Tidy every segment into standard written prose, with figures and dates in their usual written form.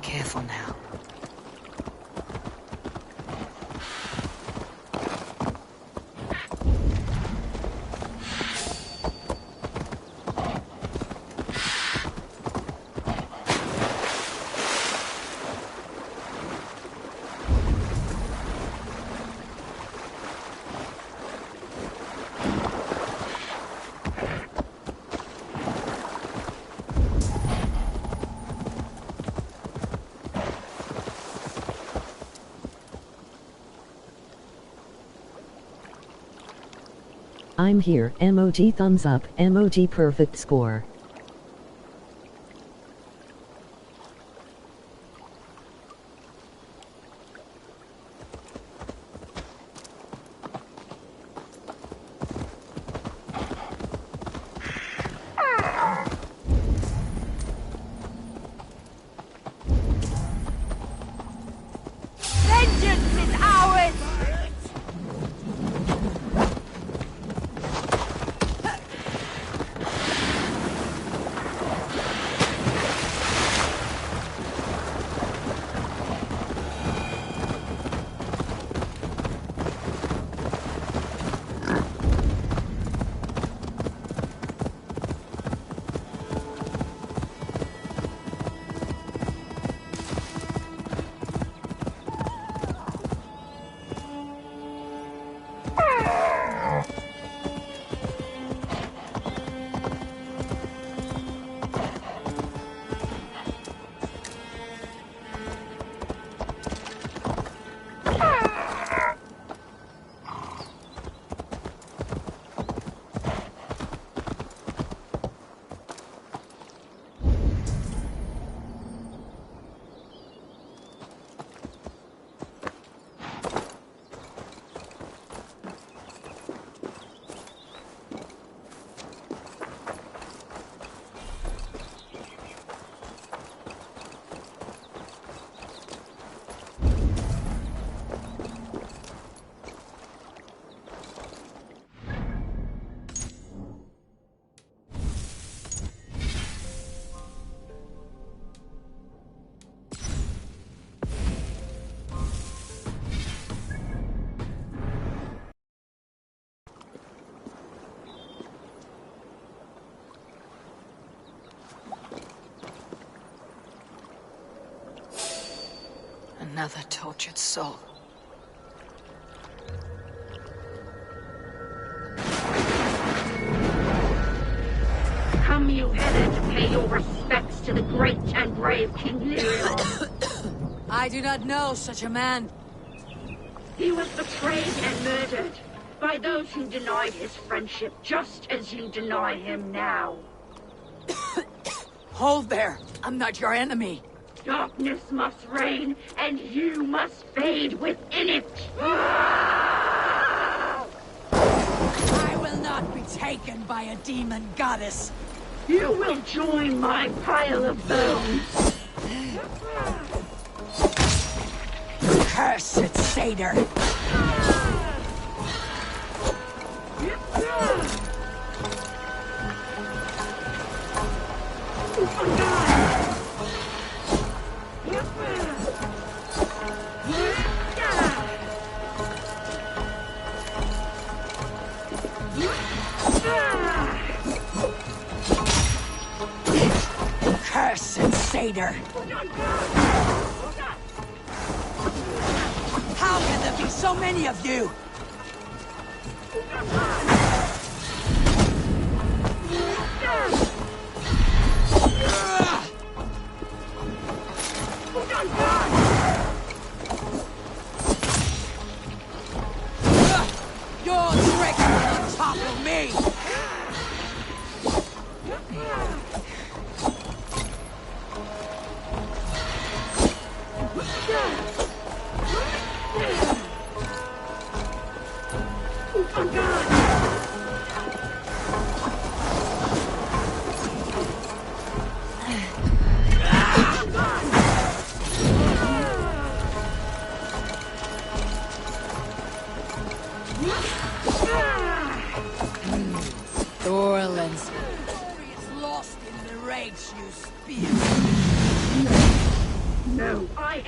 careful now. I'm here, emoji thumbs up, emoji perfect score. Vengeance is ours! Another tortured soul. Come you hither to pay your respects to the great and brave King Lear. I do not know such a man. He was betrayed and murdered by those who denied his friendship, just as you deny him now. Hold there! I'm not your enemy! Darkness must reign, and you must fade within it! I will not be taken by a demon goddess! You will join my pile of bones! Cursed satyr! Cursed satyr! How can there be so many of you? Your trick will topple me!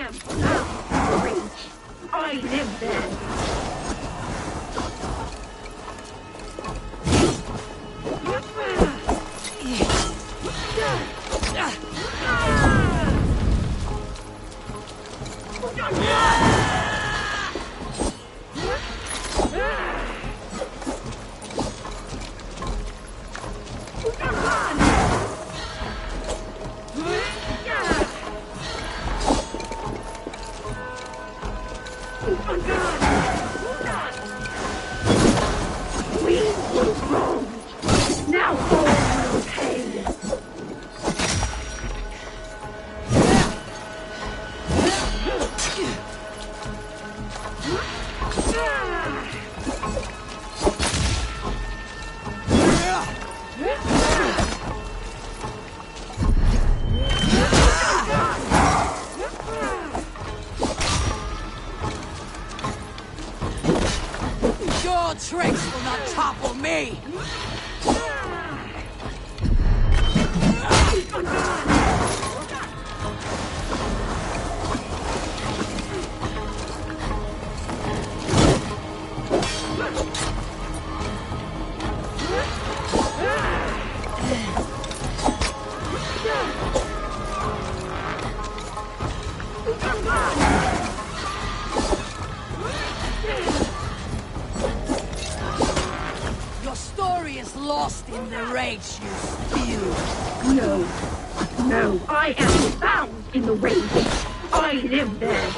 am found in the rage. I live there. We were wronged. Now all will pay. Your tricks will not topple me! Your story is lost in the rage you spew. No. No, I am found in the rage. I live there.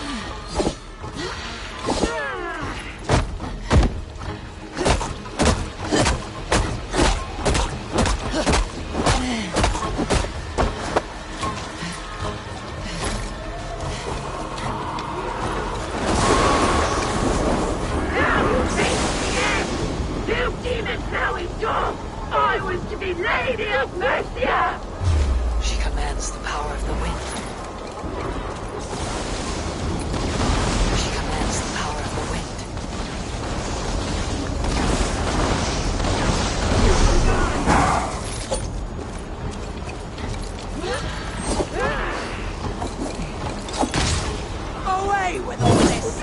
You demon-bellied dog! I was to be Lady of Mercia! She commands the power of the wind. She commands the power of the wind. Away with all this!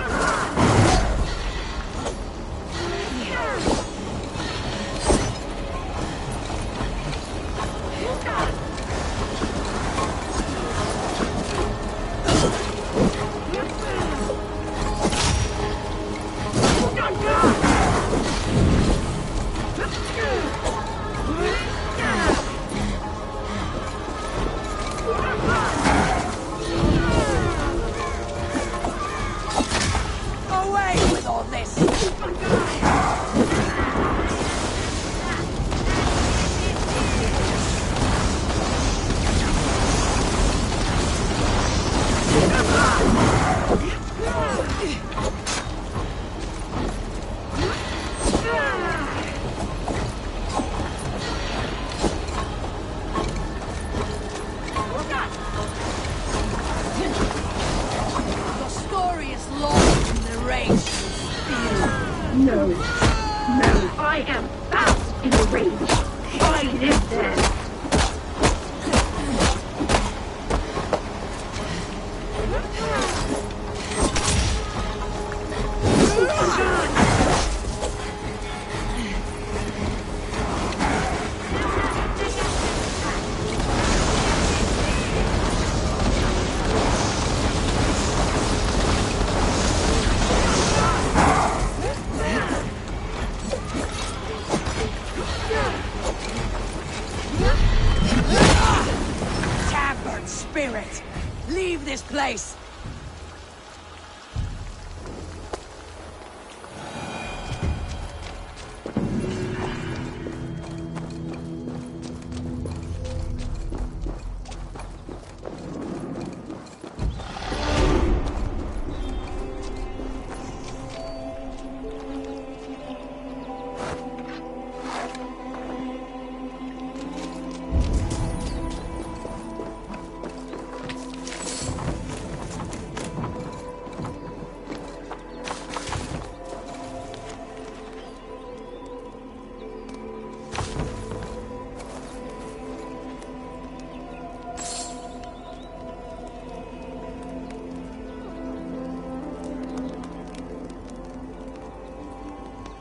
Away with all this! Your story is lost in the rage you spew. No. No, I am found in the rage. I live there. Tavern spirit! Leave this place!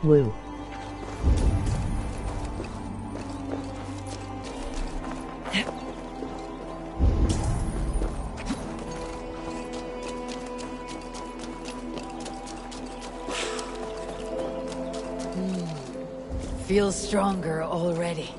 Woo. Feels stronger already.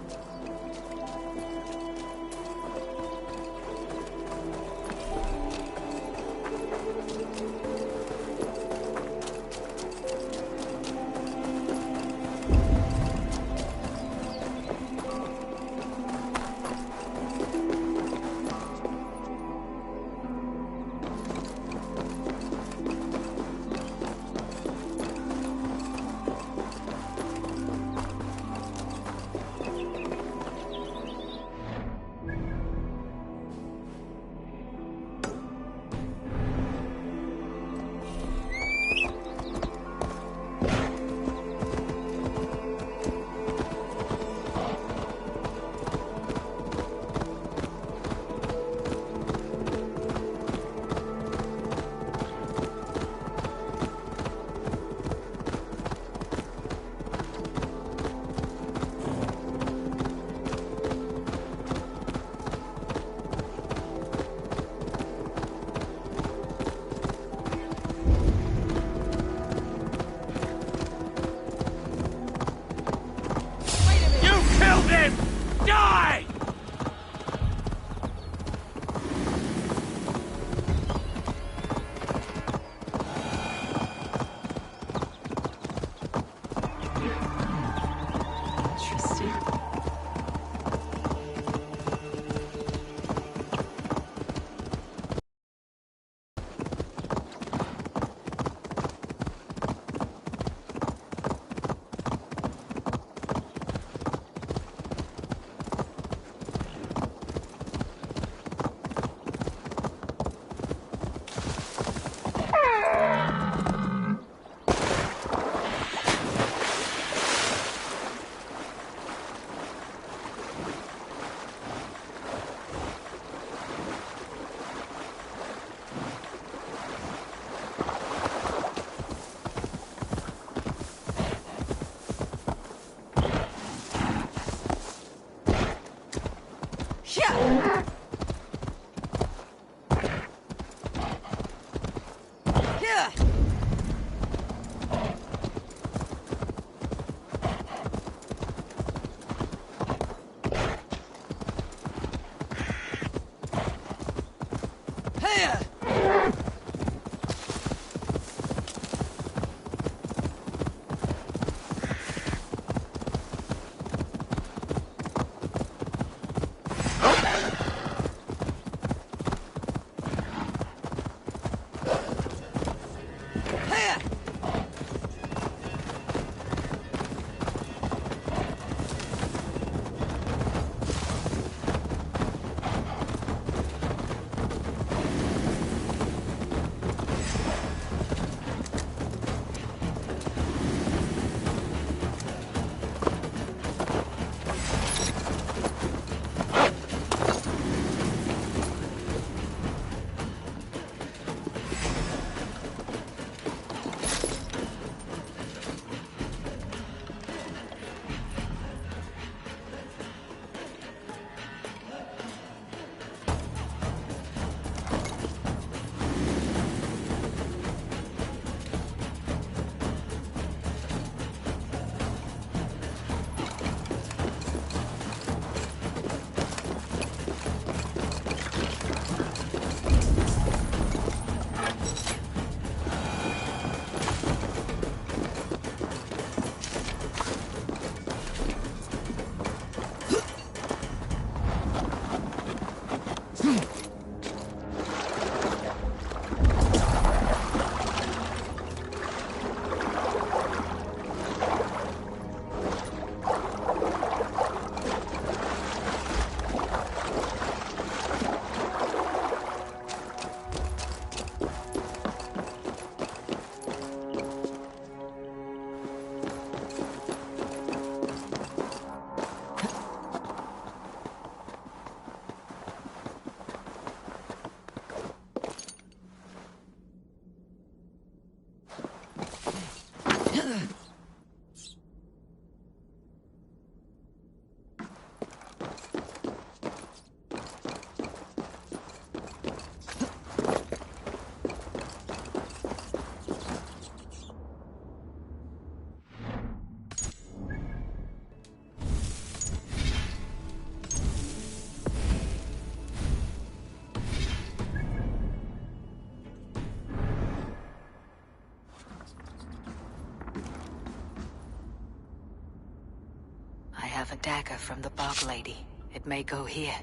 have a dagger from the Bog Lady. It may go here.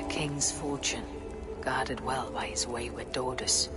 King's fortune, guarded well by his wayward daughters.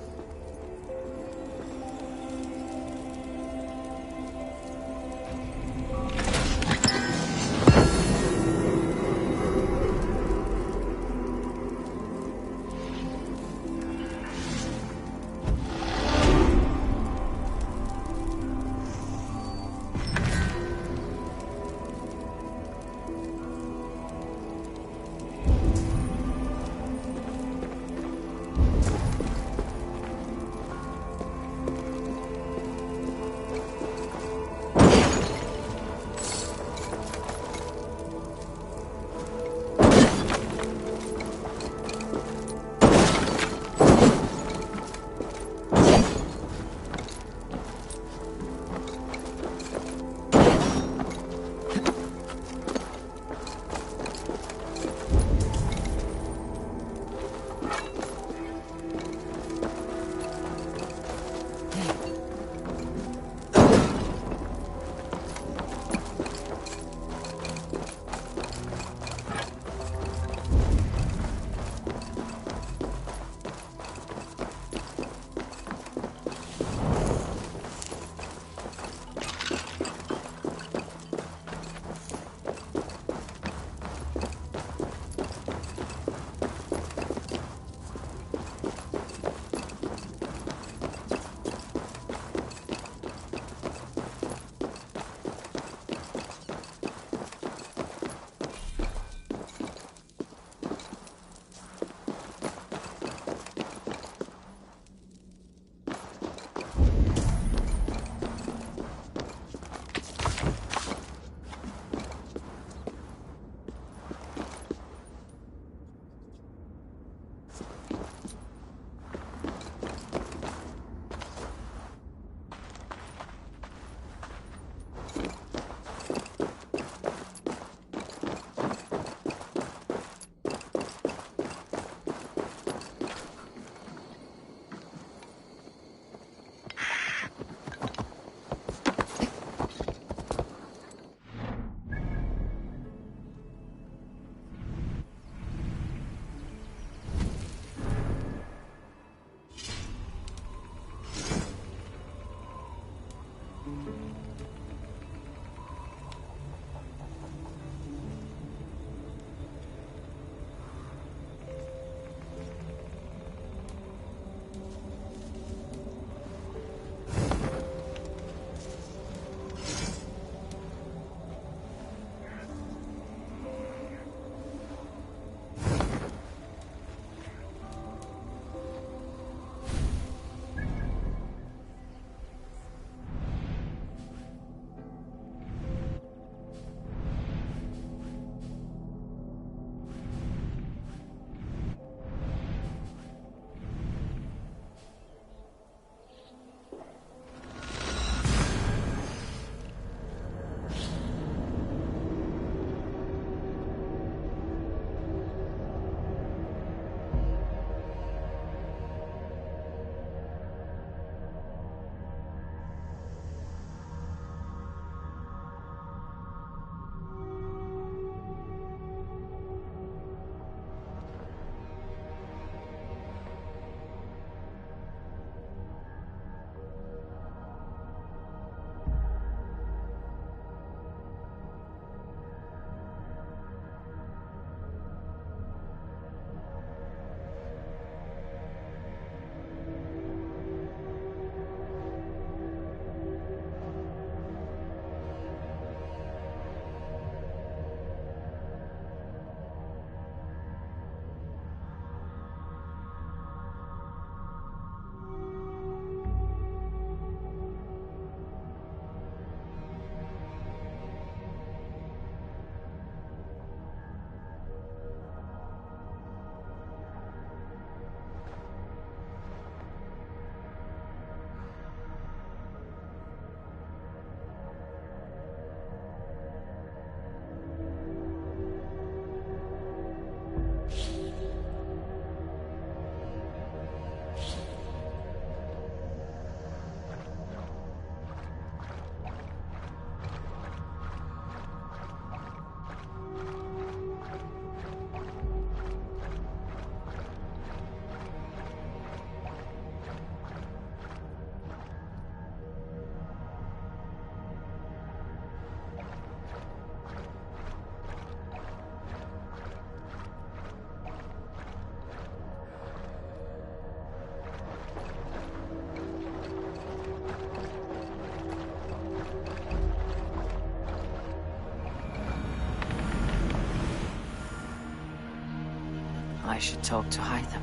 I should talk to Hytham.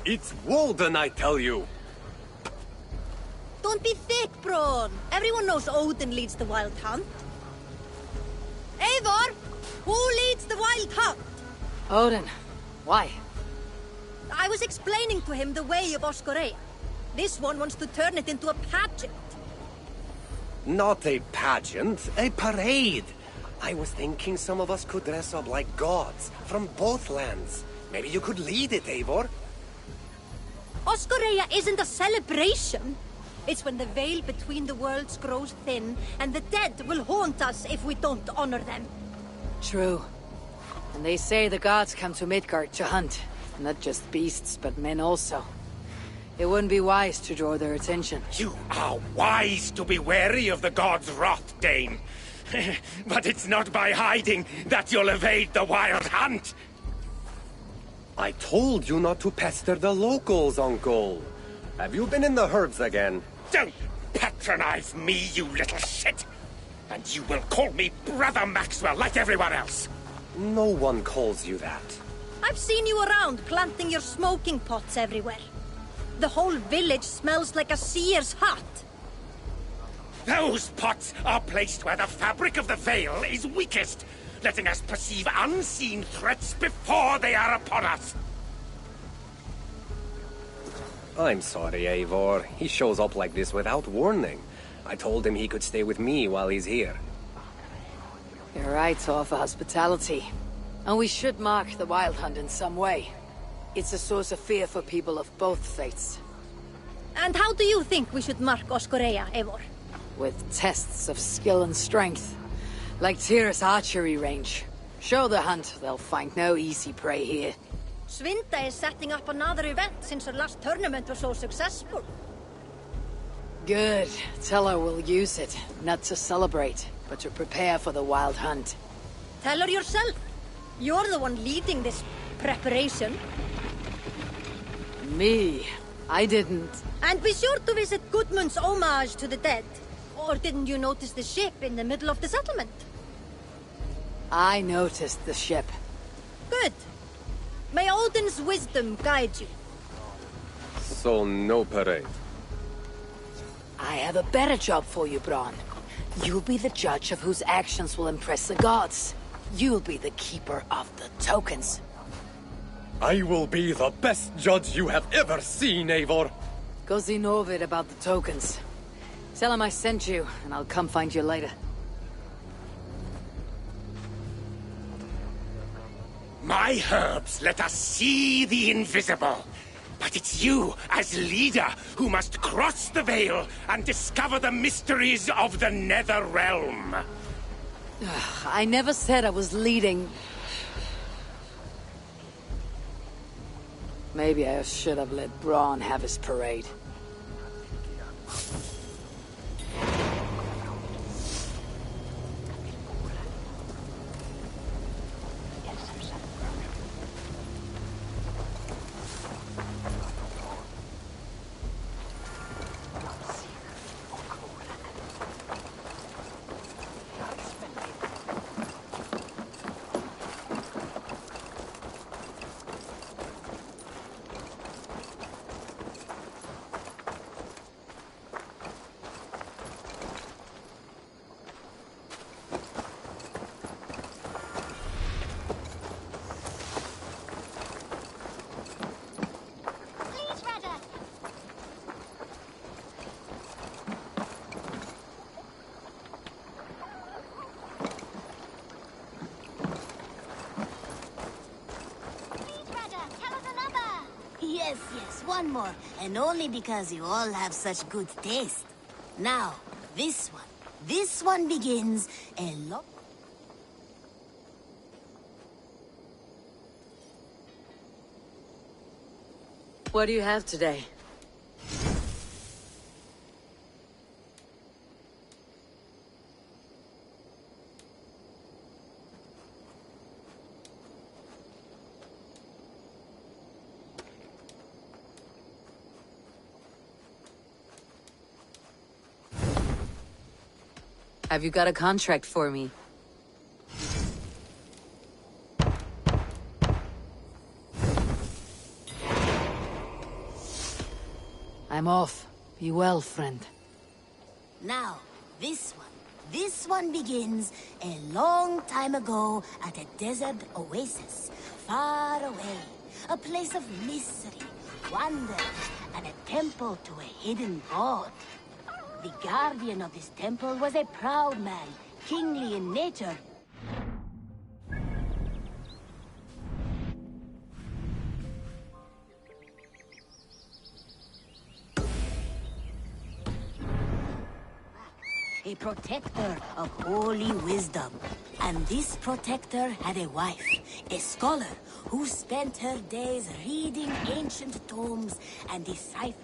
It's Walden, I tell you! Don't be thick, Braun. Everyone knows Odin leads the Wild Hunt. Eivor! Who leads the Wild Hunt? Odin. Why? I was explaining to him the way of Oscorea. This one wants to turn it into a pageant. Not a pageant, a parade! I was thinking some of us could dress up like gods from both lands. Maybe you could lead it, Eivor? Oscorea isn't a celebration. It's when the veil between the worlds grows thin, and the dead will haunt us if we don't honor them. True. And they say the gods come to Midgard to hunt. Not just beasts, but men also. It wouldn't be wise to draw their attention. You are wise to be wary of the gods' wrath, Dane. But it's not by hiding that you'll evade the Wild Hunt. I told you not to pester the locals, Uncle. Have you been in the herds again? Don't patronize me, you little shit! And you will call me Brother Maxwell like everyone else! No one calls you that. I've seen you around planting your smoking pots everywhere. The whole village smells like a seer's hut. Those pots are placed where the fabric of the veil is weakest, letting us perceive unseen threats before they are upon us. I'm sorry, Eivor. He shows up like this without warning. I told him he could stay with me while he's here. You're right to offer hospitality. And we should mark the Wild Hunt in some way. It's a source of fear for people of both faiths. And how do you think we should mark Oscorea, Eivor? With tests of skill and strength. Like Tyr's archery range. Show the hunt, they'll find no easy prey here. Svinda is setting up another event since her last tournament was so successful. Good. Tell her we'll use it, not to celebrate, but to prepare for the Wild Hunt. Tell her yourself. You're the one leading this preparation. Me? I didn't. And be sure to visit Gudmund's homage to the dead. Or didn't you notice the ship in the middle of the settlement? I noticed the ship. Good. May Odin's wisdom guide you. So no parade. I have a better job for you, Bronn. You'll be the judge of whose actions will impress the gods. You'll be the keeper of the tokens. I will be the best judge you have ever seen, Eivor. Go see Novid about the tokens. Tell him I sent you, and I'll come find you later. My herbs let us see the invisible. But it's you, as leader, who must cross the veil and discover the mysteries of the Nether Realm. I never said I was leading. Maybe I should have let Braun have his parade. Yes, one more. And only because you all have such good taste. Now, this one. This one begins a lot. What do you have today? Have you got a contract for me? I'm off. Be well, friend. Now, this one. This one begins a long time ago at a desert oasis, far away. A place of mystery, wonder, and a temple to a hidden god. The guardian of this temple was a proud man, kingly in nature. A protector of holy wisdom. And this protector had a wife, a scholar, who spent her days reading ancient tomes and deciphering.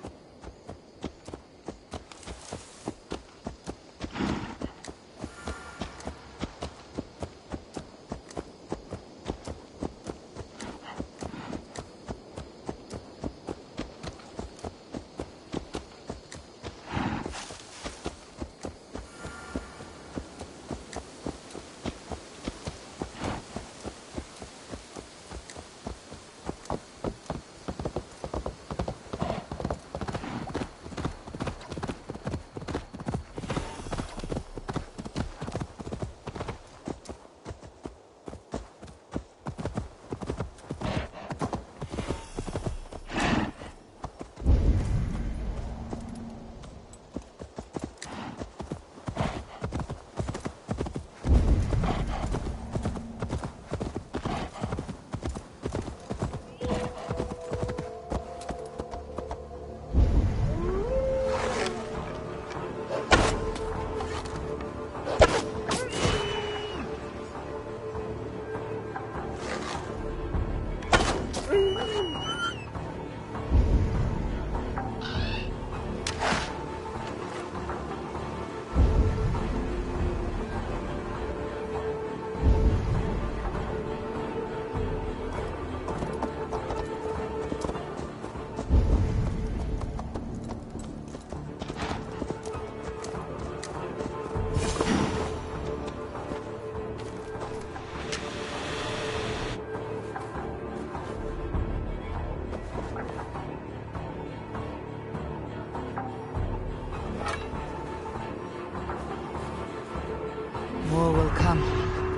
will come.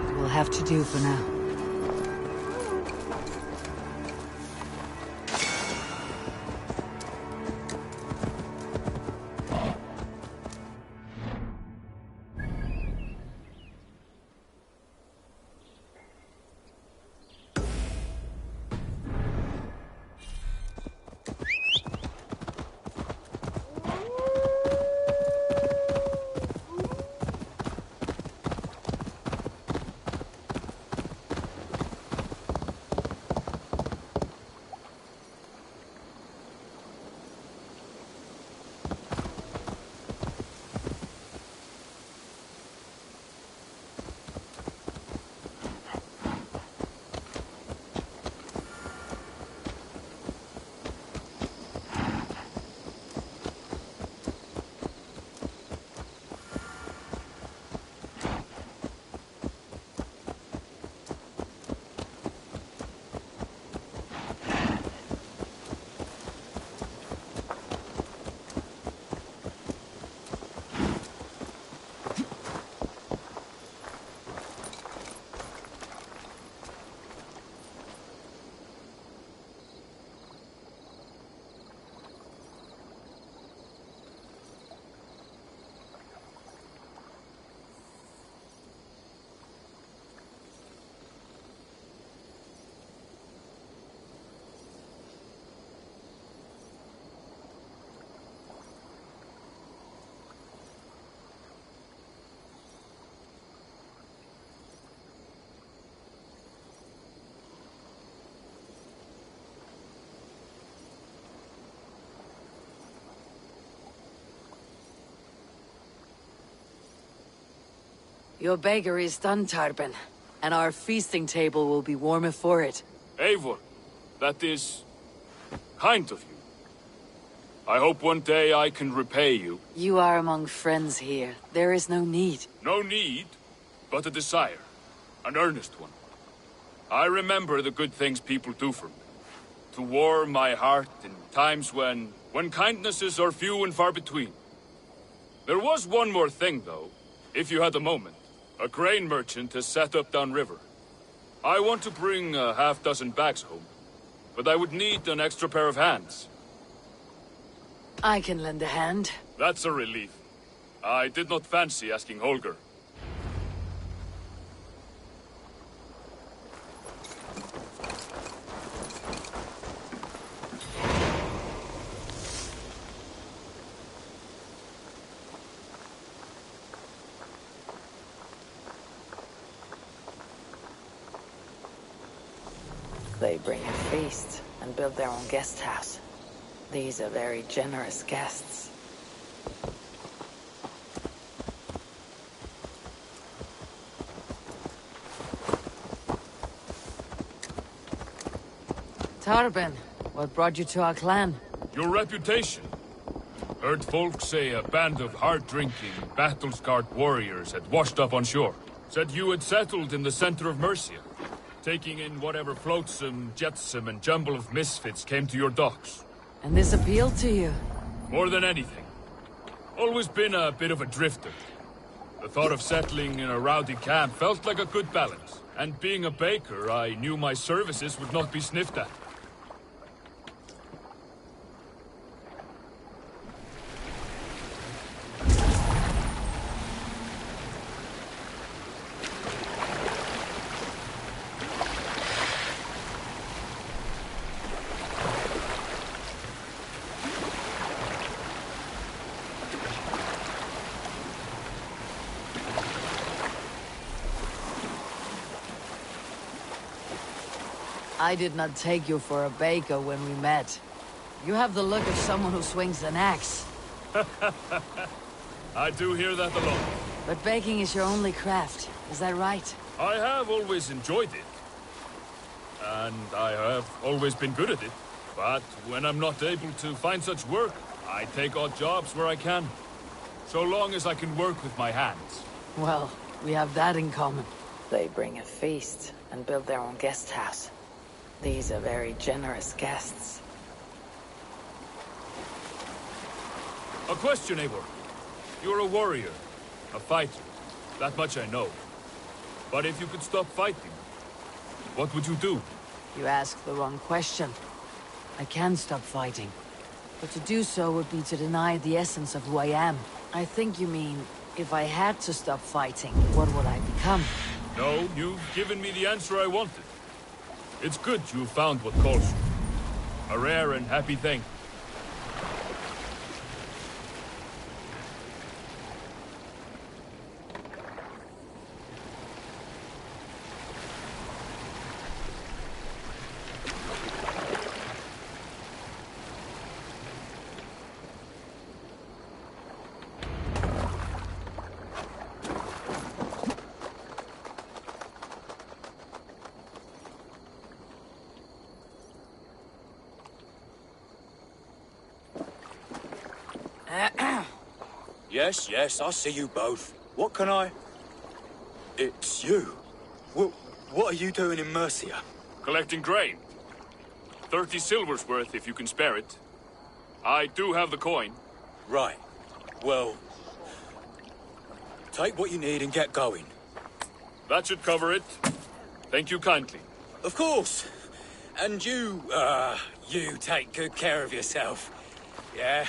It will have to do for now. Your bakery is done, Tarben, and our feasting table will be warmer for it. Eivor, that is kind of you. I hope one day I can repay you. You are among friends here. There is no need. No need, but a desire. An earnest one. I remember the good things people do for me. To warm my heart in times when kindnesses are few and far between. There was one more thing, though, if you had a moment. A grain merchant has set up downriver. I want to bring a half-dozen bags home, but I would need an extra pair of hands. I can lend a hand. That's a relief. I did not fancy asking Holger. They bring a feast and build their own guest house. These are very generous guests. Tarben, what brought you to our clan? Your reputation. Heard folk say a band of hard-drinking, battle-scarred warriors had washed up on shore. Said you had settled in the center of Mercia, taking in whatever flotsam, jetsam, and jumble of misfits came to your docks. And this appealed to you? More than anything. Always been a bit of a drifter. The thought of settling in a rowdy camp felt like a good balance. And being a baker, I knew my services would not be sniffed at. I did not take you for a baker when we met. You have the look of someone who swings an axe. I do hear that a lot. But baking is your only craft, is that right? I have always enjoyed it. And I have always been good at it. But when I'm not able to find such work, I take odd jobs where I can. So long as I can work with my hands. Well, we have that in common. They bring a feast and build their own guest house. These are very generous guests. A question, Eivor. You're a warrior, a fighter. That much I know. But if you could stop fighting, what would you do? You asked the wrong question. I can stop fighting. But to do so would be to deny the essence of who I am. I think you mean, if I had to stop fighting, what would I become? No, you've given me the answer I wanted. It's good you found what calls you. A rare and happy thing. Yes, I see you both. What can I... It's you. What are you doing in Mercia? Collecting grain. 30 silver's worth if you can spare it. I do have the coin. Right. Well... take what you need and get going. That should cover it. Thank you kindly. Of course. And you take good care of yourself. Yeah?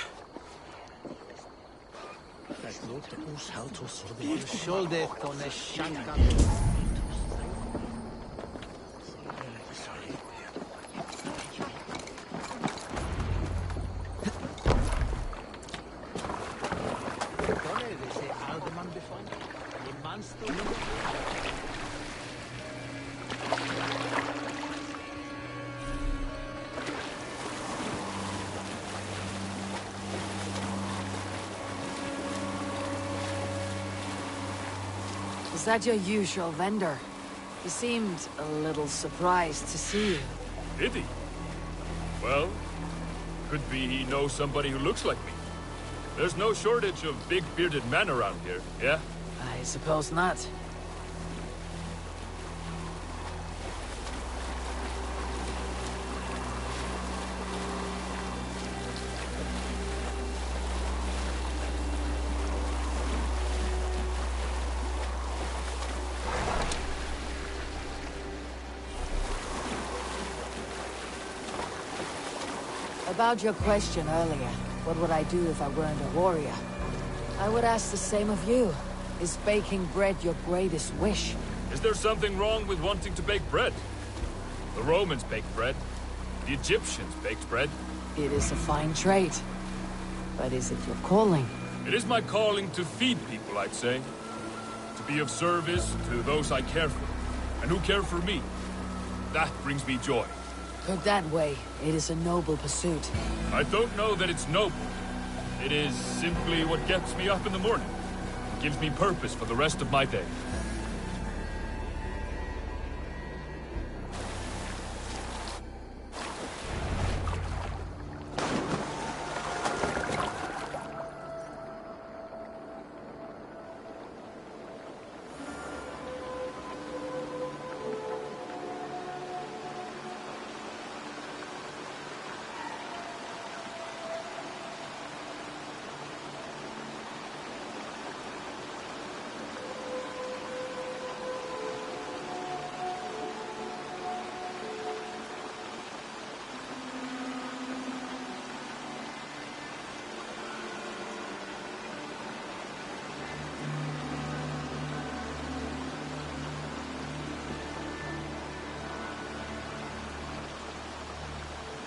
Is that your usual vendor? He seemed a little surprised to see you. Did he? Well, could be he knows somebody who looks like me. There's no shortage of big bearded men around here, yeah? I suppose not. About your question earlier, what would I do if I weren't a warrior? I would ask the same of you. Is baking bread your greatest wish? Is there something wrong with wanting to bake bread? The Romans baked bread. The Egyptians baked bread. It is a fine trade. But is it your calling? It is my calling to feed people, I'd say. To be of service to those I care for, and who care for me. That brings me joy. Put that way, it is a noble pursuit. I don't know that it's noble. It is simply what gets me up in the morning. It gives me purpose for the rest of my day.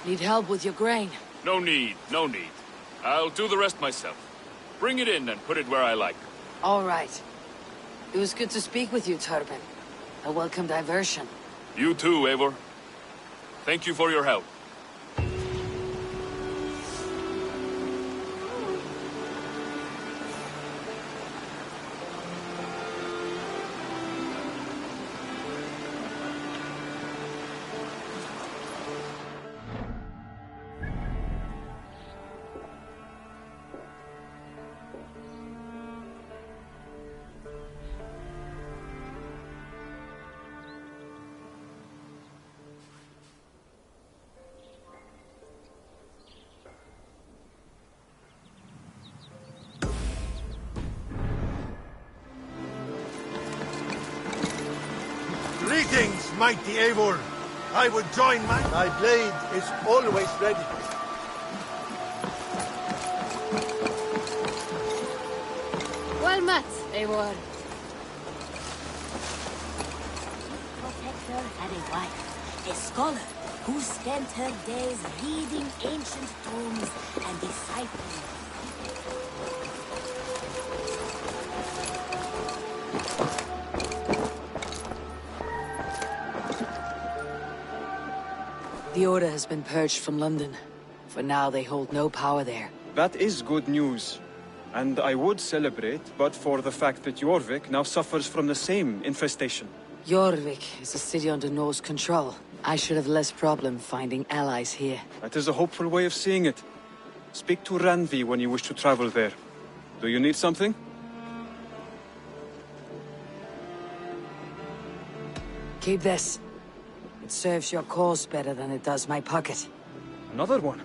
Need help with your grain? No need, no need. I'll do the rest myself. Bring it in and put it where I like. All right. It was good to speak with you, Turbin. A welcome diversion. You too, Eivor. Thank you for your help. mighty Eivor. I would join my blade is always ready. Well met, Eivor. Protector had a wife, a scholar, who spent her days reading ancient tomes and deciphering them. The Order has been purged from London. For now, they hold no power there. That is good news. And I would celebrate, but for the fact that Jorvik now suffers from the same infestation. Jorvik is a city under Norse control. I should have less problem finding allies here. That is a hopeful way of seeing it. Speak to Ranvi when you wish to travel there. Do you need something? Keep this. It serves your cause better than it does my pocket. Another one?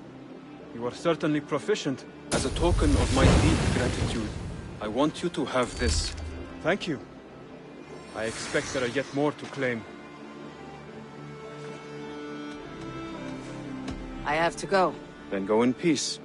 You are certainly proficient. As a token of my deep gratitude, I want you to have this. Thank you. I expect there are yet more to claim. I have to go. Then go in peace.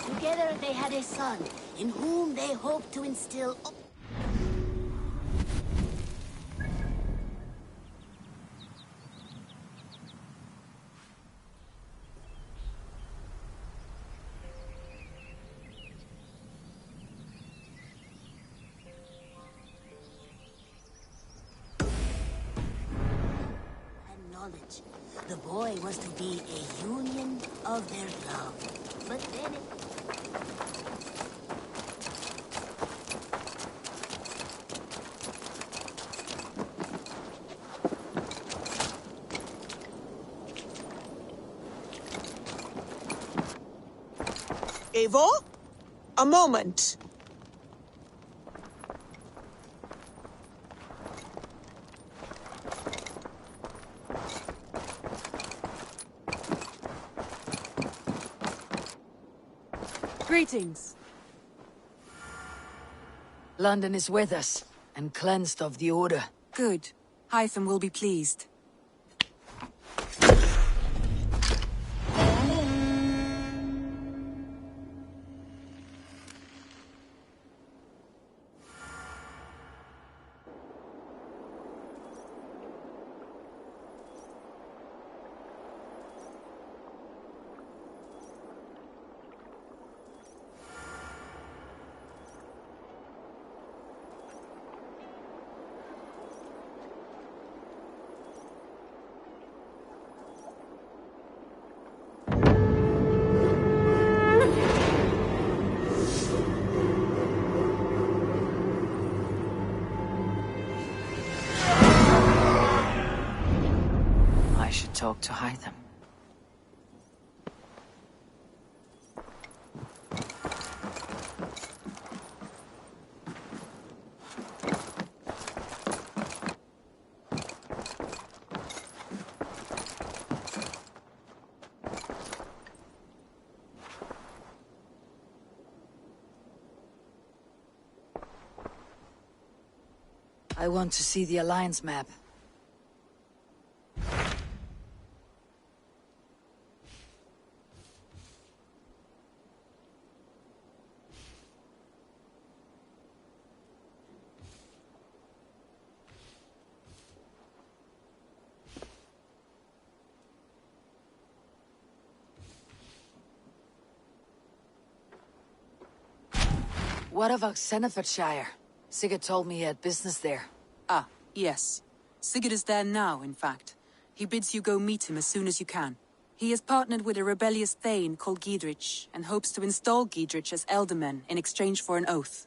Together they had a son, in whom they hoped to instill... and knowledge. The boy was to be a union of their love. But then it... Eivor? A moment. Greetings. London is with us, and cleansed of the Order. Good. Hytham will be pleased. I should talk to Hytham. I want to see the Alliance map. What of Oxenfordshire? Sigurd told me he had business there. Ah, yes. Sigurd is there now, in fact. He bids you go meet him as soon as you can. He has partnered with a rebellious thane called Giedrich, and hopes to install Giedrich as elderman in exchange for an oath.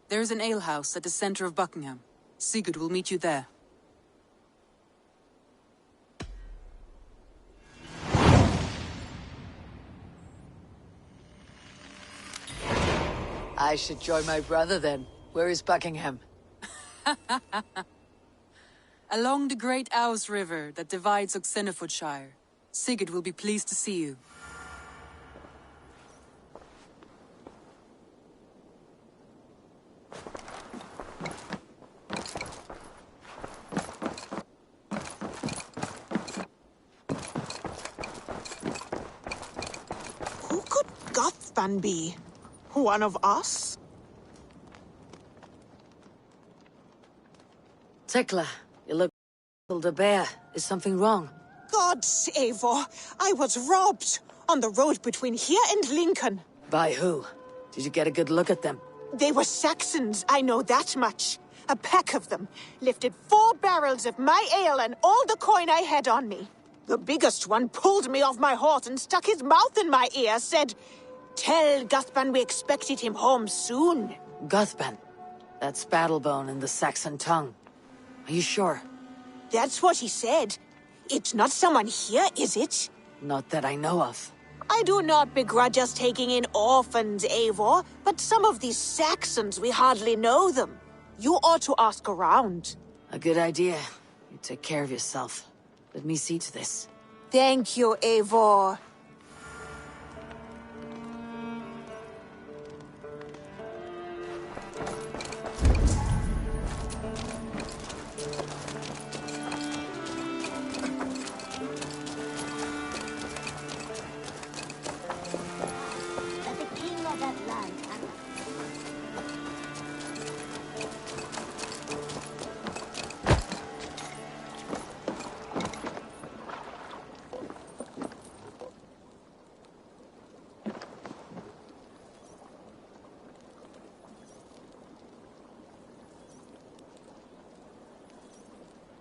There is an alehouse at the center of Buckingham. Sigurd will meet you there. I should join my brother then. Where is Buckingham? Along the great Ouse River that divides Oxenfordshire. Sigurd will be pleased to see you. Who could Gothban be? One of us? Tekla, you look the bear. Is something wrong? Gods, Eivor, I was robbed on the road between here and Lincoln. By who? Did you get a good look at them? They were Saxons, I know that much. A pack of them lifted 4 barrels of my ale and all the coin I had on me. The biggest one pulled me off my horse and stuck his mouth in my ear, said, "Tell Guthban we expected him home soon." Guthban? That's Battlebone in the Saxon tongue. Are you sure? That's what he said. It's not someone here, is it? Not that I know of. I do not begrudge us taking in orphans, Eivor, but some of these Saxons, we hardly know them. You ought to ask around. A good idea. You take care of yourself. Let me see to this. Thank you, Eivor.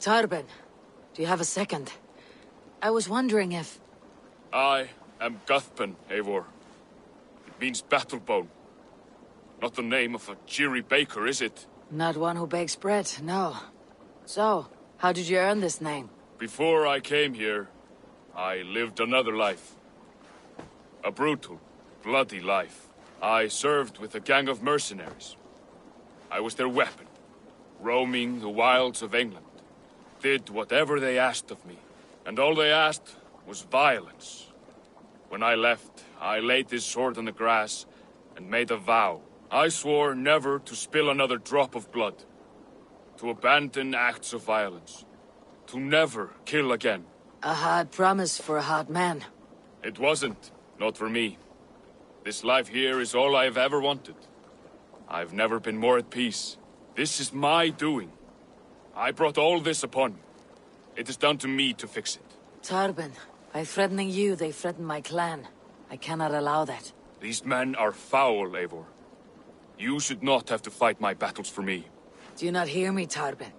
Tarben, do you have a second? I was wondering if... I am Guthban, Eivor. It means Battlebone. Not the name of a cheery baker, is it? Not one who bakes bread, no. So, how did you earn this name? Before I came here, I lived another life. A brutal, bloody life. I served with a gang of mercenaries. I was their weapon, roaming the wilds of England. Did whatever they asked of me, and all they asked was violence. When I left, I laid this sword on the grass and made a vow. I swore never to spill another drop of blood, to abandon acts of violence, to never kill again. A hard promise for a hard man. It wasn't, not for me. This life here is all I've ever wanted. I've never been more at peace. This is my doing. I brought all this upon me. It is down to me to fix it. Tarben, by threatening you, they threaten my clan. I cannot allow that. These men are foul, Eivor. You should not have to fight my battles for me. Do you not hear me, Tarben?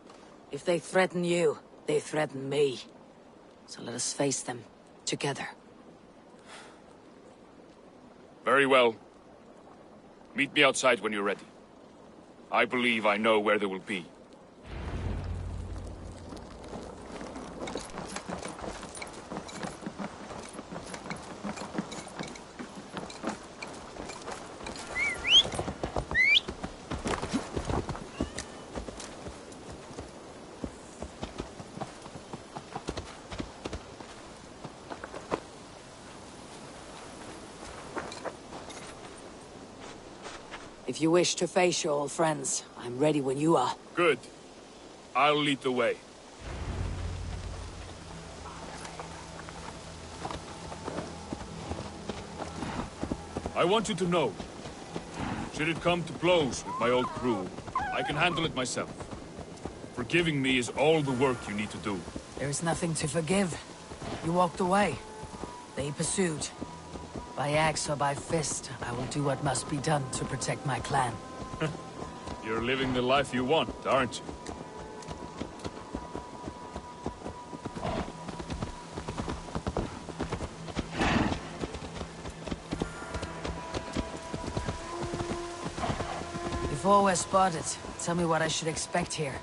If they threaten you, they threaten me. So let us face them, together. Very well. Meet me outside when you're ready. I believe I know where they will be. If you wish to face your old friends, I'm ready when you are. Good. I'll lead the way. I want you to know, should it come to blows with my old crew, I can handle it myself. Forgiving me is all the work you need to do. There is nothing to forgive. You walked away. They pursued. By axe or by fist, I will do what must be done to protect my clan. You're living the life you want, aren't you? Before we're spotted, tell me what I should expect here.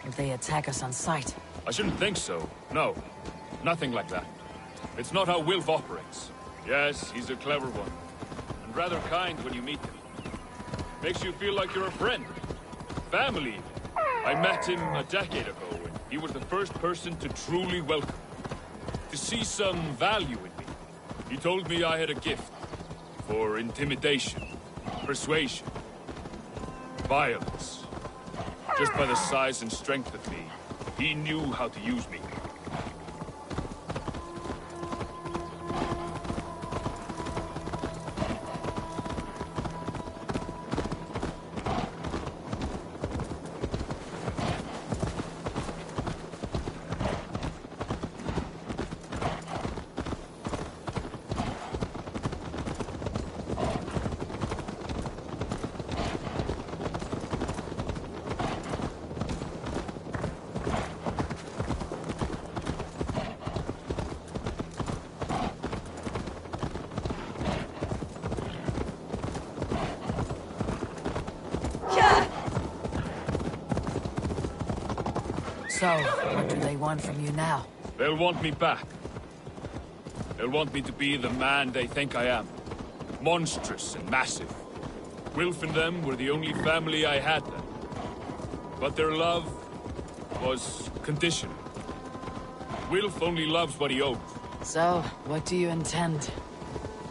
If they attack us on sight. I shouldn't think so. No. Nothing like that. It's not how Wilf operates. Yes, he's a clever one. And rather kind when you meet him. Makes you feel like you're a friend. Family. I met him a decade ago, and he was the first person to truly welcome me. To see some value in me. He told me I had a gift. For intimidation. Persuasion. Violence. Just by the size and strength of me, he knew how to use me. So, what do they want from you now? They'll want me back. They'll want me to be the man they think I am. Monstrous and massive. Wilf and them were the only family I had then. But their love was conditional. Wilf only loves what he owes. So, what do you intend?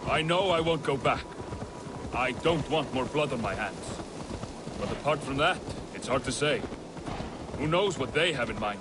I know I won't go back. I don't want more blood on my hands. But apart from that, it's hard to say. Who knows what they have in mind?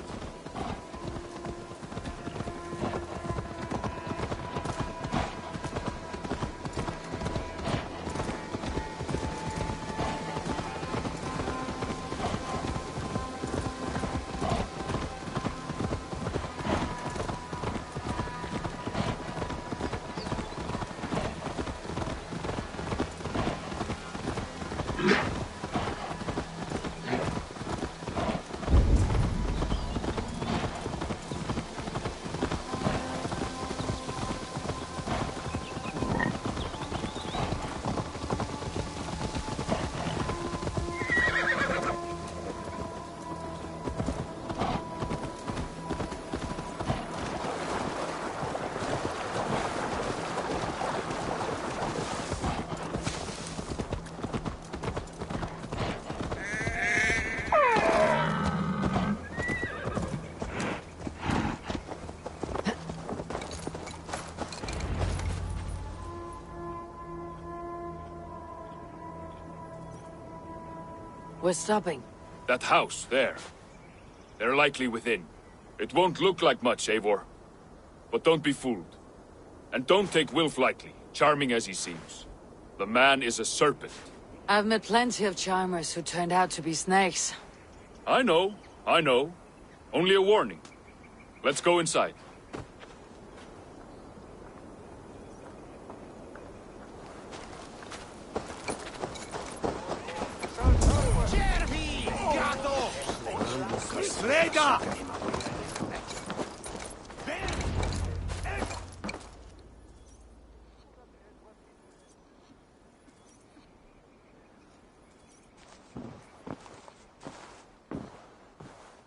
We're stopping. That house, there. They're likely within. It won't look like much, Eivor. But don't be fooled. And don't take Wilf lightly, charming as he seems. The man is a serpent. I've met plenty of charmers who turned out to be snakes. I know. Only a warning. Let's go inside. Srega!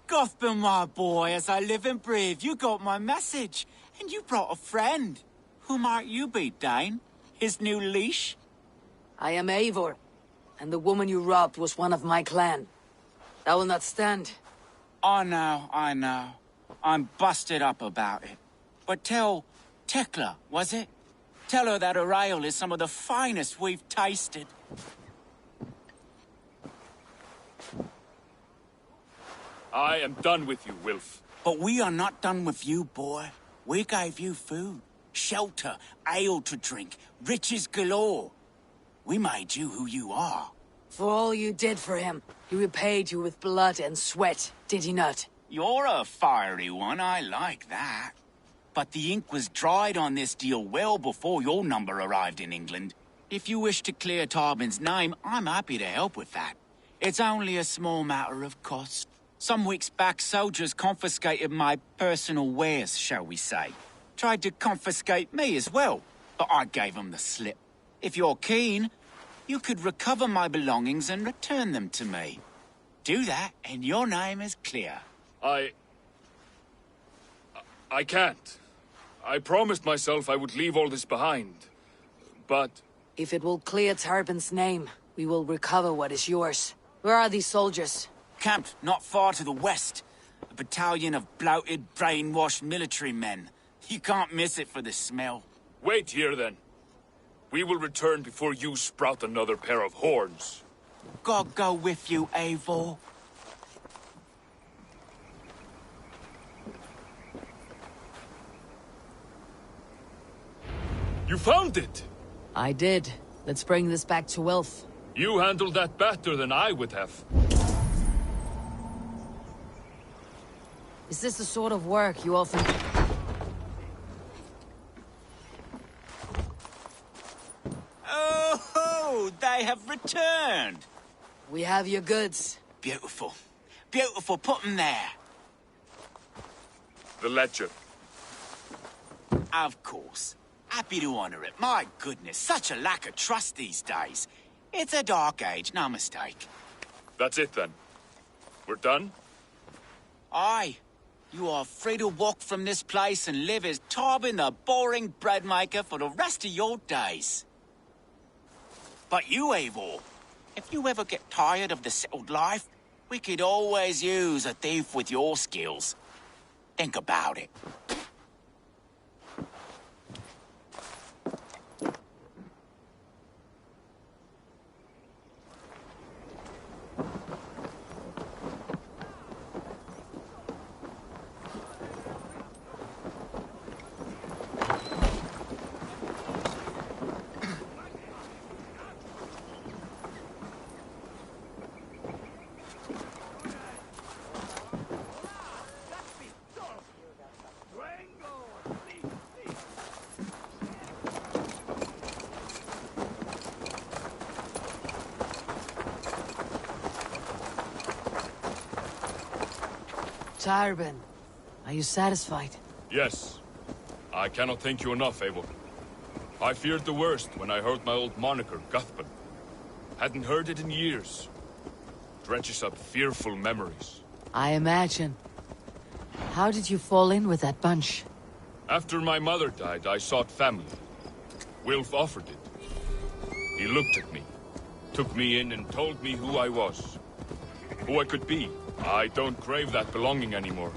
Gothbin, my boy, as I live and breathe, you got my message. And you brought a friend. Who might you be, Dane? His new leash? I am Eivor, and the woman you robbed was one of my clan. That will not stand. I know. I'm busted up about it. But tell Tekla, was it? Tell her that her ale is some of the finest we've tasted. I am done with you, Wilf. But we are not done with you, boy. We gave you food, shelter, ale to drink, riches galore. We made you who you are. For all you did for him, he repaid you with blood and sweat, did he not? You're a fiery one, I like that. But the ink was dried on this deal well before your number arrived in England. If you wish to clear Tarbin's name, I'm happy to help with that. It's only a small matter of cost. Some weeks back, soldiers confiscated my personal wares, shall we say. Tried to confiscate me as well, but I gave them the slip. If you're keen, you could recover my belongings and return them to me. Do that, and your name is clear. I can't. I promised myself I would leave all this behind. But... If it will clear Tarbin's name, we will recover what is yours. Where are these soldiers? Camped not far to the west. A battalion of bloated, brainwashed military men. You can't miss it for the smell. Wait here, then. We will return before you sprout another pair of horns. God go with you, Eivor. You found it! I did. Let's bring this back to Wilf. You handled that better than I would have. Is this the sort of work you often... Oh, they have returned! We have your goods. Beautiful. Beautiful, put them there. The ledger. Of course. Happy to honor it. My goodness, such a lack of trust these days. It's a dark age, no mistake. That's it, then. We're done? Aye. You are free to walk from this place and live as Tarbin the boring bread maker for the rest of your days. But you, Eivor, if you ever get tired of the settled life, we could always use a thief with your skills. Think about it. Tarbin, are you satisfied? Yes. I cannot thank you enough, Eivor. I feared the worst when I heard my old moniker, Guthban. Hadn't heard it in years. Dredges up fearful memories. I imagine. How did you fall in with that bunch? After my mother died, I sought family. Wilf offered it. He looked at me, took me in and told me who I was. Who I could be. I don't crave that belonging anymore.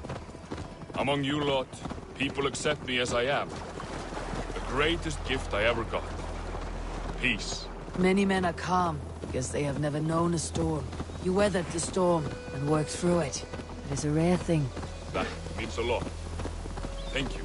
Among you lot, people accept me as I am. The greatest gift I ever got. Peace. Many men are calm, because they have never known a storm. You weathered the storm, and worked through it. It is a rare thing. That means a lot. Thank you.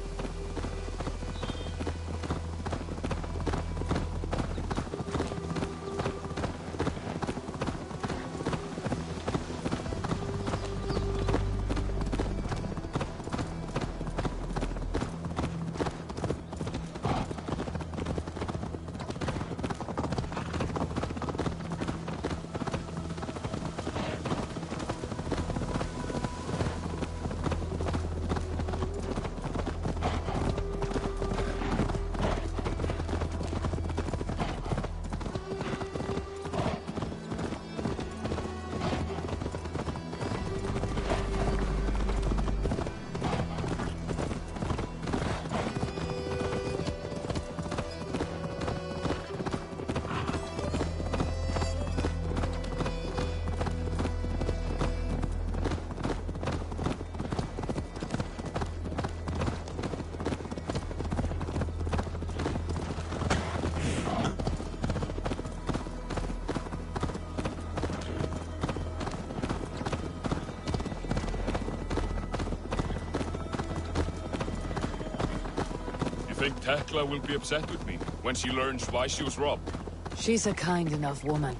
Think Tekla will be upset with me when she learns why she was robbed? She's a kind enough woman.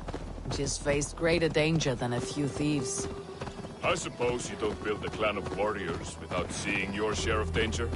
She has faced greater danger than a few thieves. I suppose you don't build a clan of warriors without seeing your share of danger?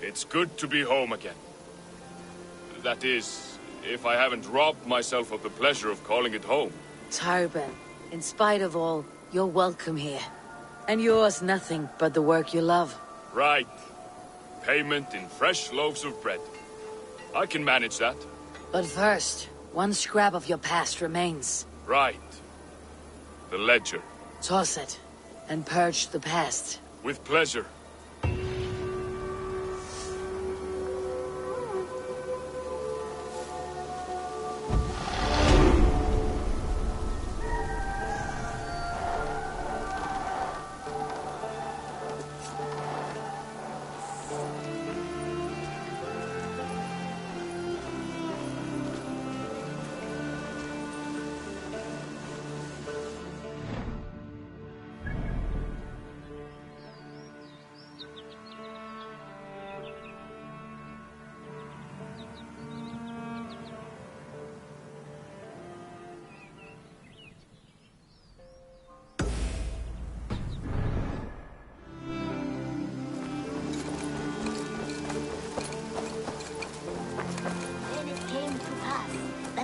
It's good to be home again. That is, if I haven't robbed myself of the pleasure of calling it home. Tarben, in spite of all, you're welcome here. And yours nothing but the work you love. Right. Payment in fresh loaves of bread. I can manage that. But first, one scrap of your past remains. Right. The ledger. Toss it, and purge the past. With pleasure.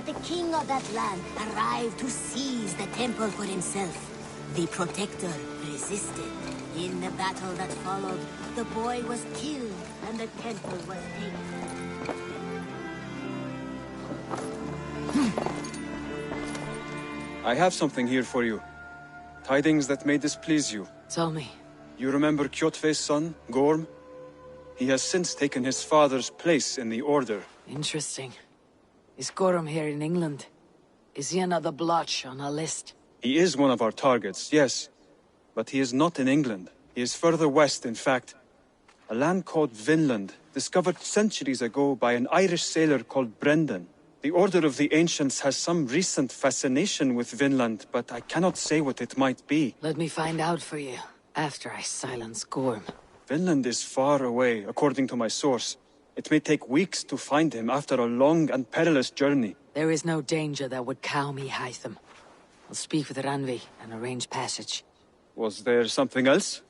The king of that land arrived to seize the temple for himself. The protector resisted. In the battle that followed, the boy was killed and the temple was taken. I have something here for you. Tidings that may displease you. Tell me. You remember Kjotve's son, Gorm? He has since taken his father's place in the Order. Interesting. Is Gorm here in England? Is he another blotch on our list? He is one of our targets, yes. But he is not in England. He is further west, in fact. A land called Vinland, discovered centuries ago by an Irish sailor called Brendan. The Order of the Ancients has some recent fascination with Vinland, but I cannot say what it might be. Let me find out for you, after I silence Gorm. Vinland is far away, according to my source. It may take weeks to find him after a long and perilous journey. There is no danger that would cow me, Hytham. I'll speak with Ranvi and arrange passage. Was there something else?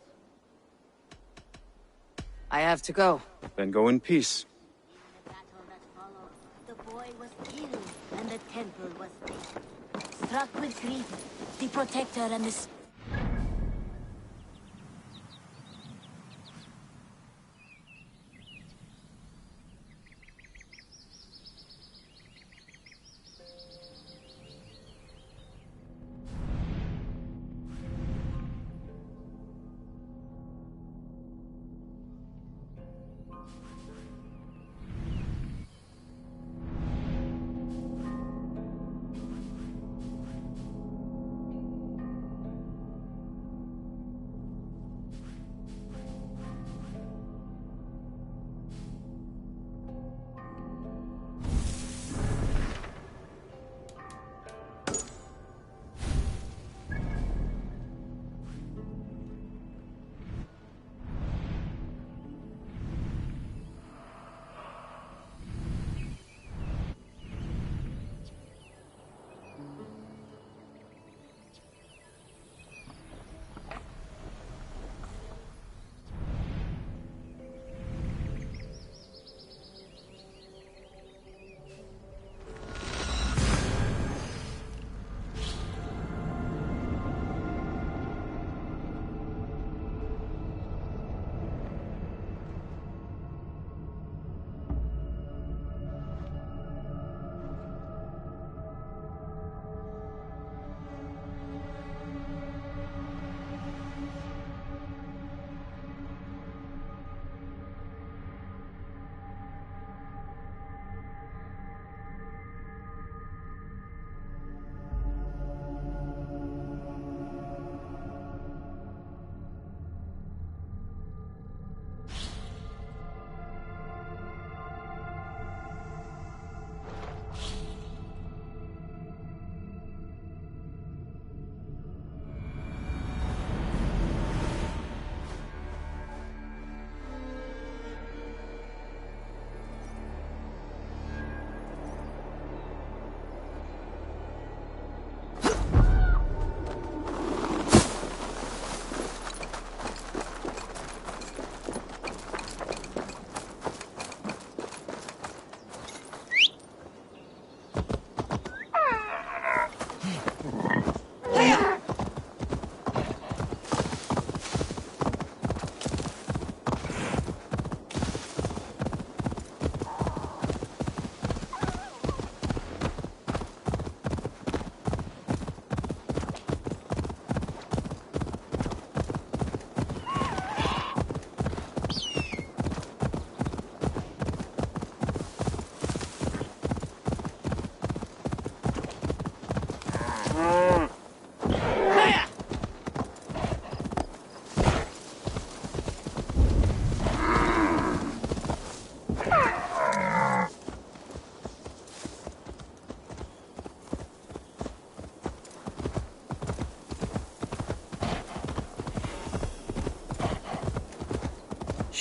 I have to go. Then go in peace. In the battle that followed, the boy was killed and the temple was taken. Struck with grief, the protector and the...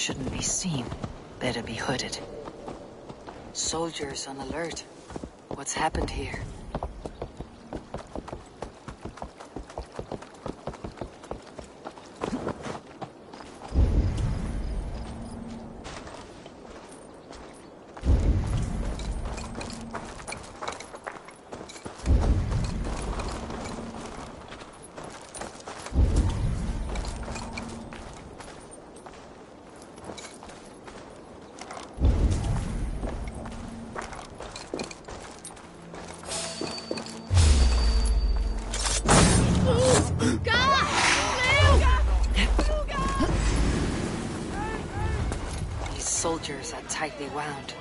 Shouldn't be seen. Better be hooded. Soldiers on alert. What's happened here? Soldiers are tightly wound.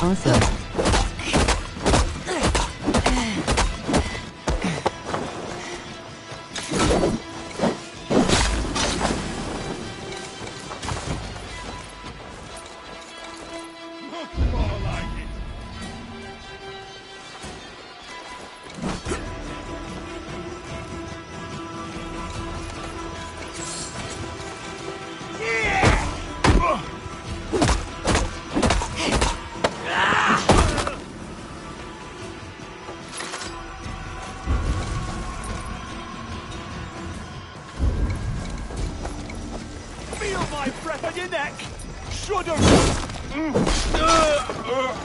Awesome.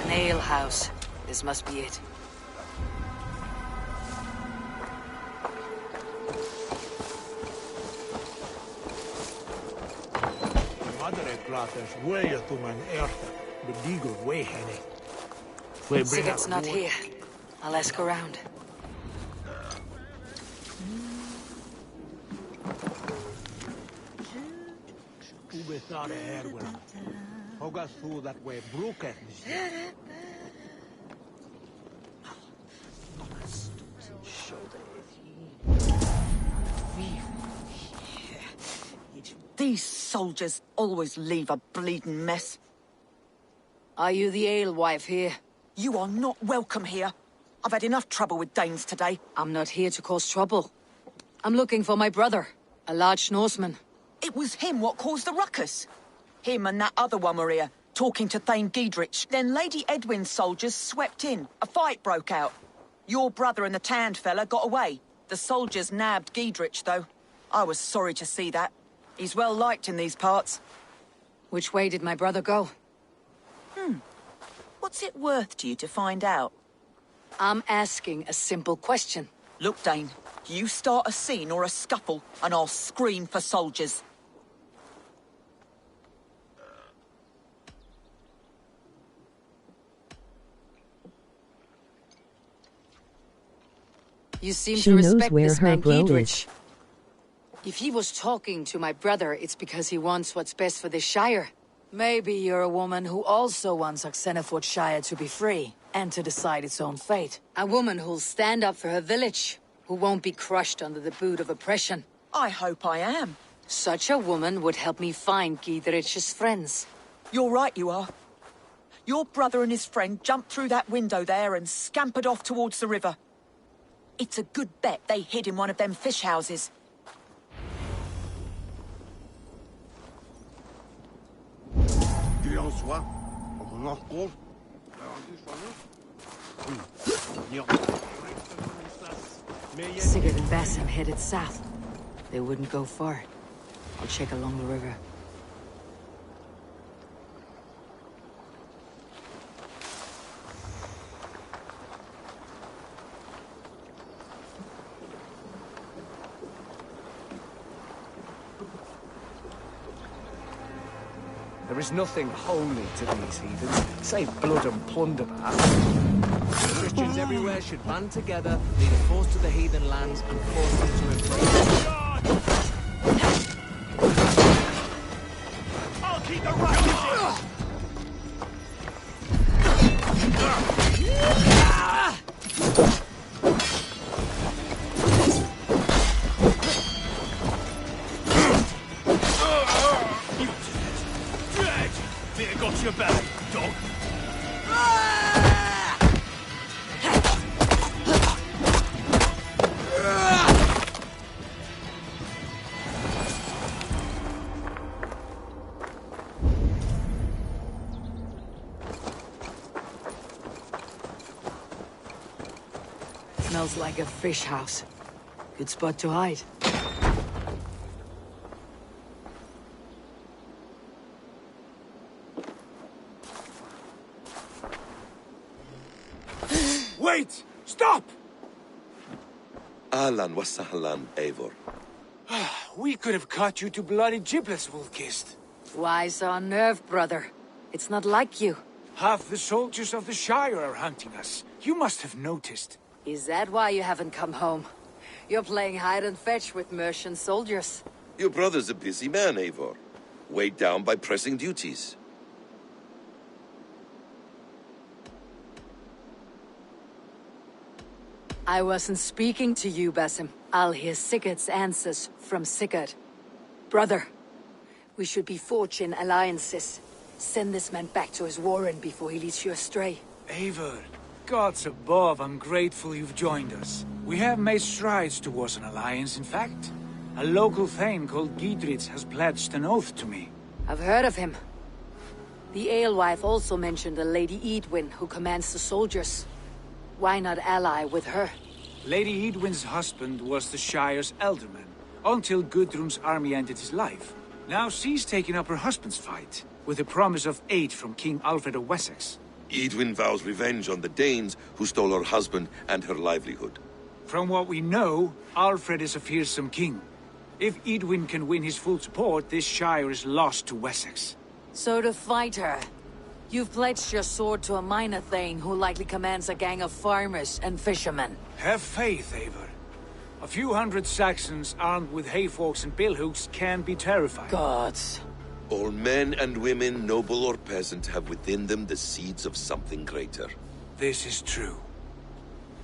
An alehouse. This must be it. Sigurd's not here. I'll ask around. These soldiers always leave a bleeding mess. Are you the alewife here? You are not welcome here. I've had enough trouble with Danes today. I'm not here to cause trouble. I'm looking for my brother, a large Norseman. It was him what caused the ruckus. Him and that other one were here, talking to Thane Giedrich. Then Lady Edwin's soldiers swept in. A fight broke out. Your brother and the tanned fella got away. The soldiers nabbed Giedrich, though. I was sorry to see that. He's well liked in these parts. Which way did my brother go? What's it worth to you to find out? I'm asking a simple question. Look, Dane, you start a scene or a scuffle, and I'll scream for soldiers. You seem She to respect knows where this her man bro Giedrich. is. If he was talking to my brother, it's because he wants what's best for this Shire. Maybe you're a woman who also wants Oxenford Shire to be free, and to decide its own fate. A woman who'll stand up for her village, who won't be crushed under the boot of oppression. I hope I am. Such a woman would help me find Giedrich's friends. You're right, you are. Your brother and his friend jumped through that window there and scampered off towards the river. It's a good bet they hid in one of them fish houses. Sigurd and Basim headed south. They wouldn't go far. I'll check along the river. There is nothing holy to these heathens, save blood and plunder, perhaps. Christians everywhere should band together, lead a force to the heathen lands, and force them to embrace. I'll keep the right. Got your back, dog. Smells like a fish house. Good spot to hide. Wait! Stop! Ahlan wa sahlan, Eivor. We could have cut you to bloody giblets, Wolfkist. Why so unnerved, brother? It's not like you. Half the soldiers of the Shire are hunting us. You must have noticed. Is that why you haven't come home? You're playing hide and fetch with Mercian soldiers. Your brother's a busy man, Eivor. Weighed down by pressing duties. I wasn't speaking to you, Basim. I'll hear Sigurd's answers from Sigurd. Brother, we should be forging alliances. Send this man back to his warren before he leads you astray. Eivor, gods above, I'm grateful you've joined us. We have made strides towards an alliance, in fact. A local thane called Giedrich has pledged an oath to me. I've heard of him. The alewife also mentioned a Lady Edwin who commands the soldiers. Why not ally with her? Lady Edwin's husband was the Shire's elderman, until Gudrun's army ended his life. Now she's taken up her husband's fight, with the promise of aid from King Alfred of Wessex. Edwin vows revenge on the Danes who stole her husband and her livelihood. From what we know, Alfred is a fearsome king. If Edwin can win his full support, this shire is lost to Wessex. So to fight her, you've pledged your sword to a minor thane who likely commands a gang of farmers and fishermen. Have faith, Eivor. A few hundred Saxons armed with hayforks and billhooks can be terrifying. Gods. All men and women, noble or peasant, have within them the seeds of something greater. This is true.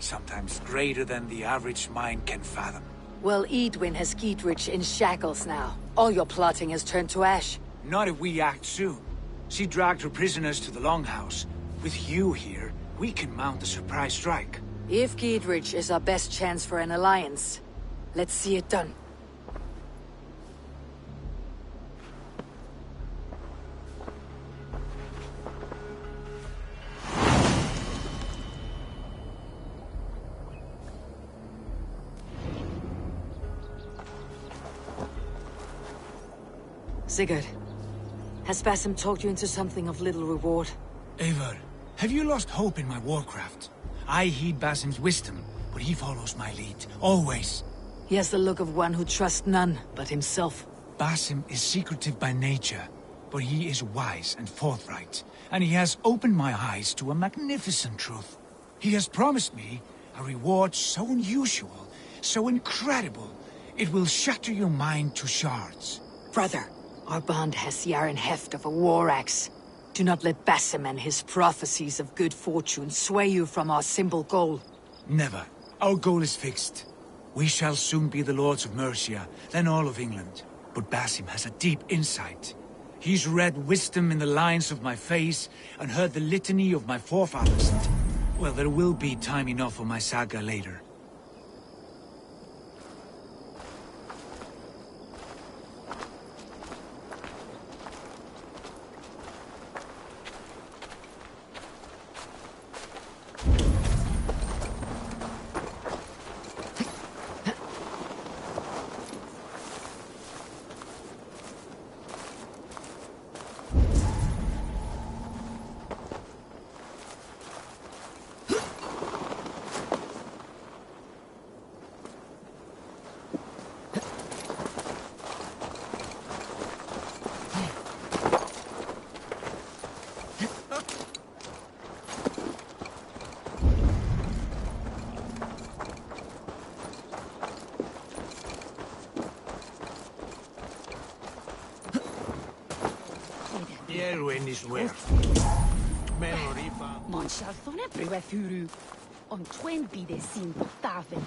Sometimes greater than the average mind can fathom. Well, Edwin has Giedrich in shackles now. All your plotting has turned to ash. Not if we act soon. She dragged her prisoners to the Longhouse. With you here, we can mount a surprise strike. If Giedrich is our best chance for an alliance, let's see it done. Sigurd, has Basim talked you into something of little reward? Eivor, have you lost hope in my warcraft? I heed Basim's wisdom, but he follows my lead, always. He has the look of one who trusts none but himself. Basim is secretive by nature, but he is wise and forthright, and he has opened my eyes to a magnificent truth. He has promised me a reward so unusual, so incredible, it will shatter your mind to shards. Brother, our bond has the iron heft of a war axe. Do not let Basim and his prophecies of good fortune sway you from our simple goal. Never. Our goal is fixed. We shall soon be the lords of Mercia, then all of England. But Basim has a deep insight. He's read wisdom in the lines of my face and heard the litany of my forefathers. Well, there will be time enough for my saga later. Man shall thon everywhere through on 20 de sin tafels.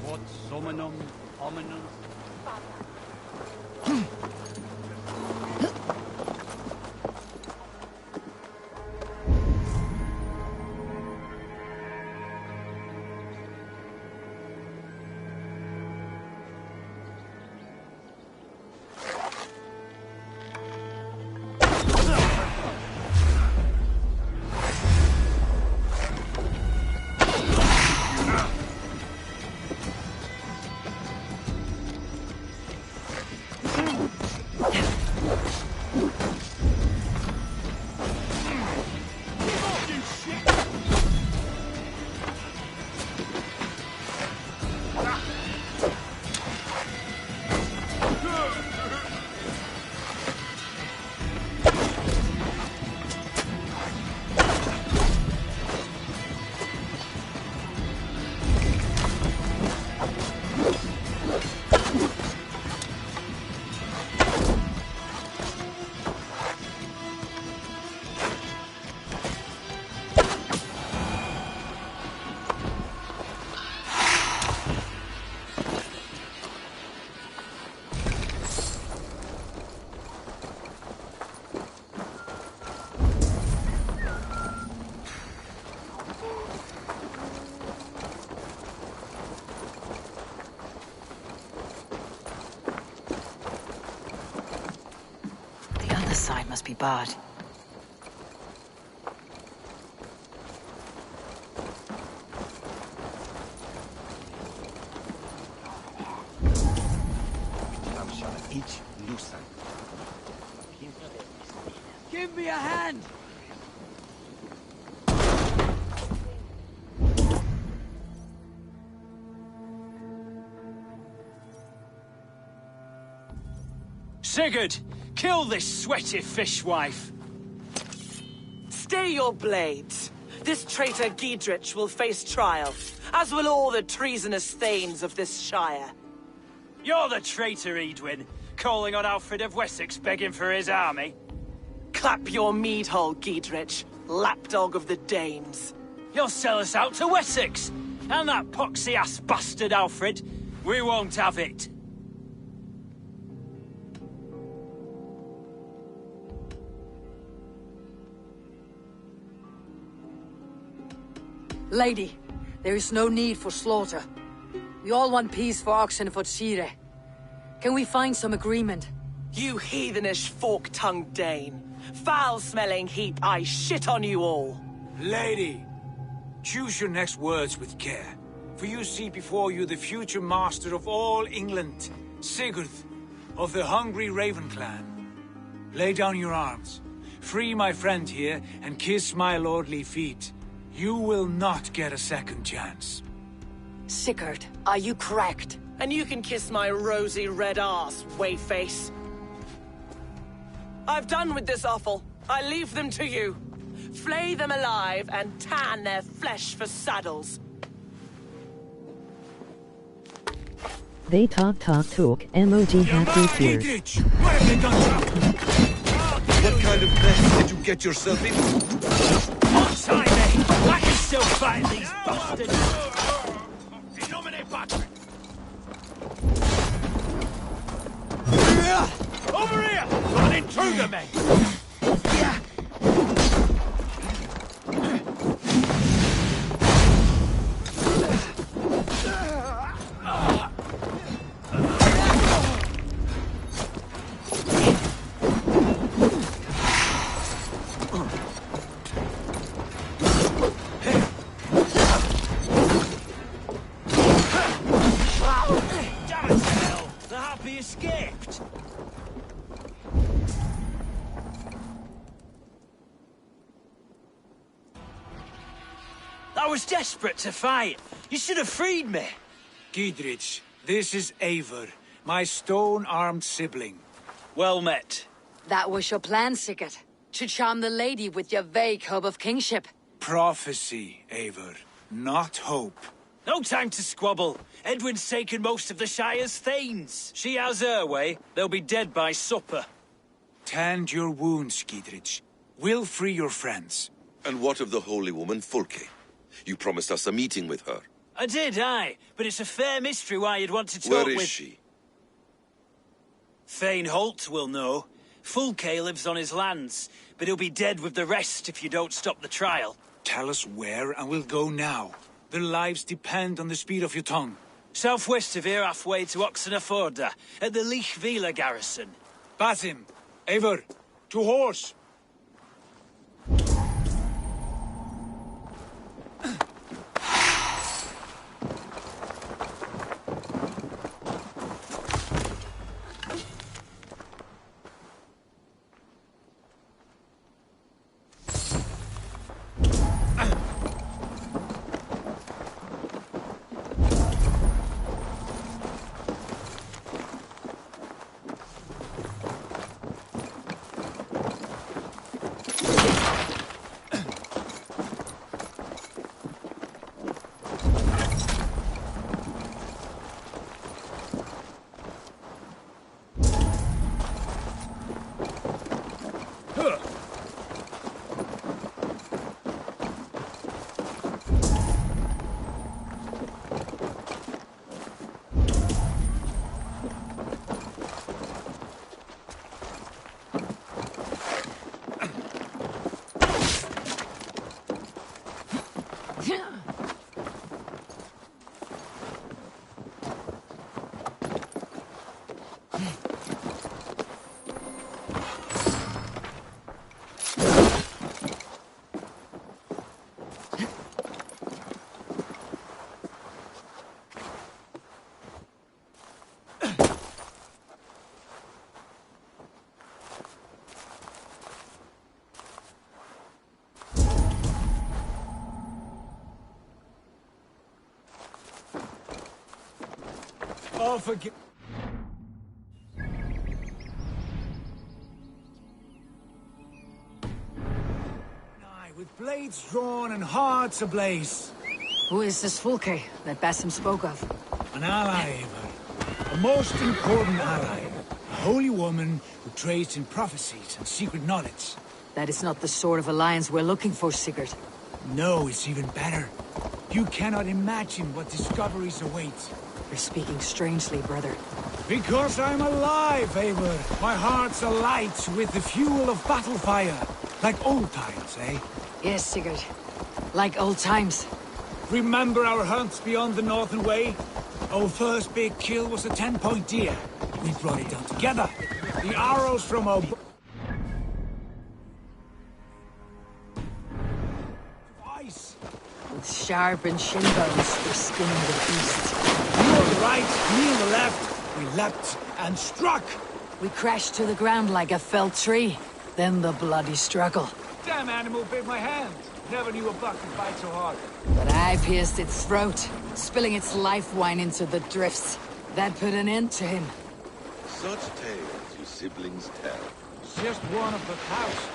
What somenum hominum? inside must be barred. Give me a hand! Sigurd, kill this sweaty fishwife. Stay your blades. This traitor Giedrich will face trial, as will all the treasonous thanes of this shire. You're the traitor, Edwin, calling on Alfred of Wessex begging for his army. Clap your mead hole, Giedrich, lapdog of the Danes. You'll sell us out to Wessex, and that poxy-ass bastard Alfred. We won't have it. Lady, there is no need for slaughter. We all want peace for Oxen and for Shire. Can we find some agreement? You heathenish fork-tongued Dane. Foul-smelling heap, I shit on you all. Lady, choose your next words with care. For you see before you the future master of all England, Sigurd, of the hungry Raven clan. Lay down your arms. Free my friend here and kiss my lordly feet. You will not get a second chance. Sigurd, are you cracked? And you can kiss my rosy red ass, wayface. I've done with this offal. I leave them to you. Flay them alive and tan their flesh for saddles. They talk. MOG happy fears. What have you done? What kind of mess did you get yourself in? Onside me! I can still fight these bastards! Over here! Got an intruder, mate! Escaped! I was desperate to fight. You should have freed me. Giedrich, this is Eivor, my stone-armed sibling. Well met. That was your plan, Sigurd. To charm the lady with your vague hope of kingship. Prophecy, Eivor, not hope. No time to squabble. Edwin's taken most of the Shire's thanes. She has her way. They'll be dead by supper. Tend your wounds, Giedrich. We'll free your friends. And what of the holy woman, Fulke? You promised us a meeting with her. I did, aye. But it's a fair mystery why you'd want to talk with... Where is she? Thane Holt will know. Fulke lives on his lands, but he'll be dead with the rest if you don't stop the trial. Tell us where, and we'll go now. Their lives depend on the speed of your tongue. Southwest of here, halfway to Oxenaforda, at the Lichvila garrison. Basim, Eivor, to horse! Oh, forgive... With blades drawn and hearts ablaze. Who is this Fulke that Basim spoke of? An ally, Eivor. A most important ally. A holy woman who trades in prophecies and secret knowledge. That is not the sort of alliance we're looking for, Sigurd. No, it's even better. You cannot imagine what discoveries await. You're speaking strangely, brother. Because I'm alive, Eivor. My heart's alight with the fuel of battle fire. Like old times, eh? Yes, Sigurd. Like old times. Remember our hunts beyond the Northern Way? Our first big kill was a 10-point deer. We brought it down together. The arrows from our... ice. With sharpened shin bones, we're skinning the beast. You on the right, me on the left. We leapt and struck. We crashed to the ground like a felled tree. Then the bloody struggle. Damn animal bit my hand. Never knew a buck could bite so hard. But I pierced its throat, spilling its life wine into the drifts. That put an end to him. Such tales you siblings tell. It's just one of the cows.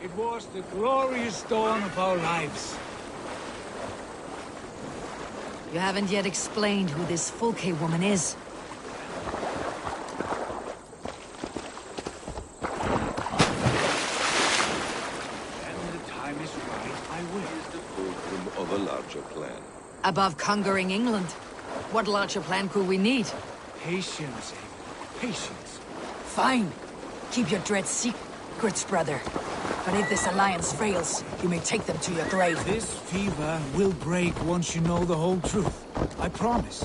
It was the glorious dawn of our lives. You haven't yet explained who this Fulke woman is. Of a larger plan. Above conquering England, what larger plan could we need? Patience, Eivor. Patience. Fine. Keep your dread secrets, brother. But if this alliance fails, you may take them to your grave. This fever will break once you know the whole truth. I promise.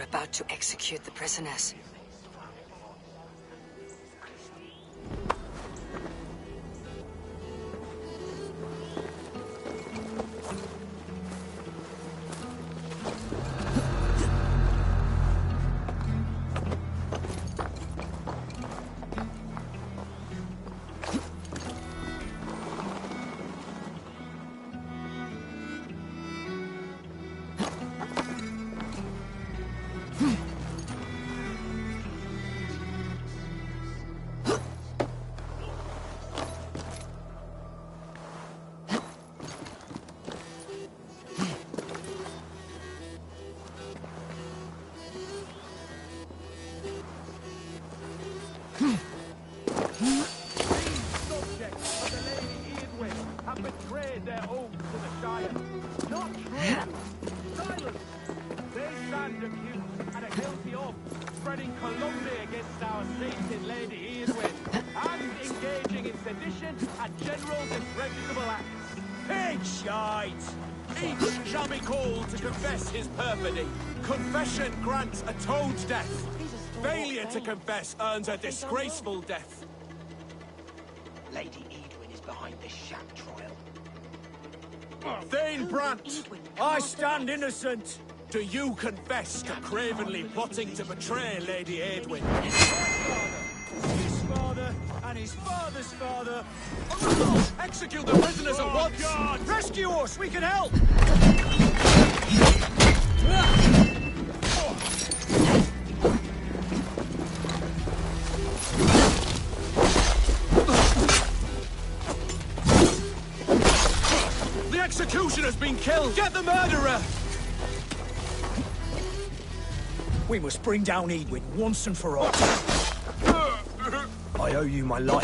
About to execute the prisoners. Spreading calumny against our sainted Lady Eadwyn, and engaging in sedition and general disreputable acts. Pig shite! Each shall be called to confess his perfidy. Confession grants a toad's death. Failure to confess earns a disgraceful death. Lady Edwin is behind this sham trial. Thane Brant, I stand innocent. Do you confess to cravenly plotting to betray Lady Edwin? His father and his father's father. Execute the prisoners at once! God. Rescue us! We can help! The executioner's been killed! Get the murderer! We must bring down Edwin once and for all. I owe you my life,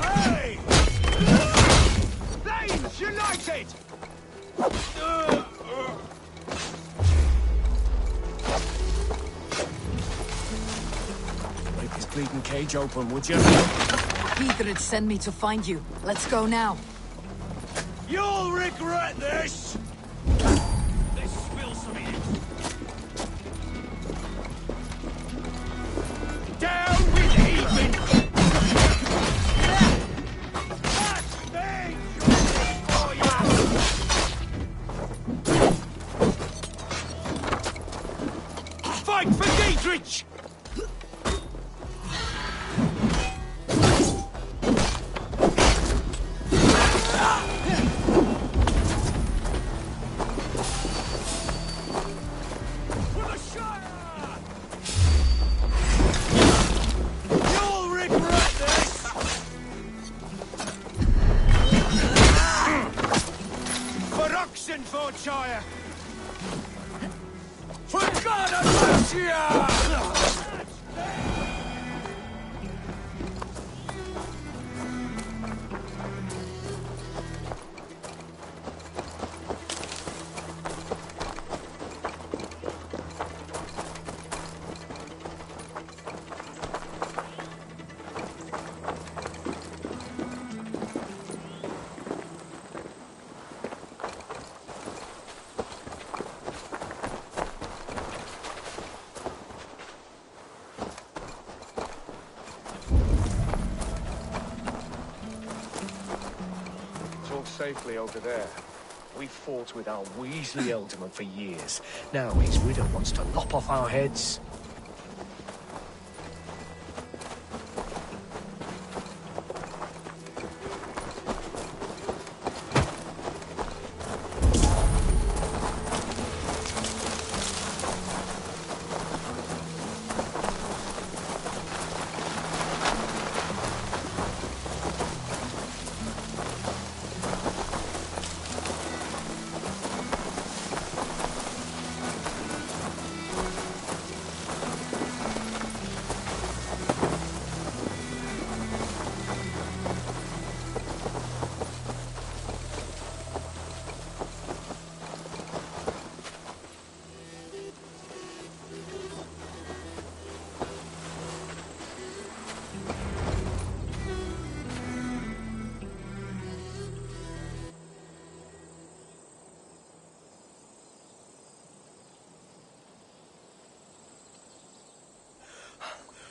Hey! Thanes united! Break this bleeding cage open, would you? Gidrid sent me to find you. Let's go now. You'll regret this! This spills some ink. Down with Edwin! Fight for Giedrich! Oxenfordshire! For God and Mercia! Safely over there. We fought with our Weasley Ealdorman for years. Now his widow wants to lop off our heads.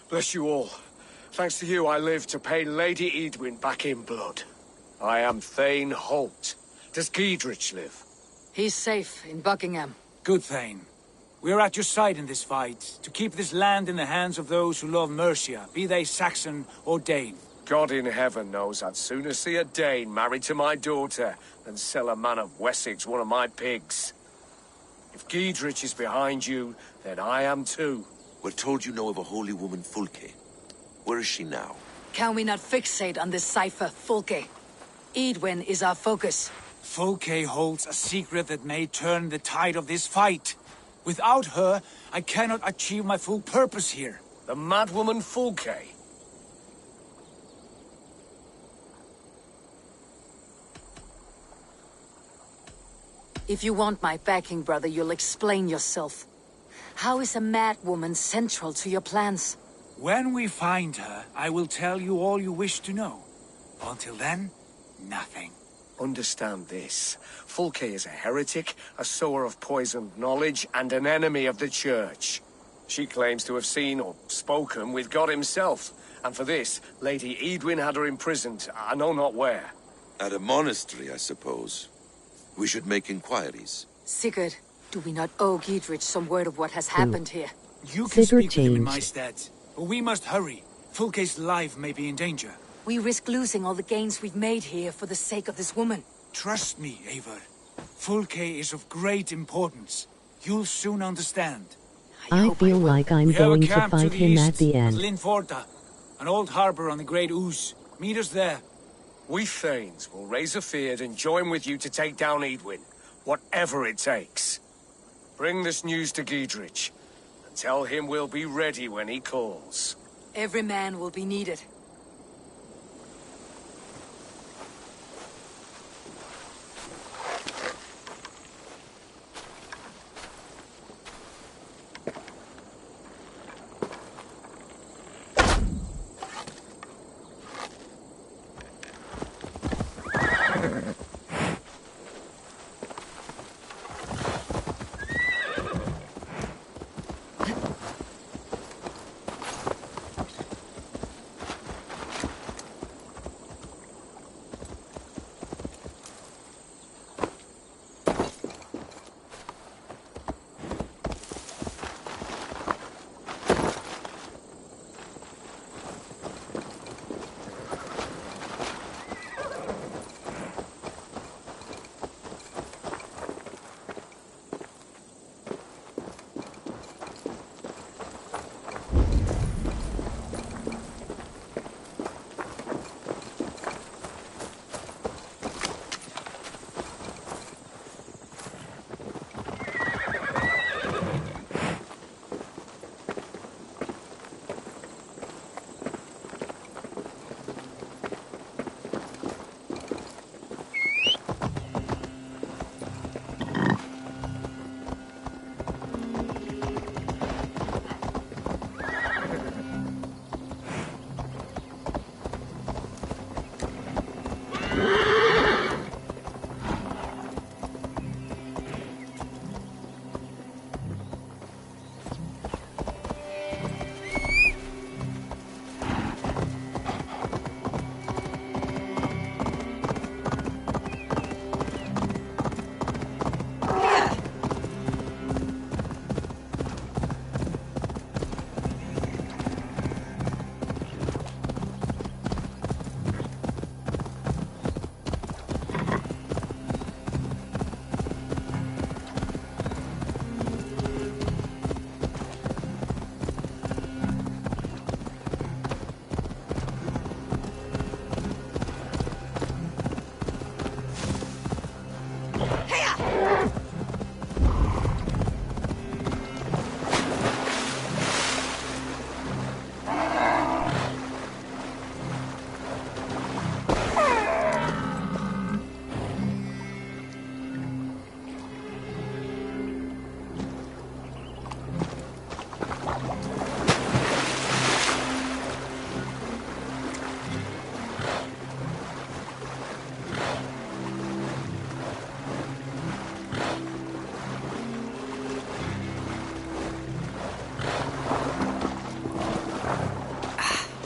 Bless you all. Thanks to you, I live to pay Lady Edwin back in blood. I am Thane Holt. Does Giedrich live? He's safe in Buckingham. Good, Thane. We're at your side in this fight, to keep this land in the hands of those who love Mercia, be they Saxon or Dane. God in heaven knows I'd sooner see a Dane married to my daughter than sell a man of Wessex one of my pigs. If Giedrich is behind you, then I am too. We're told you know of a holy woman, Fulke. Where is she now? Can we not fixate on this cipher, Fulke? Edwin is our focus. Fulke holds a secret that may turn the tide of this fight. Without her, I cannot achieve my full purpose here. The madwoman Fulke? If you want my backing, brother, you'll explain yourself. How is a mad woman central to your plans? When we find her, I will tell you all you wish to know. Until then, nothing. Understand this. Fulke is a heretic, a sower of poisoned knowledge, and an enemy of the Church. She claims to have seen or spoken with God himself, and for this, Lady Edwin had her imprisoned, I know not where. At a monastery, I suppose. We should make inquiries. Sigurd, do we not owe Giedrich some word of what has happened here? You can Sigurd speak with him in my changed. stead. But we must hurry. Fulke's life may be in danger. We risk losing all the gains we've made here for the sake of this woman. Trust me, Eivor. Fulke is of great importance. You'll soon understand. I feel like I'm We have a going to camp fight the him east, at the end. Linforta, an old harbor on the Great Ouse. Meet us there. We Thanes will raise a feard and join with you to take down Edwin, whatever it takes. Bring this news to Giedrich, and tell him we'll be ready when he calls. Every man will be needed.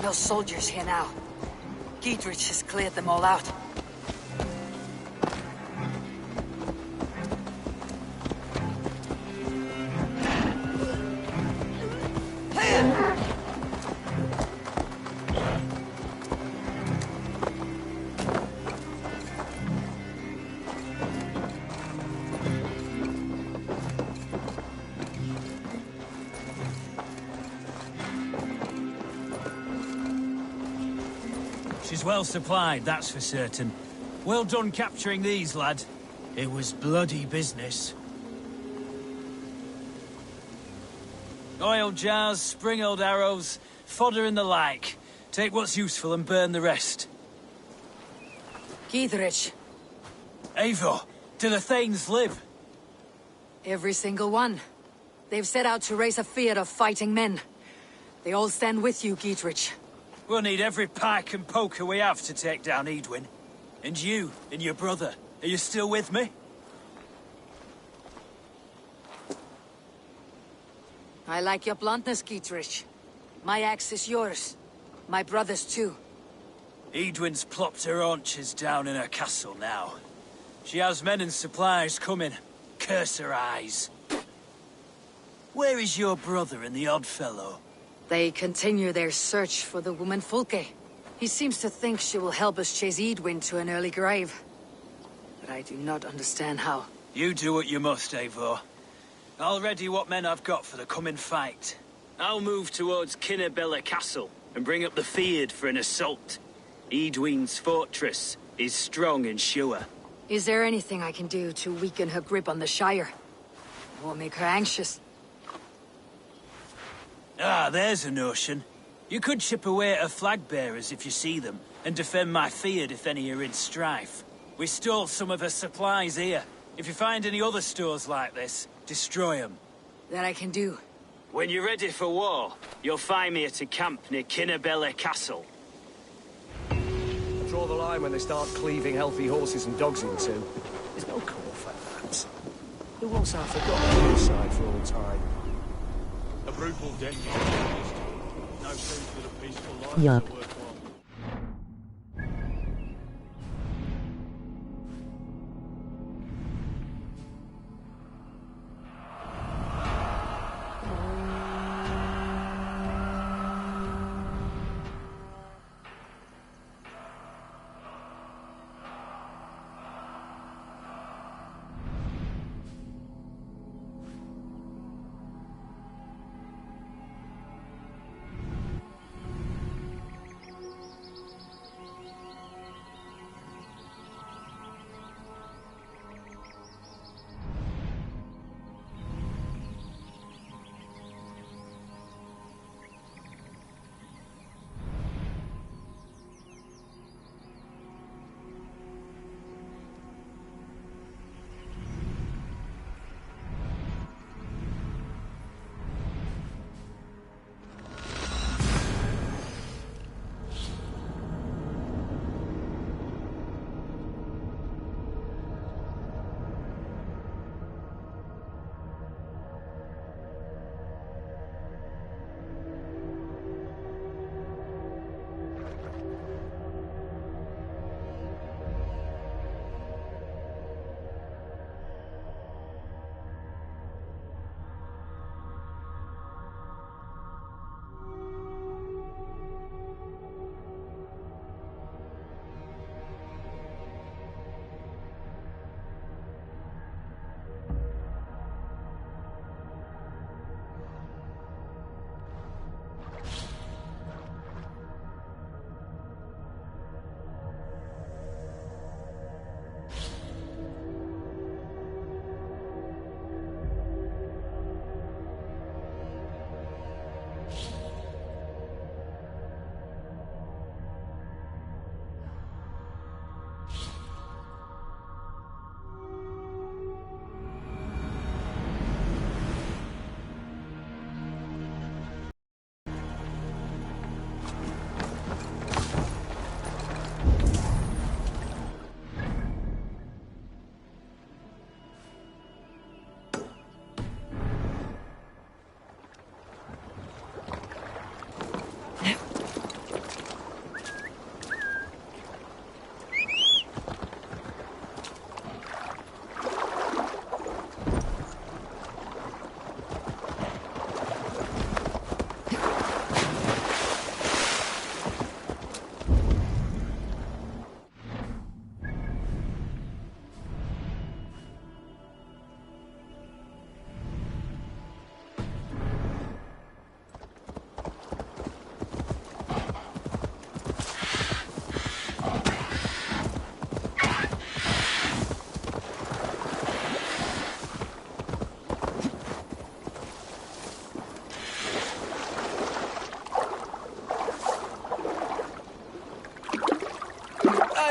No soldiers here now. Giedrich has cleared them all out. She's well supplied, that's for certain. Well done capturing these, lad. It was bloody business. Oil jars, spring-oiled arrows, fodder and the like. Take what's useful and burn the rest. Giedrich. Eivor, do the Thanes live? Every single one. They've set out to raise a fiat of fighting men. They all stand with you, Giedrich. We'll need every pike and poker we have to take down Edwin. And you, and your brother, are you still with me? I like your bluntness, Giedrich. My axe is yours. My brother's too. Edwin's plopped her haunches down in her castle now. She has men and supplies coming. Curse her eyes. Where is your brother and the odd fellow? They continue their search for the woman Fulke. He seems to think she will help us chase Edwin to an early grave. But I do not understand how. You do what you must, Eivor. I'll ready what men I've got for the coming fight. I'll move towards Kinnabella Castle and bring up the Fyrd for an assault. Edwin's fortress is strong and sure. Is there anything I can do to weaken her grip on the Shire? Or make her anxious? Ah, there's a notion. You could chip away at her flag-bearers if you see them, and defend my Fyrd if any are in strife. We stole some of her supplies here. If you find any other stores like this, destroy them. That I can do. When you're ready for war, you'll find me at a camp near Kinnabella Castle. Draw the line when they start cleaving healthy horses and dogs in two. There's no call for that. Who wants our forgotten hillside for all time? A brutal death. No sense that a peaceful life Yup. is worthwhile.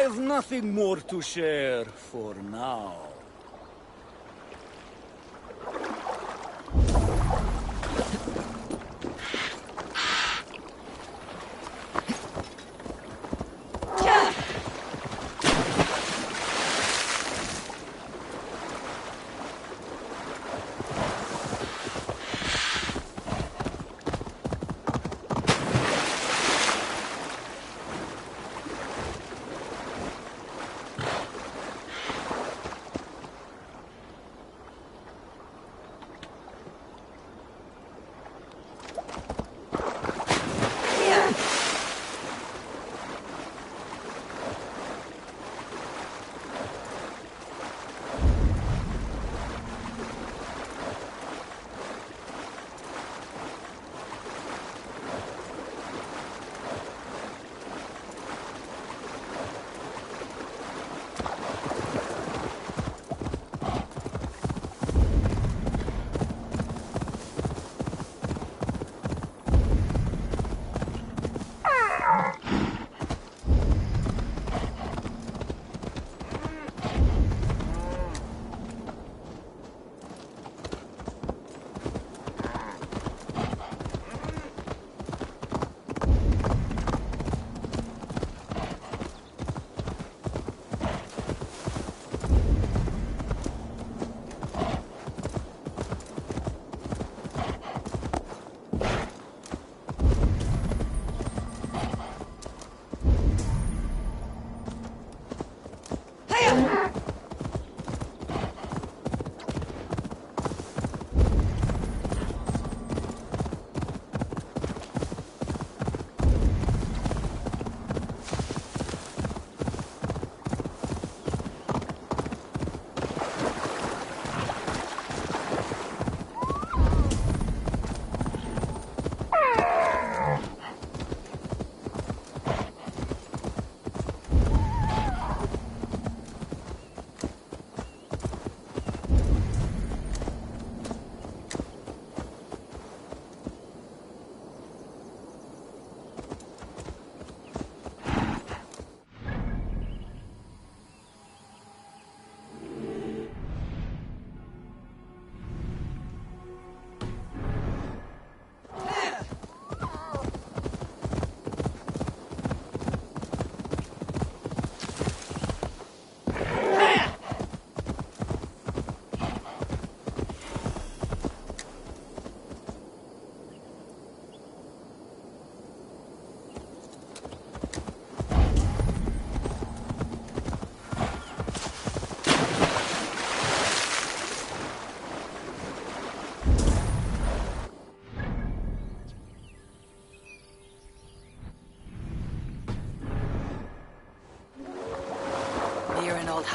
I've nothing more to share for now.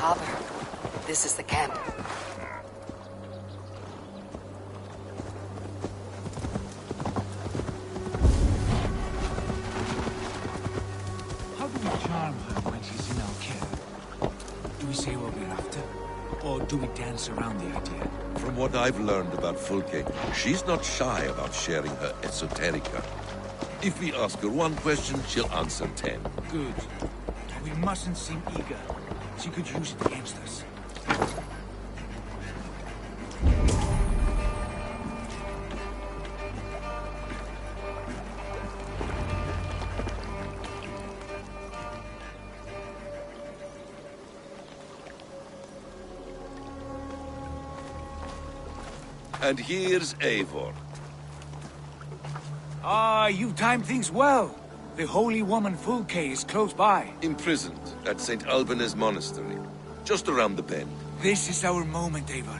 harbor. This is the camp. How do we charm her when she's in our care? Do we say what we're after? Or do we dance around the idea? From what I've learned about Fulke, she's not shy about sharing her esoterica. If we ask her one question, she'll answer 10. Good. We mustn't seem eager. She could use it against us. And here's Eivor. Ah, you've timed things well. The holy woman Fulke is close by. Imprisoned at St. Alban's Monastery, just around the bend. This is our moment, Eivor.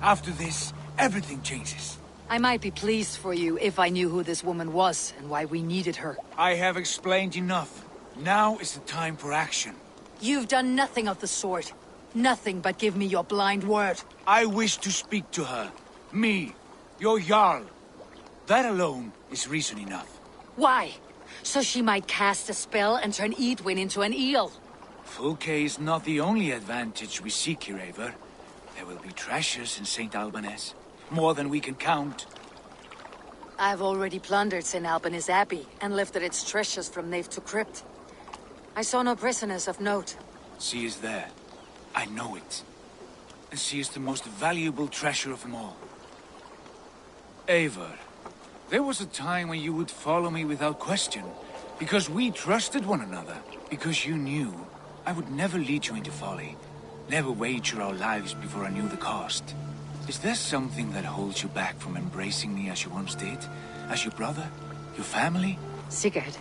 After this, everything changes. I might be pleased for you if I knew who this woman was and why we needed her. I have explained enough. Now is the time for action. You've done nothing of the sort. Nothing but give me your blind word. I wish to speak to her. Me, your Jarl. That alone is reason enough. Why? So she might cast a spell and turn Edwin into an eel. Fulke is not the only advantage we seek here, Eivor. There will be treasures in St. Alban's. More than we can count. I've already plundered St. Alban's Abbey and lifted its treasures from nave to crypt. I saw no prisoners of note. She is there. I know it. And she is the most valuable treasure of them all. Eivor, there was a time when you would follow me without question, because we trusted one another, because you knew I would never lead you into folly, never wager our lives before I knew the cost. Is there something that holds you back from embracing me as you once did? As your brother? Your family? Sigurd,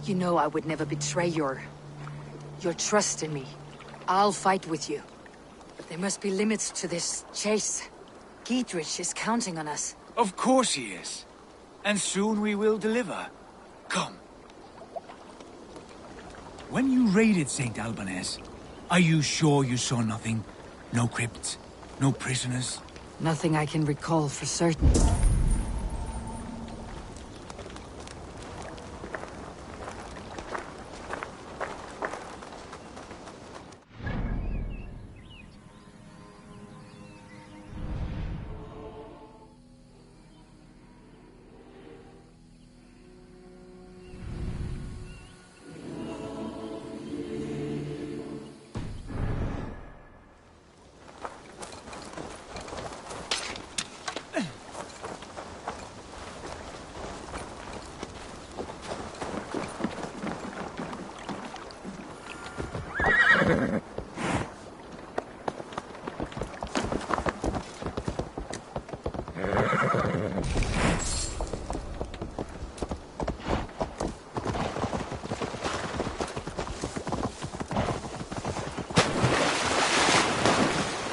you know I would never betray your trust in me. I'll fight with you. But there must be limits to this chase. Giedrich is counting on us. Of course he is. And soon we will deliver. Come. When you raided St. Alban's, are you sure you saw nothing? No crypts? No prisoners? Nothing I can recall for certain.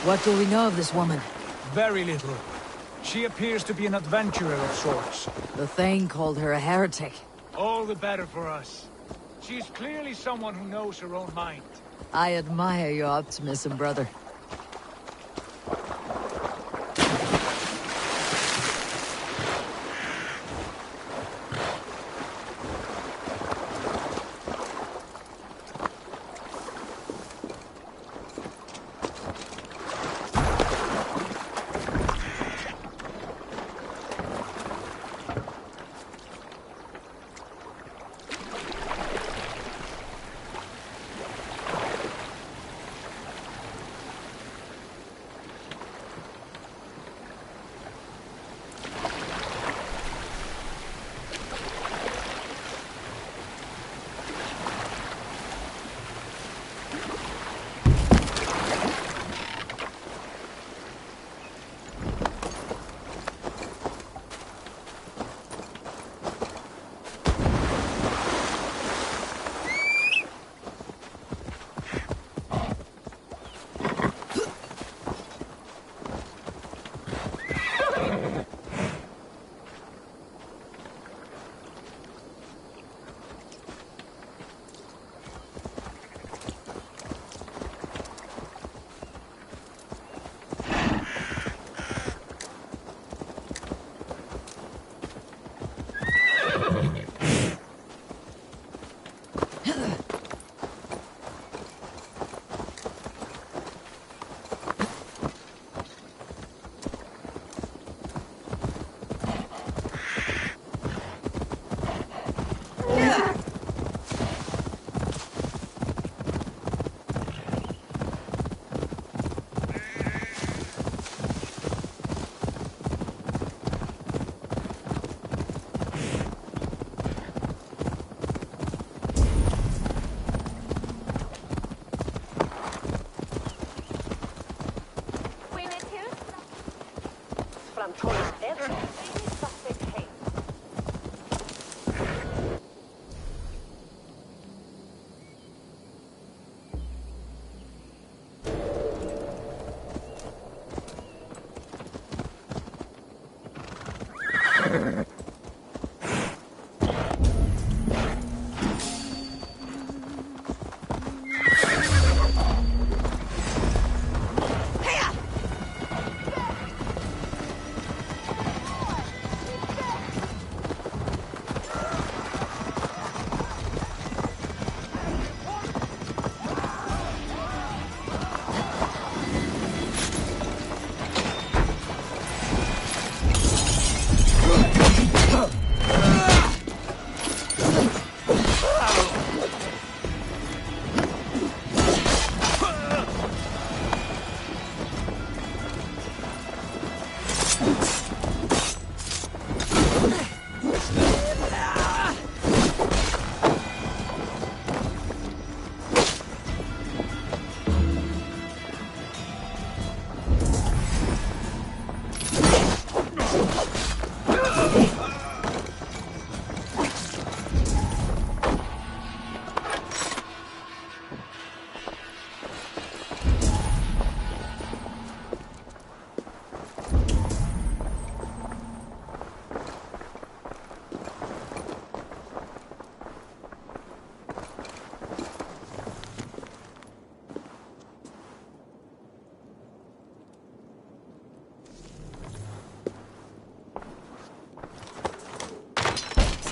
What do we know of this woman? Very little. She appears to be an adventurer of sorts. The Thane called her a heretic. All the better for us. She's clearly someone who knows her own mind. I admire your optimism, brother.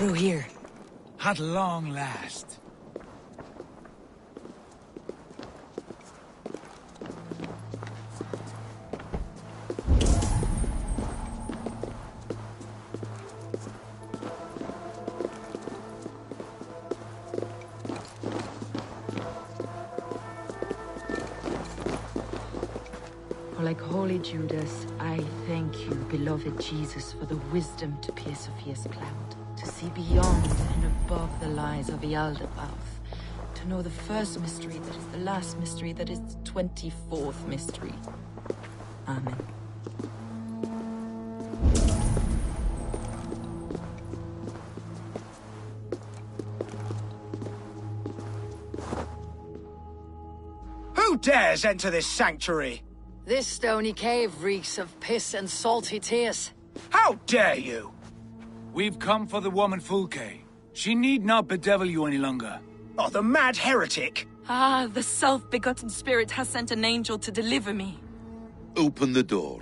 Through here. At long last. For like holy Judas, I thank you, beloved Jesus, for the wisdom to pierce a fierce cloud, to see beyond and above the lies of Yaldabaoth, to know the first mystery that is the last mystery that is the 24th mystery. Amen. Who dares enter this sanctuary? This stony cave reeks of piss and salty tears. How dare you? We've come for the woman Fulke. She need not bedevil you any longer. Oh, the mad heretic! Ah, the self-begotten spirit has sent an angel to deliver me. Open the door.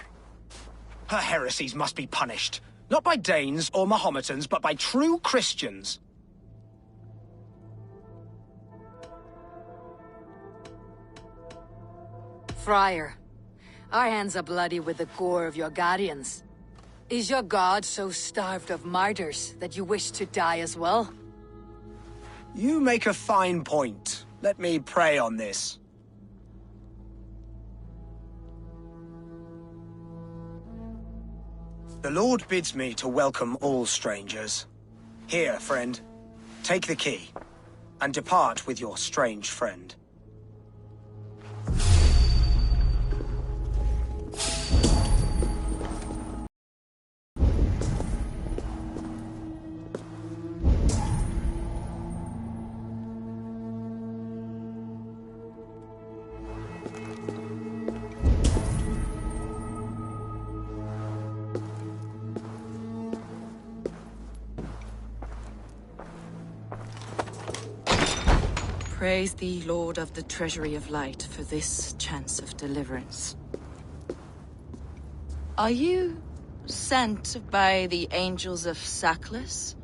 Her heresies must be punished. Not by Danes or Mahometans, but by true Christians. Friar, our hands are bloody with the gore of your guardians. Is your god so starved of martyrs that you wish to die as well? You make a fine point. Let me pray on this. The Lord bids me to welcome all strangers. Here, friend, take the key, and depart with your strange friend. Praise thee, Lord of the Treasury of Light, for this chance of deliverance. Are you sent by the angels of Saklas,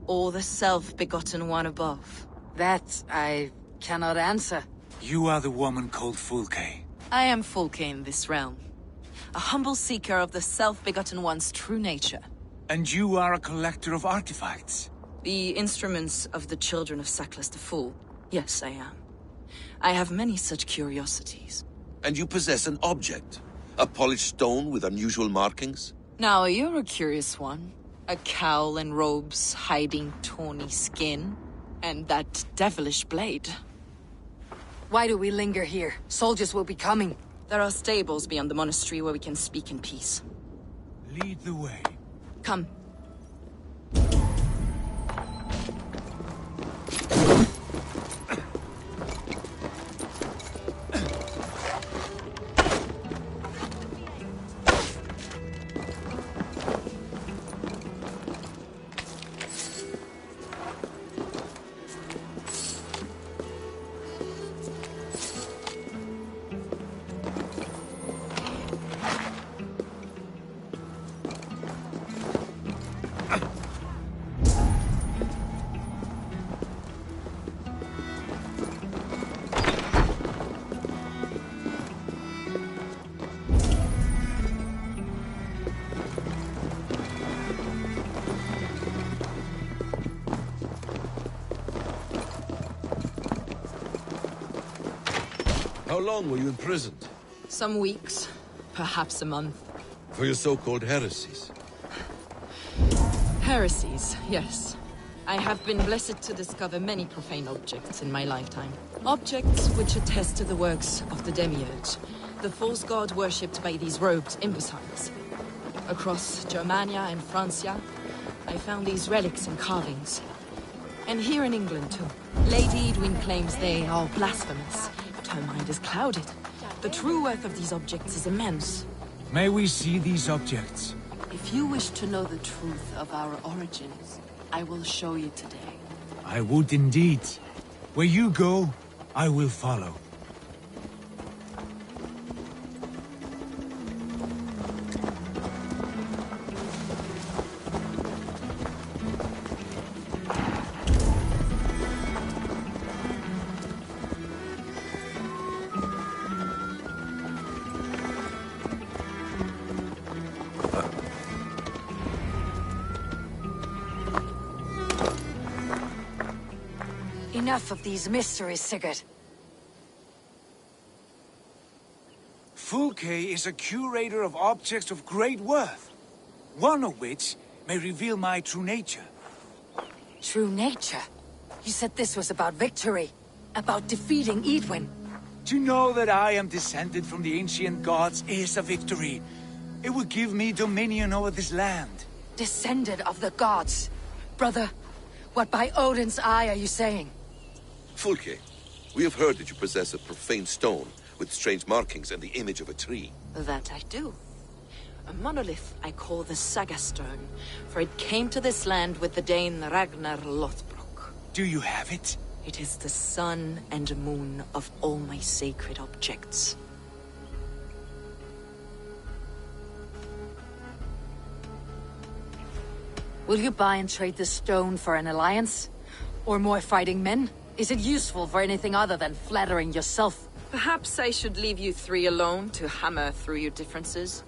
or the self-begotten one above? That I cannot answer. You are the woman called Fulke. I am Fulke in this realm, a humble seeker of the self-begotten one's true nature. And you are a collector of artifacts? The instruments of the children of Saklas the Fool. Yes, I am. I have many such curiosities. And you possess an object? A polished stone with unusual markings? Now, you're a curious one. A cowl and robes hiding tawny skin. And that devilish blade. Why do we linger here? Soldiers will be coming. There are stables beyond the monastery where we can speak in peace. Lead the way. Come. How long were you imprisoned? Some weeks, perhaps a month. For your so-called heresies? Heresies, yes. I have been blessed to discover many profane objects in my lifetime. Objects which attest to the works of the Demiurge, the false god worshipped by these robed imbeciles. Across Germania and Francia, I found these relics and carvings. And here in England, too. Lady Edwin claims they are blasphemous, but her mind is clouded. The true worth of these objects is immense. May we see these objects? If you wish to know the truth of our origins, I will show you today. I would indeed. Where you go, I will follow. Enough of these mysteries, Sigurd. Fulke is a curator of objects of great worth, one of which may reveal my true nature. True nature? You said this was about victory, about defeating Edwin. To know that I am descended from the ancient gods is a victory. It would give me dominion over this land. Descended of the gods? Brother, what by Odin's eye are you saying? Fulke, we have heard that you possess a profane stone with strange markings and the image of a tree. That I do. A monolith I call the Saga Stone, for it came to this land with the Dane Ragnar Lothbrok. Do you have it? It is the sun and moon of all my sacred objects. Will you buy and trade this stone for an alliance? Or more fighting men? Is it useful for anything other than flattering yourself? Perhaps I should leave you three alone to hammer through your differences.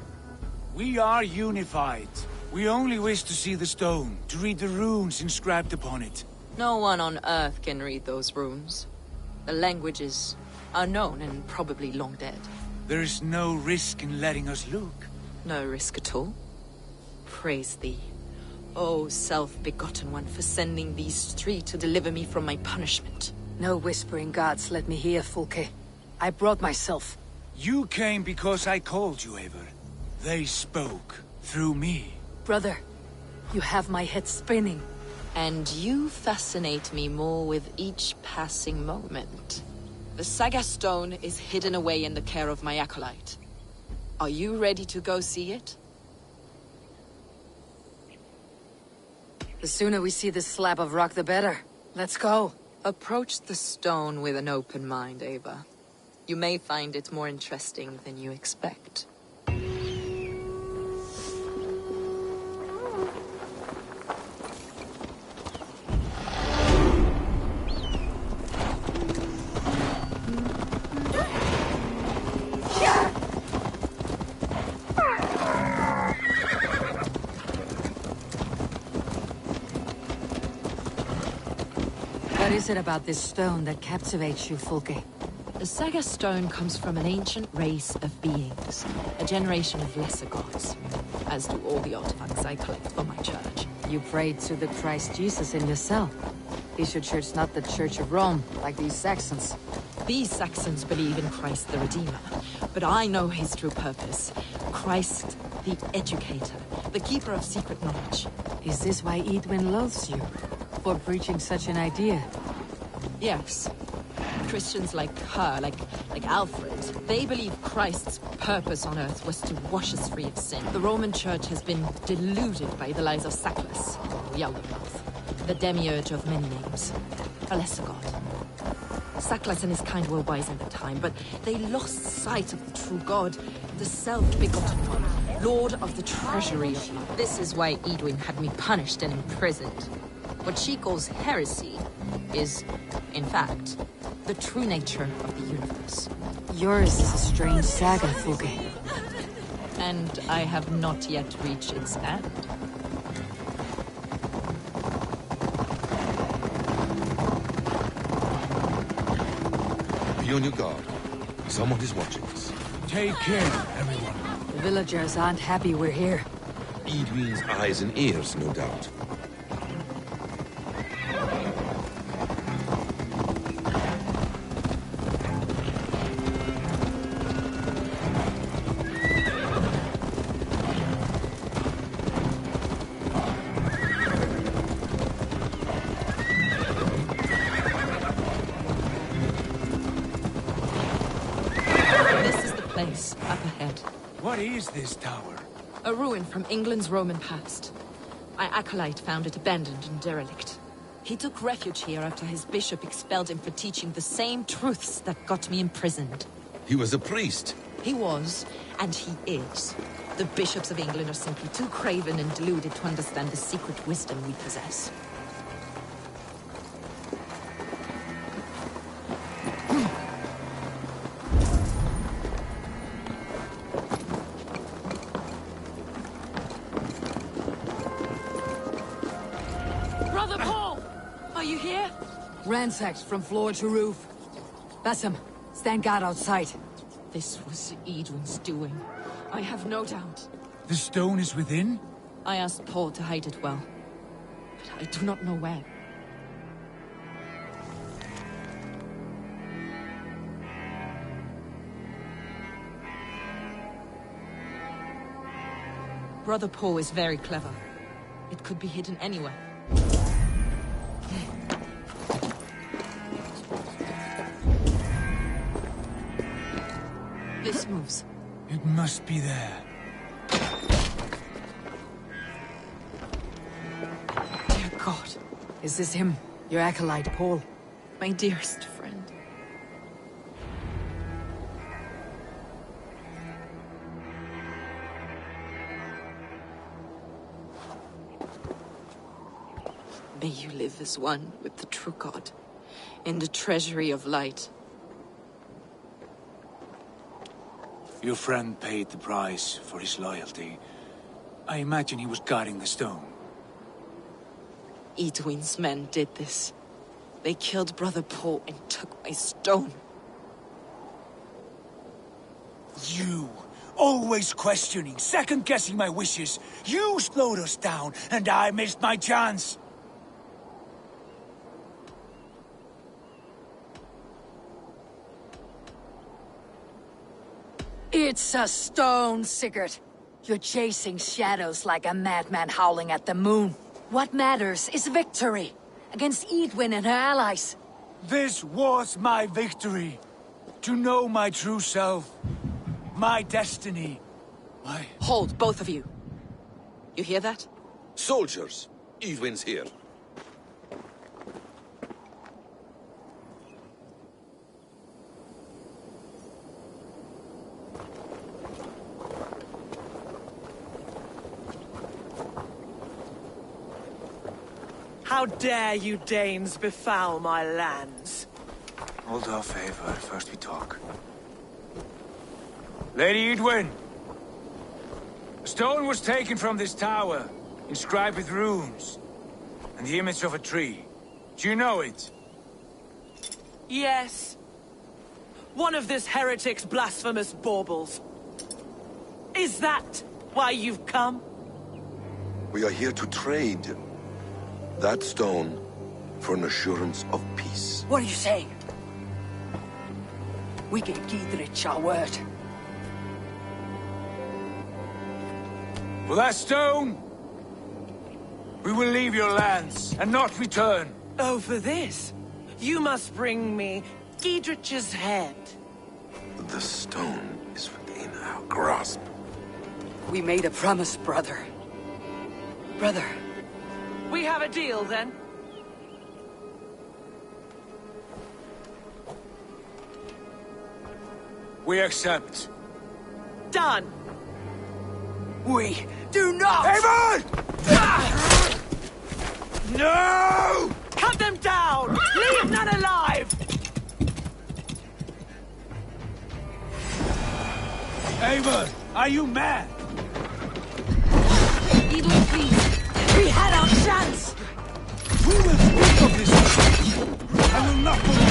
We are unified. We only wish to see the stone, to read the runes inscribed upon it. No one on Earth can read those runes. The languages are known and probably long dead. There is no risk in letting us look. No risk at all. Praise thee, O self-begotten one, for sending these three to deliver me from my punishment. No whispering gods let me hear, Fulke. I brought myself. You came because I called you, Eivor. They spoke through me. Brother, you have my head spinning. And you fascinate me more with each passing moment. The Saga Stone is hidden away in the care of my acolyte. Are you ready to go see it? The sooner we see this slab of rock, the better. Let's go. Approach the stone with an open mind, Ava. You may find it more interesting than you expect. What is it about this stone that captivates you, Fulke? The Saga Stone comes from an ancient race of beings, a generation of lesser gods, as do all the artifacts I collect for my church. You prayed to the Christ Jesus in your cell. Is your church not the Church of Rome, like these Saxons? These Saxons believe in Christ the Redeemer, but I know his true purpose. Christ the Educator, the keeper of secret knowledge. Is this why Edwin loathes you? For preaching such an idea? Yes. Christians like her, like Alfred, they believe Christ's purpose on earth was to wash us free of sin. The Roman Church has been deluded by the lies of Sackless, or Yaldabaoth, the demiurge of many names, a lesser god. Sackless and his kind were wise in the time, but they lost sight of the true God, the self-begotten one, Lord of the treasury of life. This is why Edwin had me punished and imprisoned. What she calls heresy is, in fact, the true nature of the universe. Yours is a strange saga, Fulke. And I have not yet reached its end. Be on your guard. Someone is watching us. Take care, everyone. The villagers aren't happy we're here. Edwin's eyes and ears, no doubt. Up ahead. What is this tower? A ruin from England's Roman past. My acolyte found it abandoned and derelict. He took refuge here after his bishop expelled him for teaching the same truths that got me imprisoned. He was a priest. He was, and he is. The bishops of England are simply too craven and deluded to understand the secret wisdom we possess. Ransacked from floor to roof. Basim, stand guard outside. This was Edwin's doing. I have no doubt. The stone is within? I asked Paul to hide it well, but I do not know where. Brother Paul is very clever. It could be hidden anywhere. This moves. It must be there. Dear God. Is this him? Your acolyte, Paul? My dearest friend. May you live as one with the true God, in the treasury of light. Your friend paid the price for his loyalty. I imagine he was guarding the stone. Edwin's men did this. They killed Brother Paul and took my stone. You! Always questioning, second-guessing my wishes. You slowed us down, and I missed my chance. It's a stone, Sigurd. You're chasing shadows like a madman howling at the moon. What matters is victory against Edwin and her allies. This was my victory. To know my true self. My destiny. My... Hold, both of you. You hear that? Soldiers, Edwin's here. How dare you Danes befoul my lands? Hold off, Eivor. First we talk. Lady Edwin! A stone was taken from this tower, inscribed with runes, and the image of a tree. Do you know it? Yes. One of this heretic's blasphemous baubles. Is that why you've come? We are here to trade that stone for an assurance of peace. What are you saying? We gave Giedrich our word. For that stone, we will leave your lands and not return. Oh, for this? You must bring me Giedrich's head. The stone is within our grasp. We made a promise, brother. Brother. We have a deal, then? We accept. Done. We do not! Eivor! No! Cut them down! Leave none alive! Eivor, are you mad? Edwin, please. We had our chance! We will speak of this. I will not believe.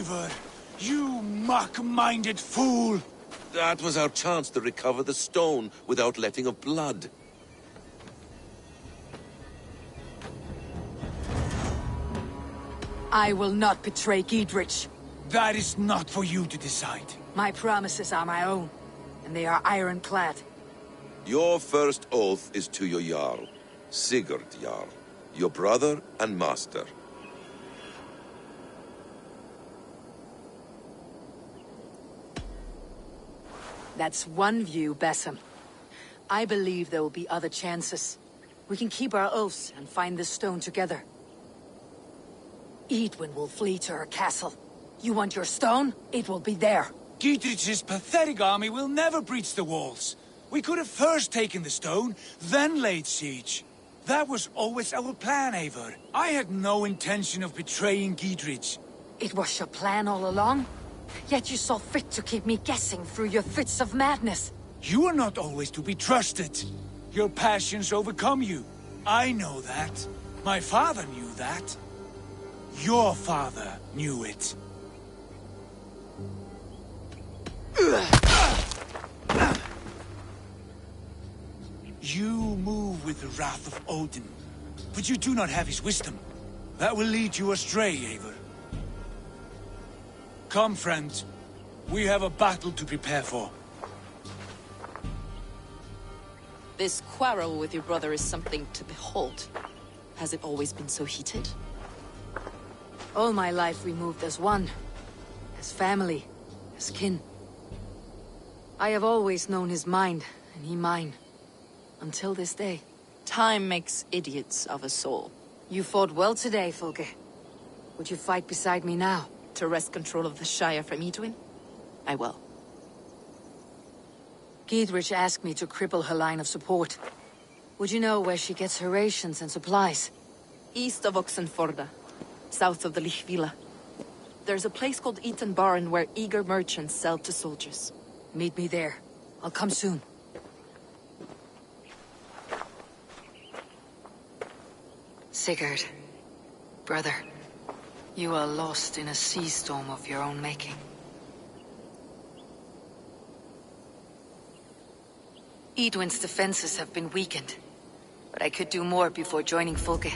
Eivor! You mock-minded fool! That was our chance to recover the stone without letting of blood. I will not betray Giedrich. That is not for you to decide. My promises are my own, and they are ironclad. Your first oath is to your Jarl, Sigurd Jarl, your brother and master. That's one view, Basim. I believe there will be other chances. We can keep our oaths and find this stone together. Edwin will flee to her castle. You want your stone? It will be there. Giedrich's pathetic army will never breach the walls. We could have first taken the stone, then laid siege. That was always our plan, Eivor. I had no intention of betraying Giedrich. It was your plan all along? Yet you saw fit to keep me guessing through your fits of madness. You are not always to be trusted. Your passions overcome you. I know that. My father knew that. Your father knew it. You move with the wrath of Odin, but you do not have his wisdom. That will lead you astray, Eivor. Come, friends. We have a battle to prepare for. This quarrel with your brother is something to behold. Has it always been so heated? All my life we moved as one. As family. As kin. I have always known his mind, and he mine. Until this day. Time makes idiots of us all. You fought well today, Fulke. Would you fight beside me now? To wrest control of the Shire from Edwin? I will. Giedrich asked me to cripple her line of support. Would you know where she gets her rations and supplies? East of Oxenforda, south of the Lichvila. There's a place called Eaton Barn where eager merchants sell to soldiers. Meet me there. I'll come soon. Sigurd, brother, you are lost in a sea storm of your own making. Edwin's defenses have been weakened, but I could do more before joining Fulke.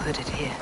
put it here.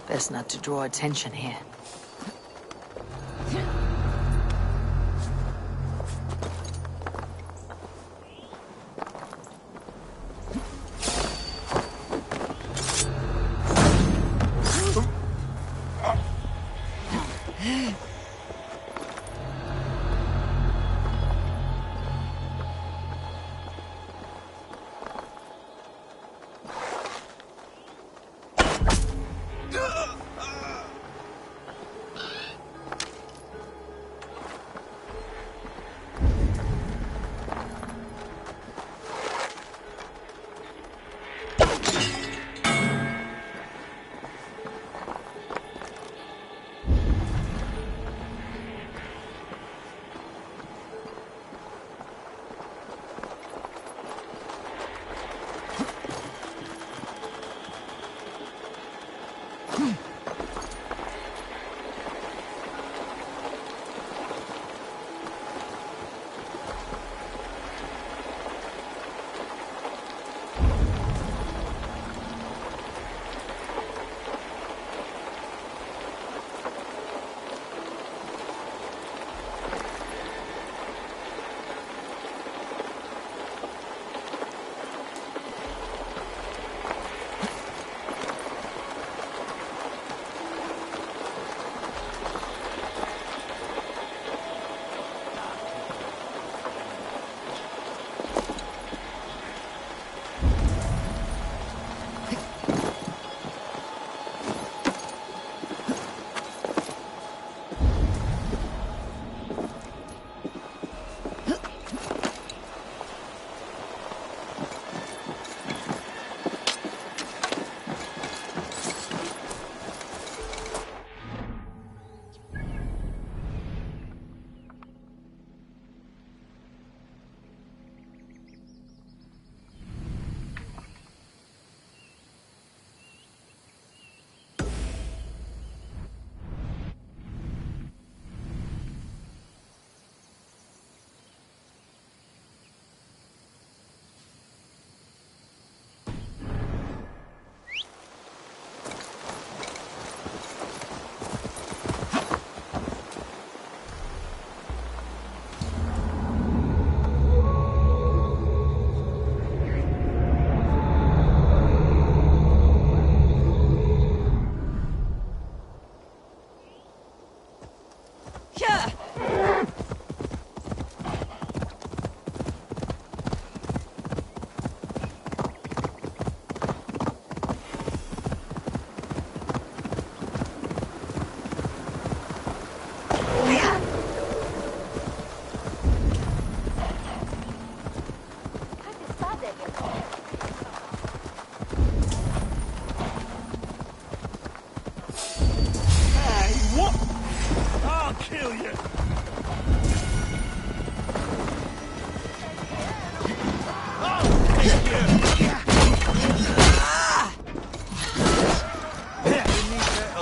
Best not to draw attention here.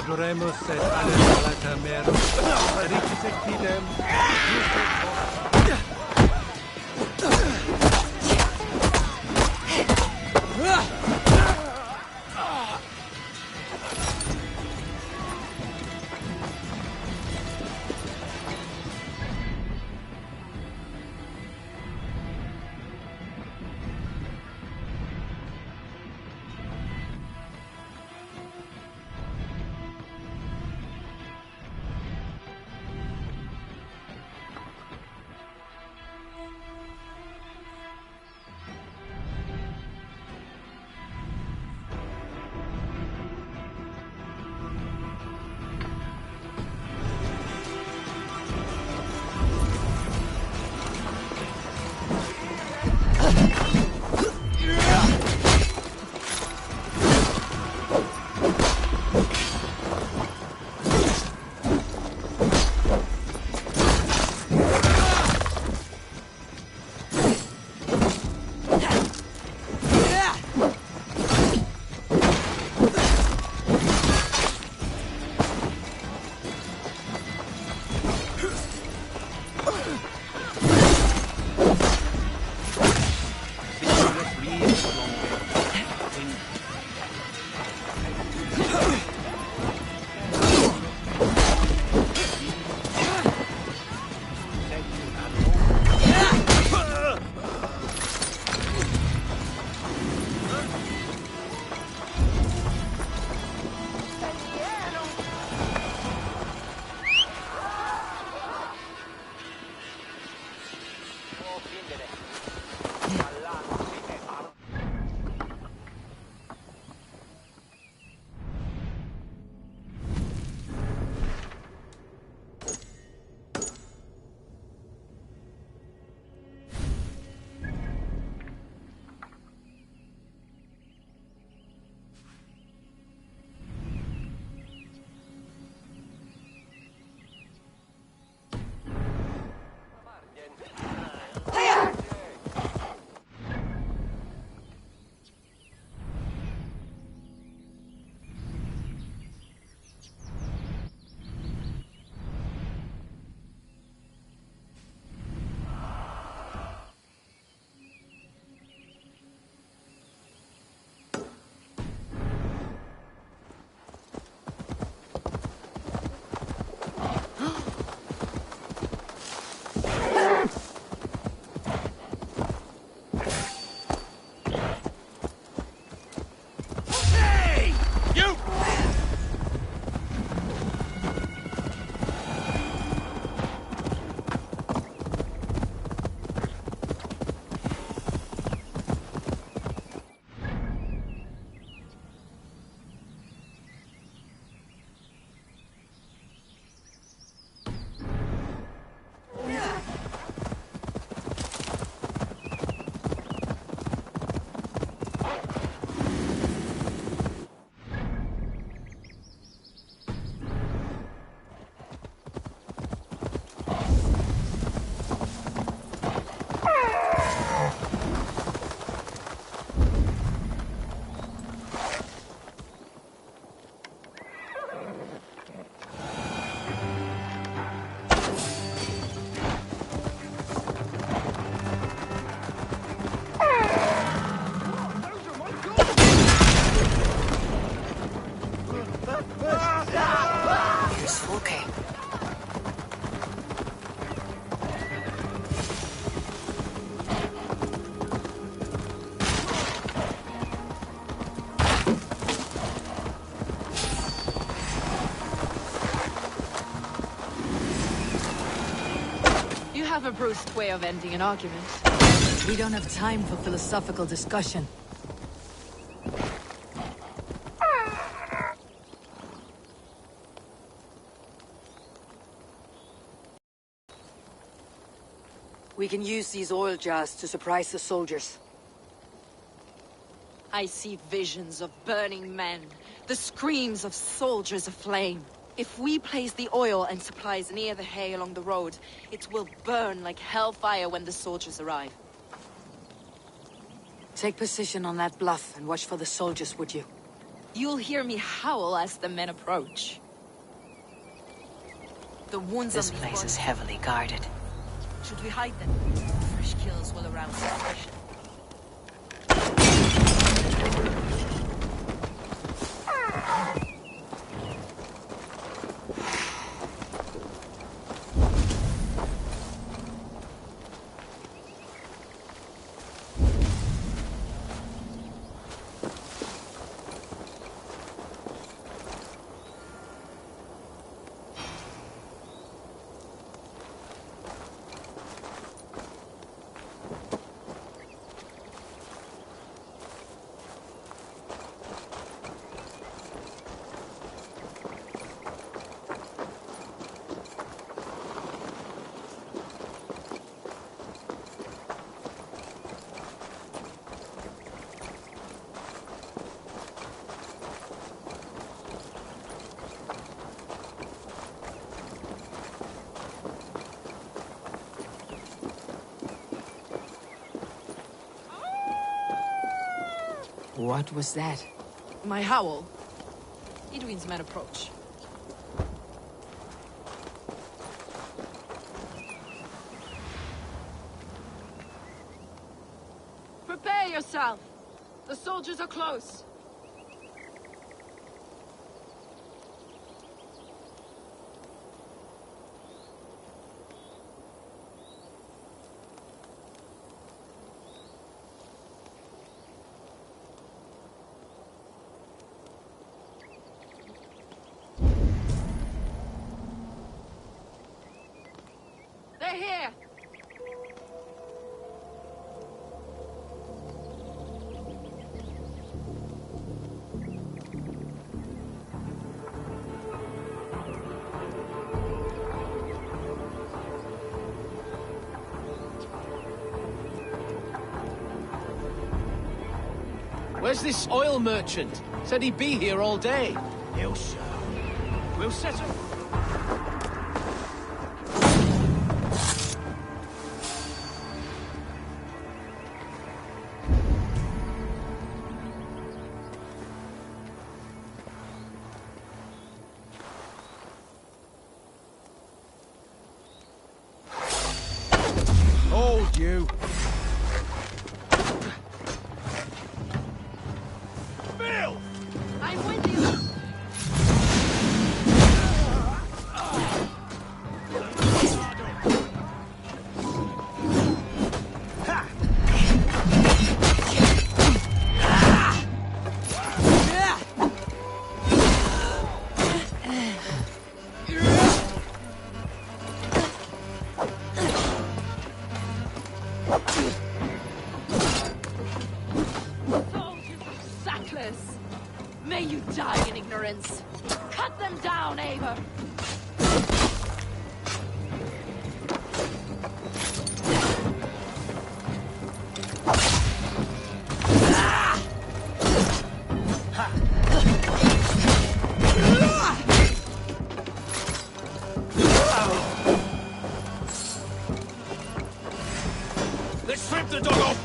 Adoremos et alem mero. Ricite quidem. have a brusque way of ending an argument. We don't have time for philosophical discussion. We can use these oil jars to surprise the soldiers. I see visions of burning men, the screams of soldiers aflame. If we place the oil and supplies near the hay along the road, it will burn like hellfire when the soldiers arrive. Take position on that bluff and watch for the soldiers, would you? You'll hear me howl as the men approach. The wounds This on these place is bodies- heavily guarded. Should we hide them? Fresh kills will arouse suspicion. What was that? My howl. Edwin's men approach. Prepare yourself! The soldiers are close! They're here! Where's this oil merchant? Said he'd be here all day. He'll show. We'll settle. Hold you. Bill! I'm with you! Sackless! May you die in ignorance! Cut them down, Eivor! Let's strip the dog off!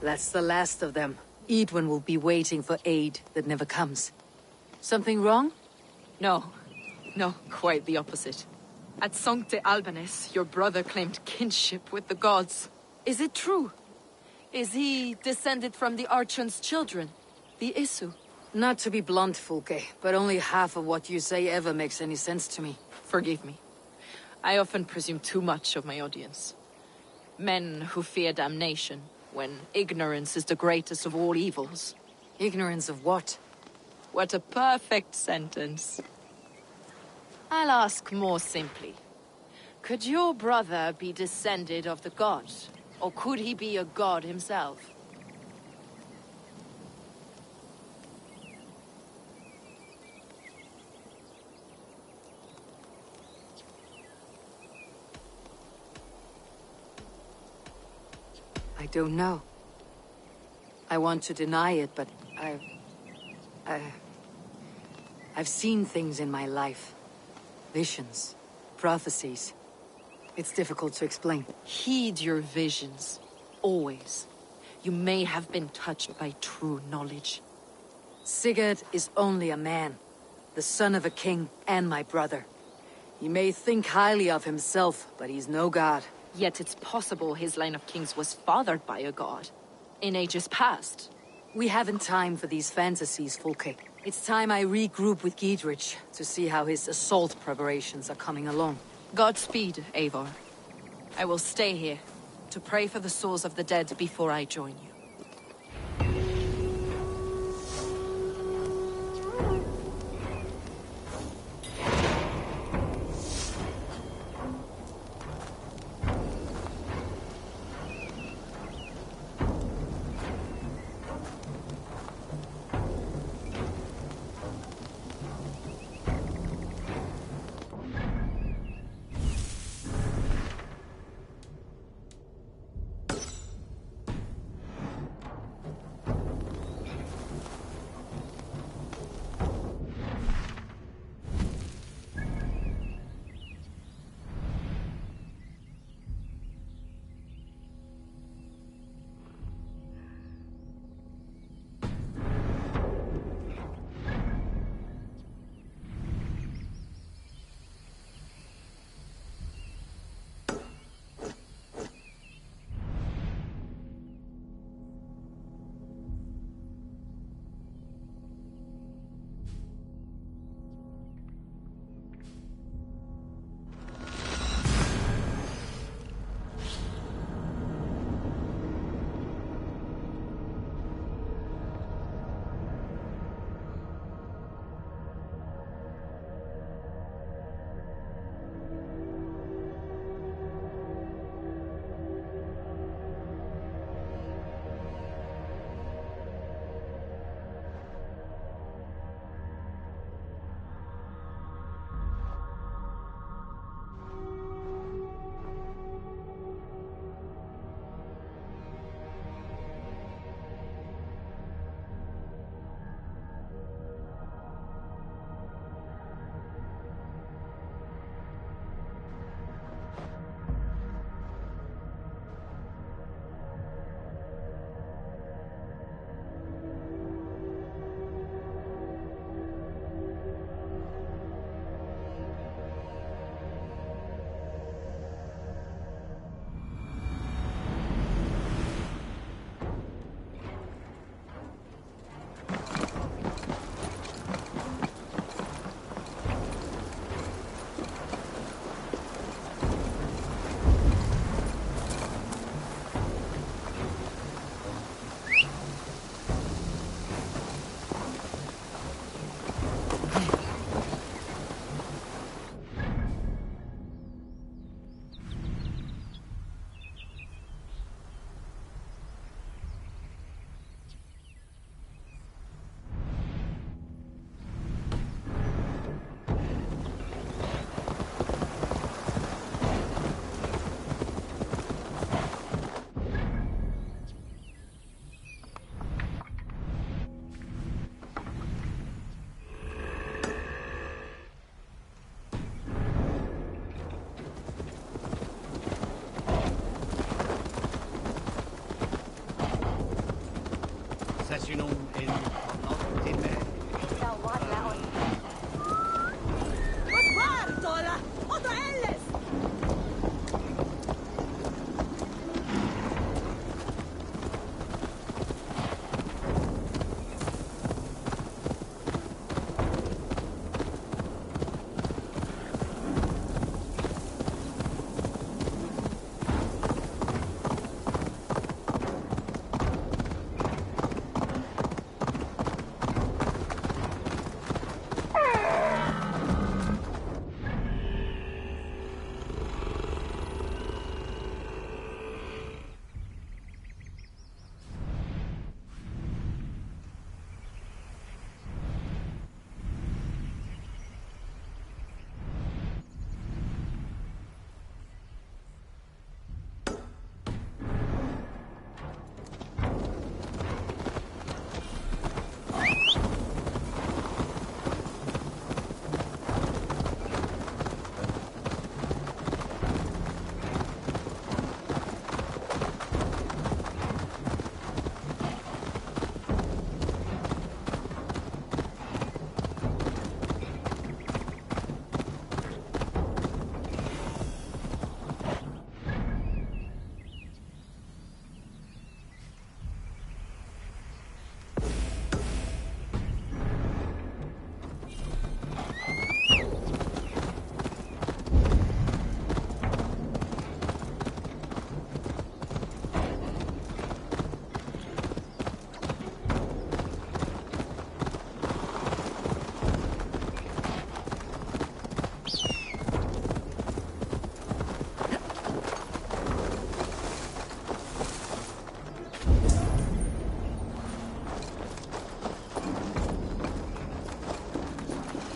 That's the last of them. Edwin will be waiting for aid that never comes. Something wrong? No. No, quite the opposite. At Sancte Albanus, your brother claimed kinship with the gods. Is it true? Is he descended from the Archon's children? The Isu? Not to be blunt, Fulke, but only half of what you say ever makes any sense to me. Forgive me. I often presume too much of my audience. Men who fear damnation, when ignorance is the greatest of all evils. Ignorance of what? What a perfect sentence. I'll ask more simply. Could your brother be descended of the gods? Or could he be a god himself? I don't know. I want to deny it, but I've seen things in my life. Visions, prophecies. It's difficult to explain. Heed your visions. Always. You may have been touched by true knowledge. Sigurd is only a man. The son of a king and my brother. He may think highly of himself, but he's no god. Yet it's possible his line of kings was fathered by a god. In ages past. We haven't time for these fantasies, Fulke. It's time I regroup with Giedrich to see how his assault preparations are coming along. Godspeed, Eivor. I will stay here to pray for the souls of the dead before I join you.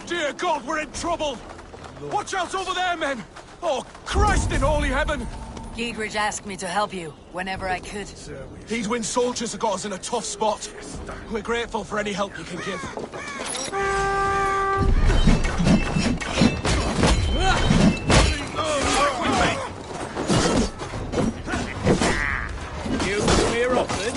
Dear God, we're in trouble! Watch out over there, men! Oh, Christ in holy heaven! Giedrich asked me to help you whenever I could. Edwin's soldiers have got us in a tough spot. We're grateful for any help you can give. You clear off then?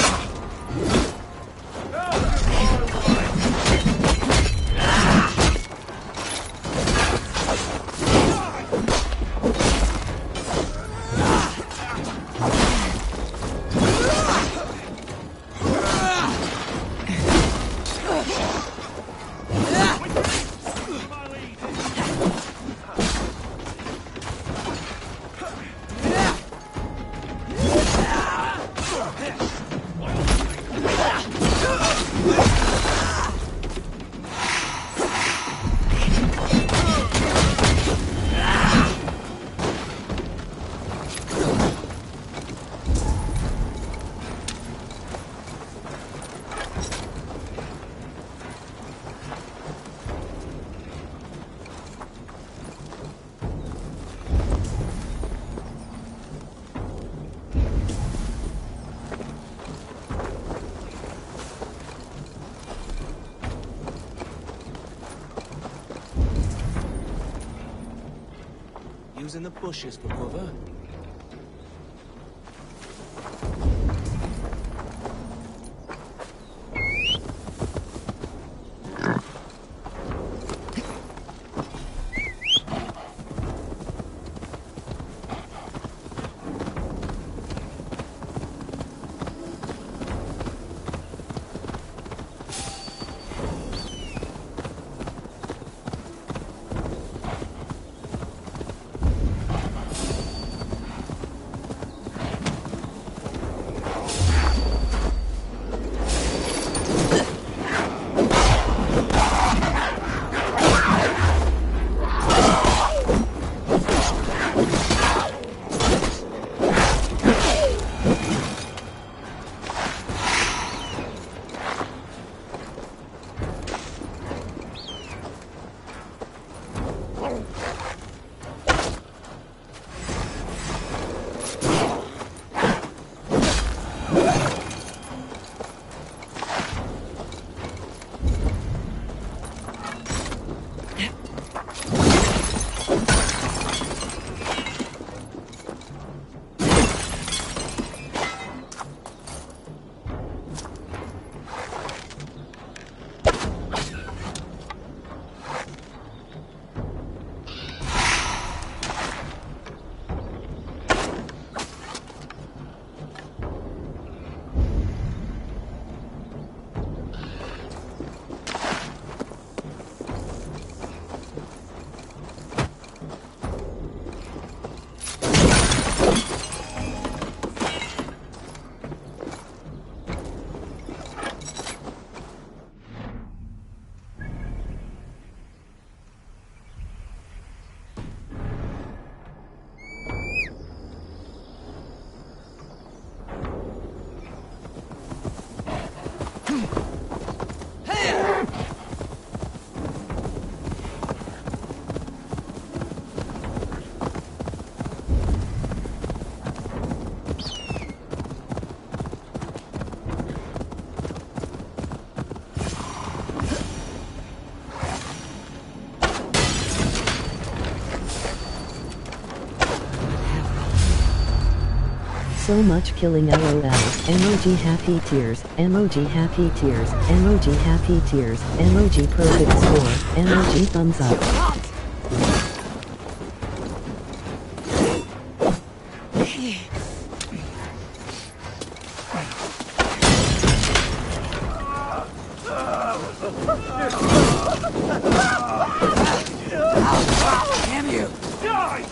Using the bushes for cover. so much killing LOL. Emoji happy tears. Emoji happy tears. Emoji happy tears. Emoji perfect score. Emoji thumbs up. Damn you! Die!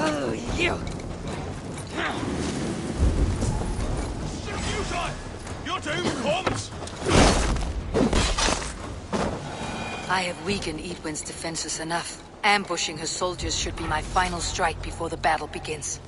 Oh, you! Your doom comes! I have weakened Edwin's defenses enough. Ambushing her soldiers should be my final strike before the battle begins.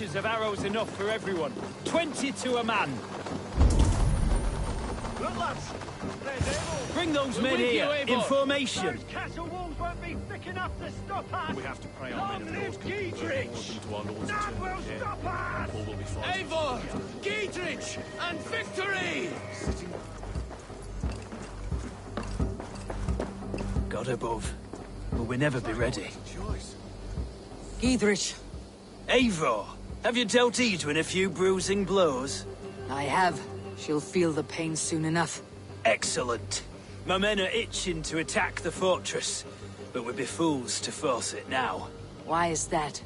archers have arrows enough for everyone. 20 to a man. Look, lads! There's Eivor! Bring those We're men with here, you, in Eivor. formation. Those castle walls won't be thick enough to stop us! We have to pray our men Long of yours live can convert more of Giedrich! them to our lord's That eternal will care. stop us! All will be fine. Eivor! Giedrich! And victory! God above. Will we never be ready? Giedrich. Eivor, have you dealt Edwin a few bruising blows? I have. She'll feel the pain soon enough. Excellent. My men are itching to attack the fortress, but we'd be fools to force it now. Why is that?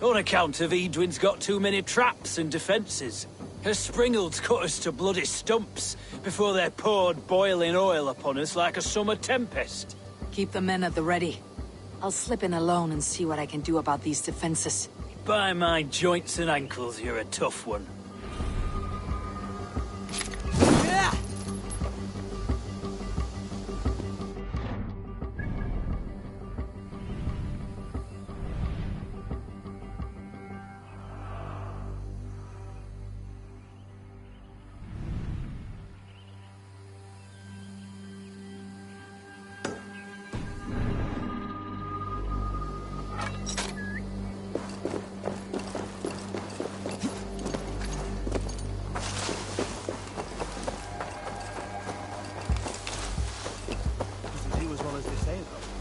On account of Edwin's got too many traps and defences. Her springalds cut us to bloody stumps before they poured boiling oil upon us like a summer tempest. Keep the men at the ready. I'll slip in alone and see what I can do about these defenses. By my joints and ankles, you're a tough one. He was one as they say, though.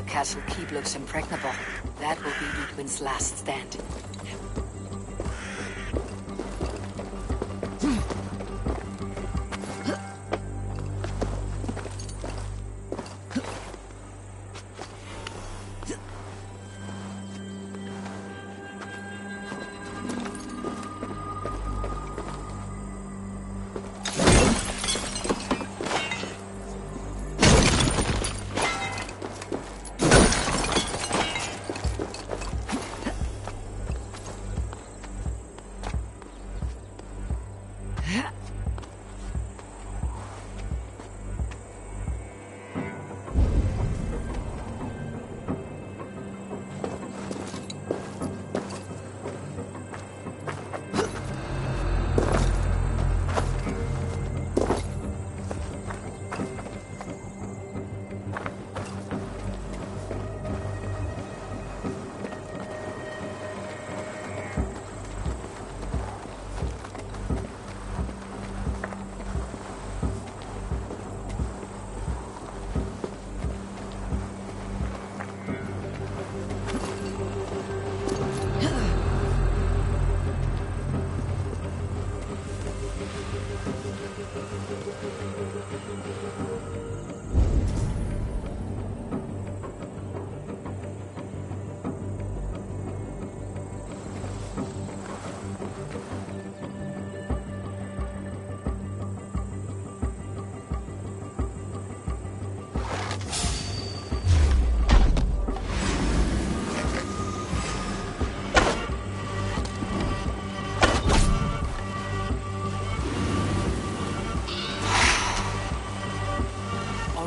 Castle keep looks impregnable. That will be Edwin's last stand.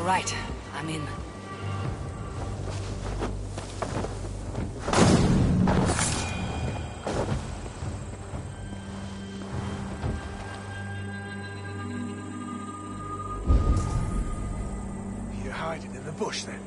Right, I'm in. You're hiding in the bush then?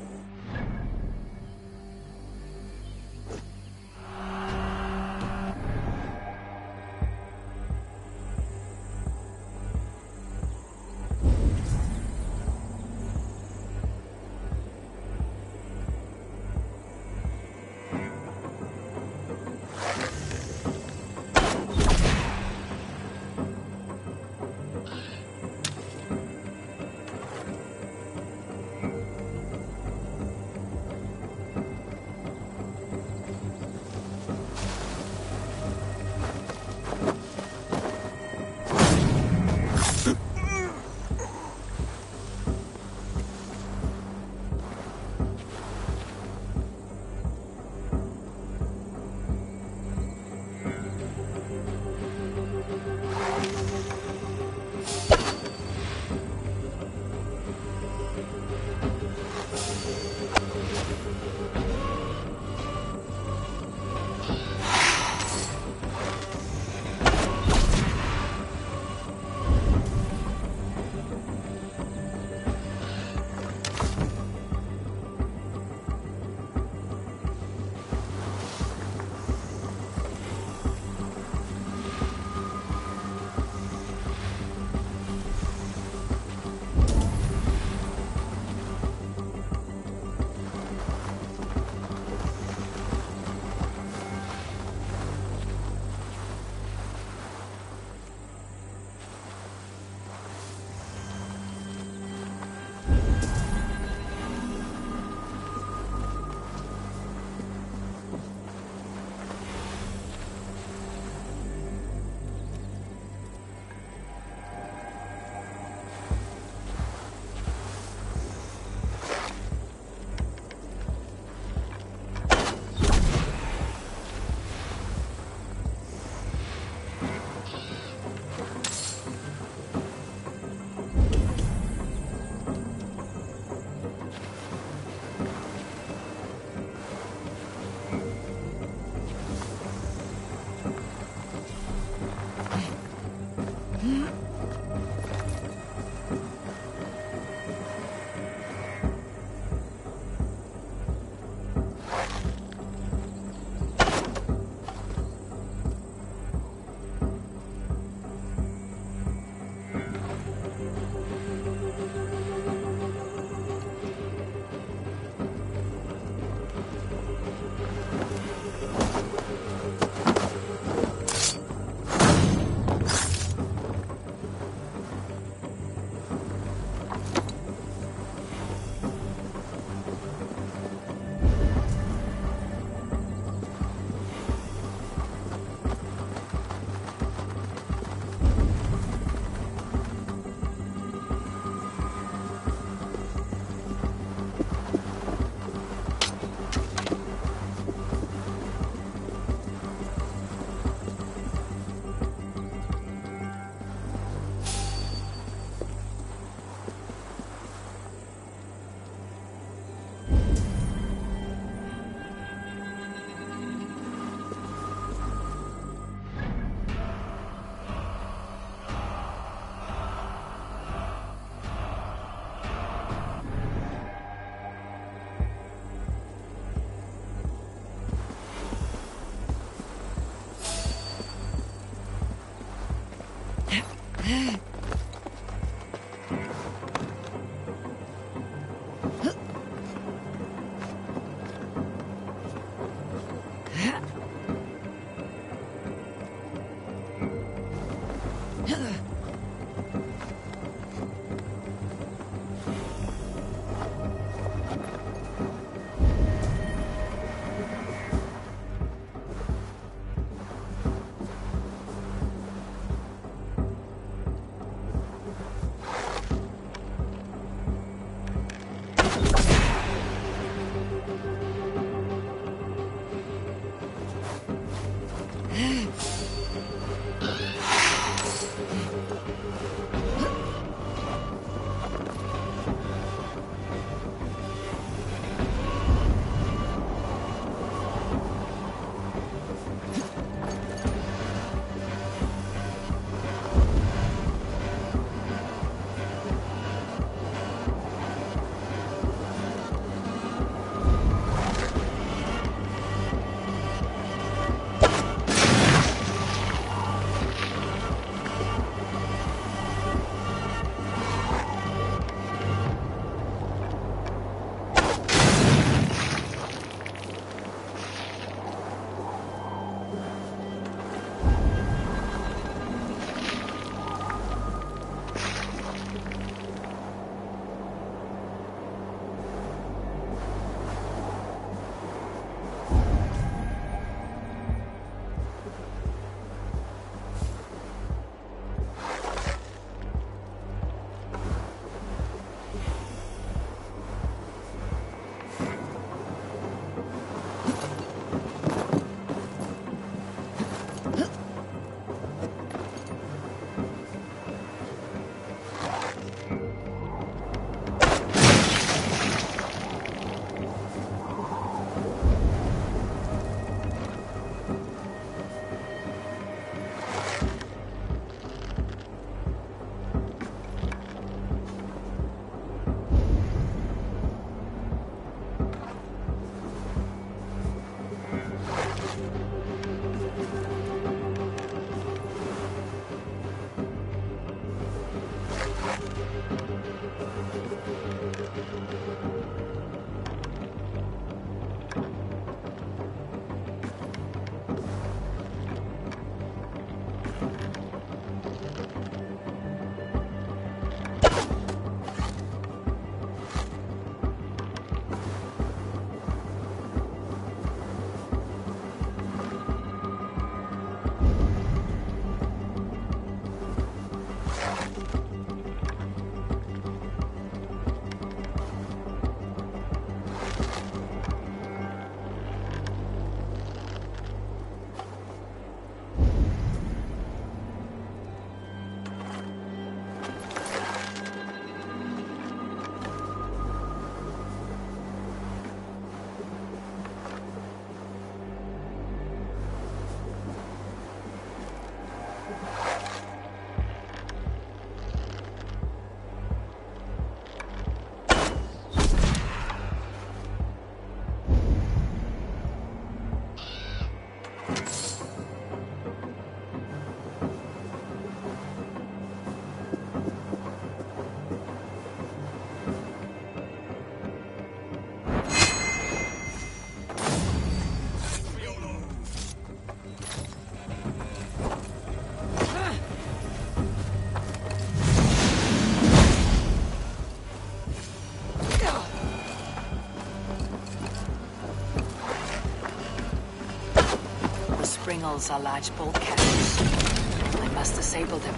vessels are large bolt cannons. I must disable them.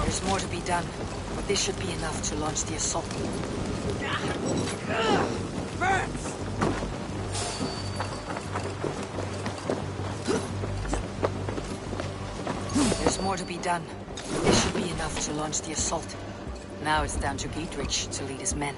There's more to be done, but this should be enough to launch the assault. There's more to be done. This should be enough to launch the assault. Now it's down to Giedrich to lead his men.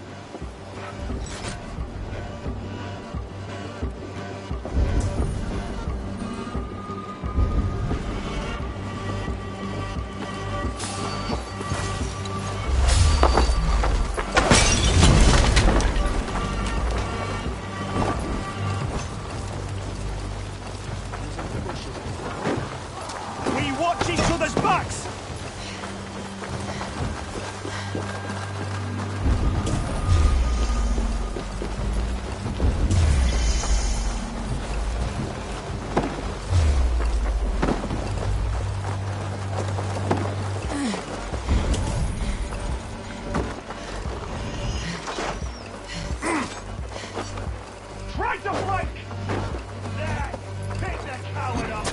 We watch each other's backs! Try to flank! There! Pick the coward up!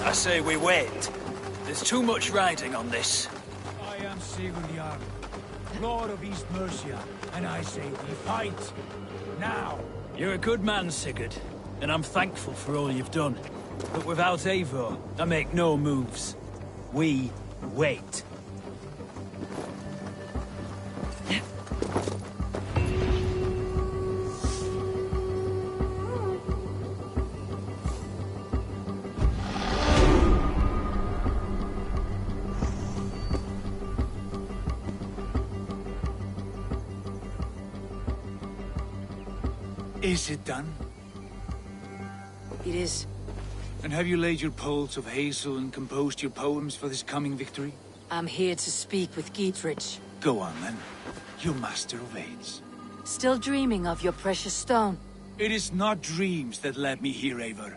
I say we wait. There's too much riding on this. I am Sigurd Jarl, Lord of East Mercia, and I say we fight. Now! You're a good man, Sigurd, and I'm thankful for all you've done. But without Eivor, I make no moves. We wait. Is it done? It is. And have you laid your poles of hazel and composed your poems for this coming victory? I'm here to speak with Giedrich. Go on, then. You master of aids. Still dreaming of your precious stone? It is not dreams that led me here, Eivor.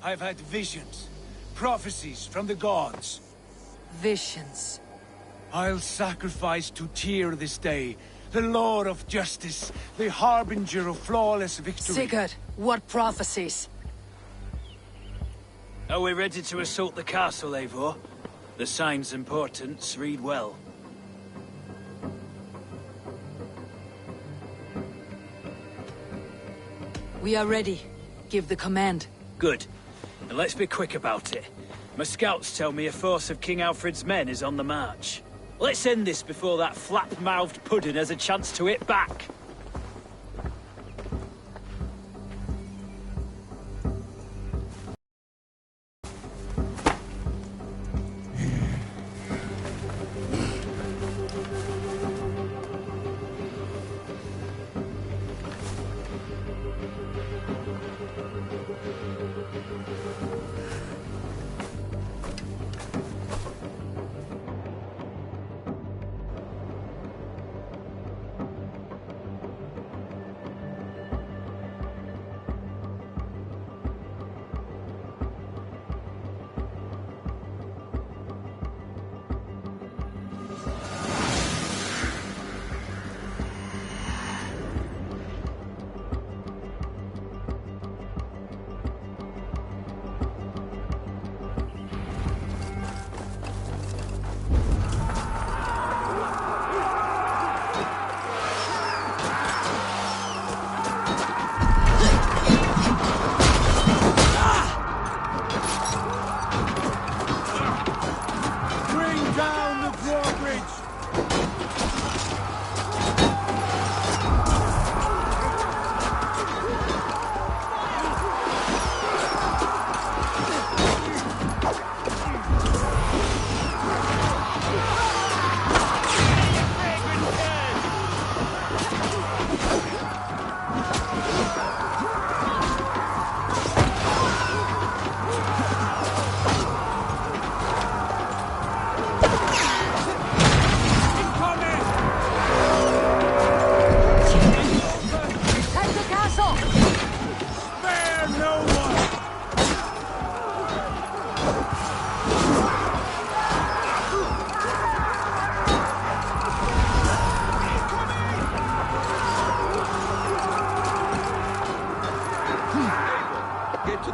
I've had visions, prophecies from the gods. Visions. I'll sacrifice to Tyr this day, the Lord of Justice, the harbinger of flawless victory. Sigurd, what prophecies? Are we ready to assault the castle, Eivor? The sign's importance, read well. We are ready. Give the command. Good. And let's be quick about it. My scouts tell me a force of King Alfred's men is on the march. Let's end this before that flap-mouthed pudding has a chance to hit back.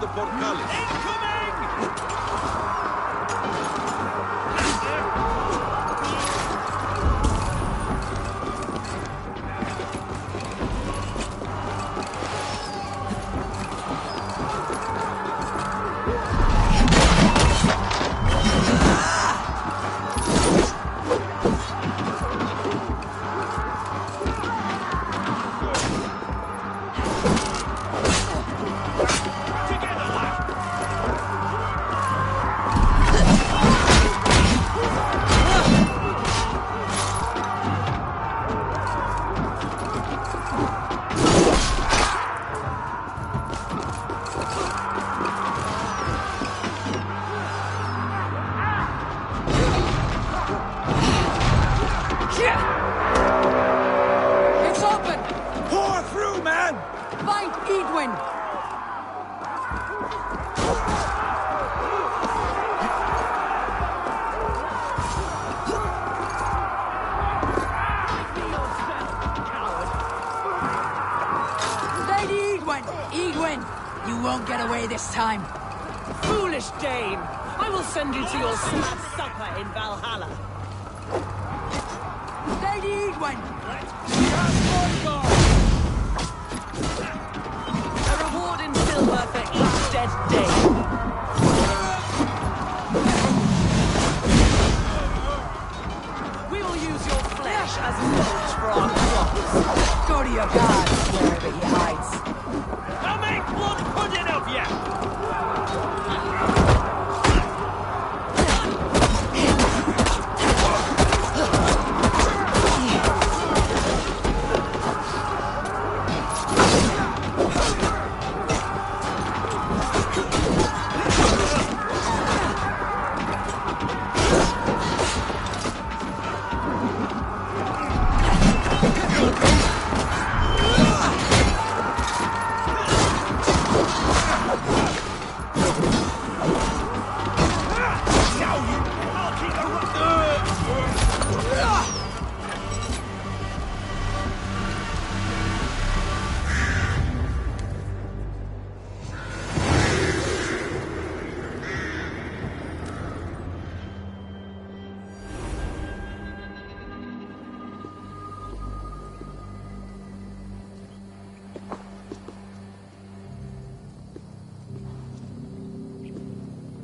the portales. It's open! Pour through, man! Find Edwin! Lady Edwin! Edwin! You won't get away this time. Foolish dame! I will send you to your sad supper in Valhalla. Lady Edwin! A reward in silver for each dead dame. We will use your flesh as mulch for our crops. Go to your god, wherever he hides. I'll make blood pudding of you!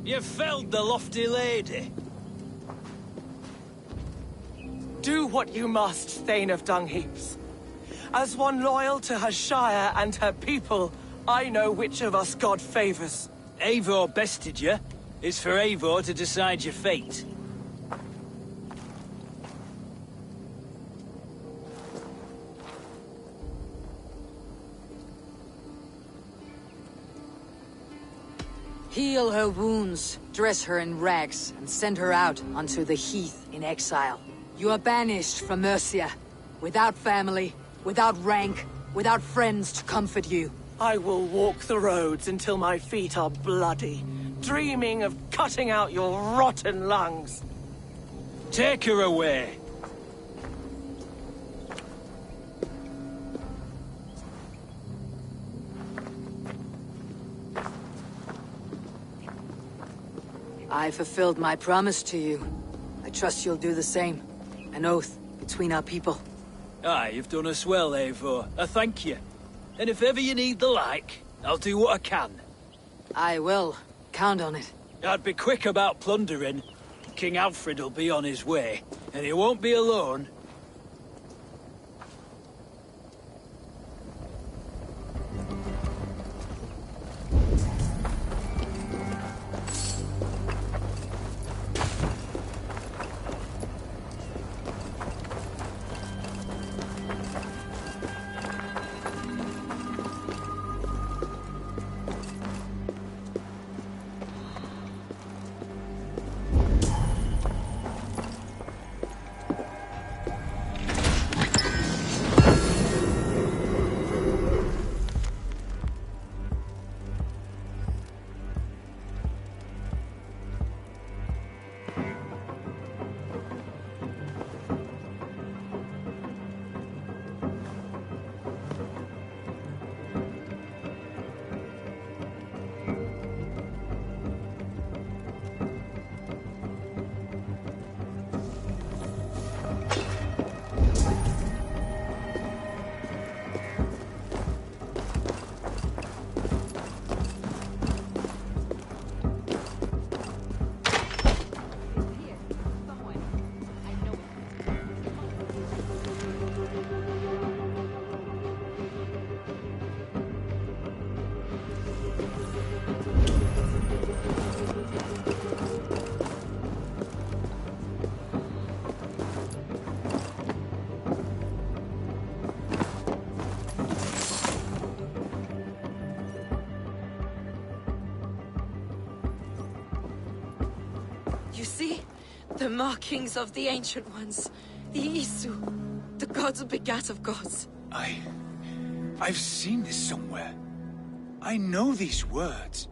You felled the lofty lady. Do what you must, Thane of Dungheaps. As one loyal to her shire and her people, I know which of us God favors. Eivor bested you. It's for Eivor to decide your fate. Heal her wounds, dress her in rags, and send her out onto the heath in exile. You are banished from Mercia, without family, without rank, without friends to comfort you. I will walk the roads until my feet are bloody, dreaming of cutting out your rotten lungs. Take her away. I fulfilled my promise to you. I trust you'll do the same. An oath between our people. Aye, you've done us well, Eivor. I thank you. And if ever you need the like, I'll do what I can. I will. Count on it. I'd be quick about plundering. King Alfred will be on his way, and he won't be alone. The markings of the Ancient Ones. The Isu. The gods begat of gods. I've seen this somewhere. I know these words.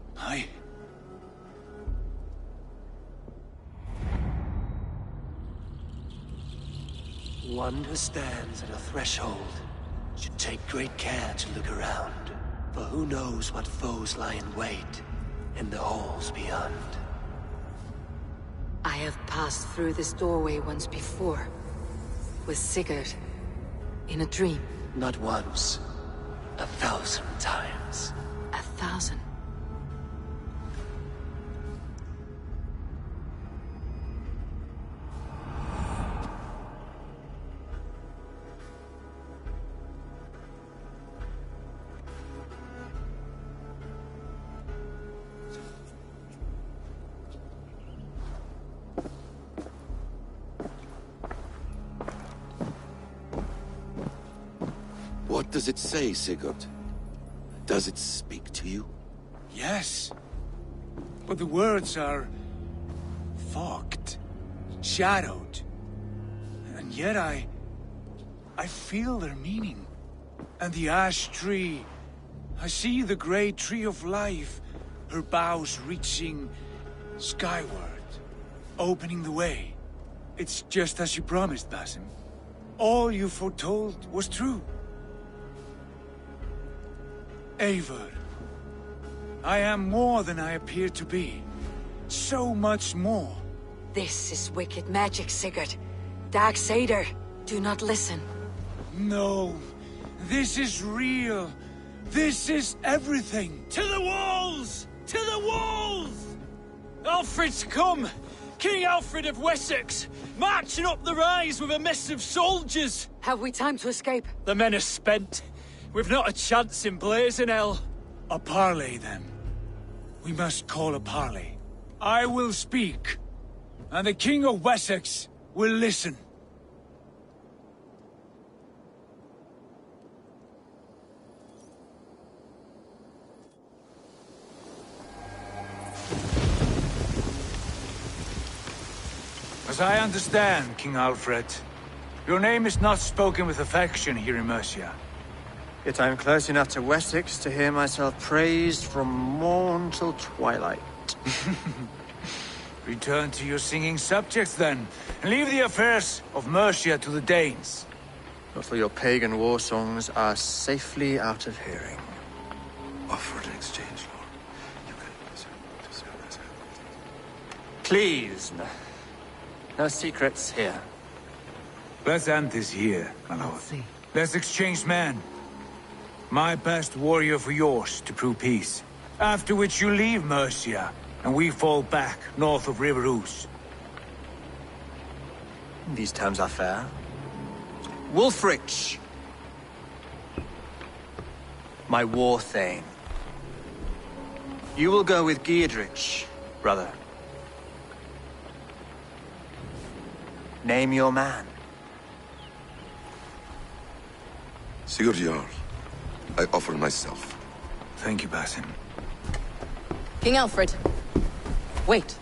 One who stands at a threshold should take great care to look around, for who knows what foes lie in wait in the halls beyond. I have passed through this doorway once before. With Sigurd. In a dream. Not once. 1,000 times. 1,000? What does it say, Sigurd? Does it speak to you? Yes. But the words are... fogged. Shadowed. And yet I feel their meaning. And the ash tree... I see the great tree of life, her boughs reaching skyward, opening the way. It's just as you promised, Basim. All you foretold was true. Eivor, I am more than I appear to be. So much more. This is wicked magic, Sigurd. Darksader, do not listen. No, this is real. This is everything. To the walls! To the walls! Alfred's come! King Alfred of Wessex! Marching up the rise with a mess of soldiers! Have we time to escape? The men are spent. We've not a chance in blazing hell. A parley, then. We must call a parley. I will speak, and the King of Wessex will listen. As I understand, King Alfred, your name is not spoken with affection here in Mercia. Yet I am close enough to Wessex to hear myself praised from morn till twilight. Return to your singing subjects, then, and leave the affairs of Mercia to the Danes. But for your pagan war songs are safely out of hearing. Offer an exchange, Lord. You can... Please, no secrets here. Let's end this here, my lord. Let's exchange men. My best warrior for yours to prove peace. After which you leave Mercia, and we fall back north of River Ouse. These terms are fair. Wulfrich! My war thane. You will go with Giedrich, brother. Name your man. Sigurd Jarl, I offer myself. Thank you, Basim. King Alfred. Wait.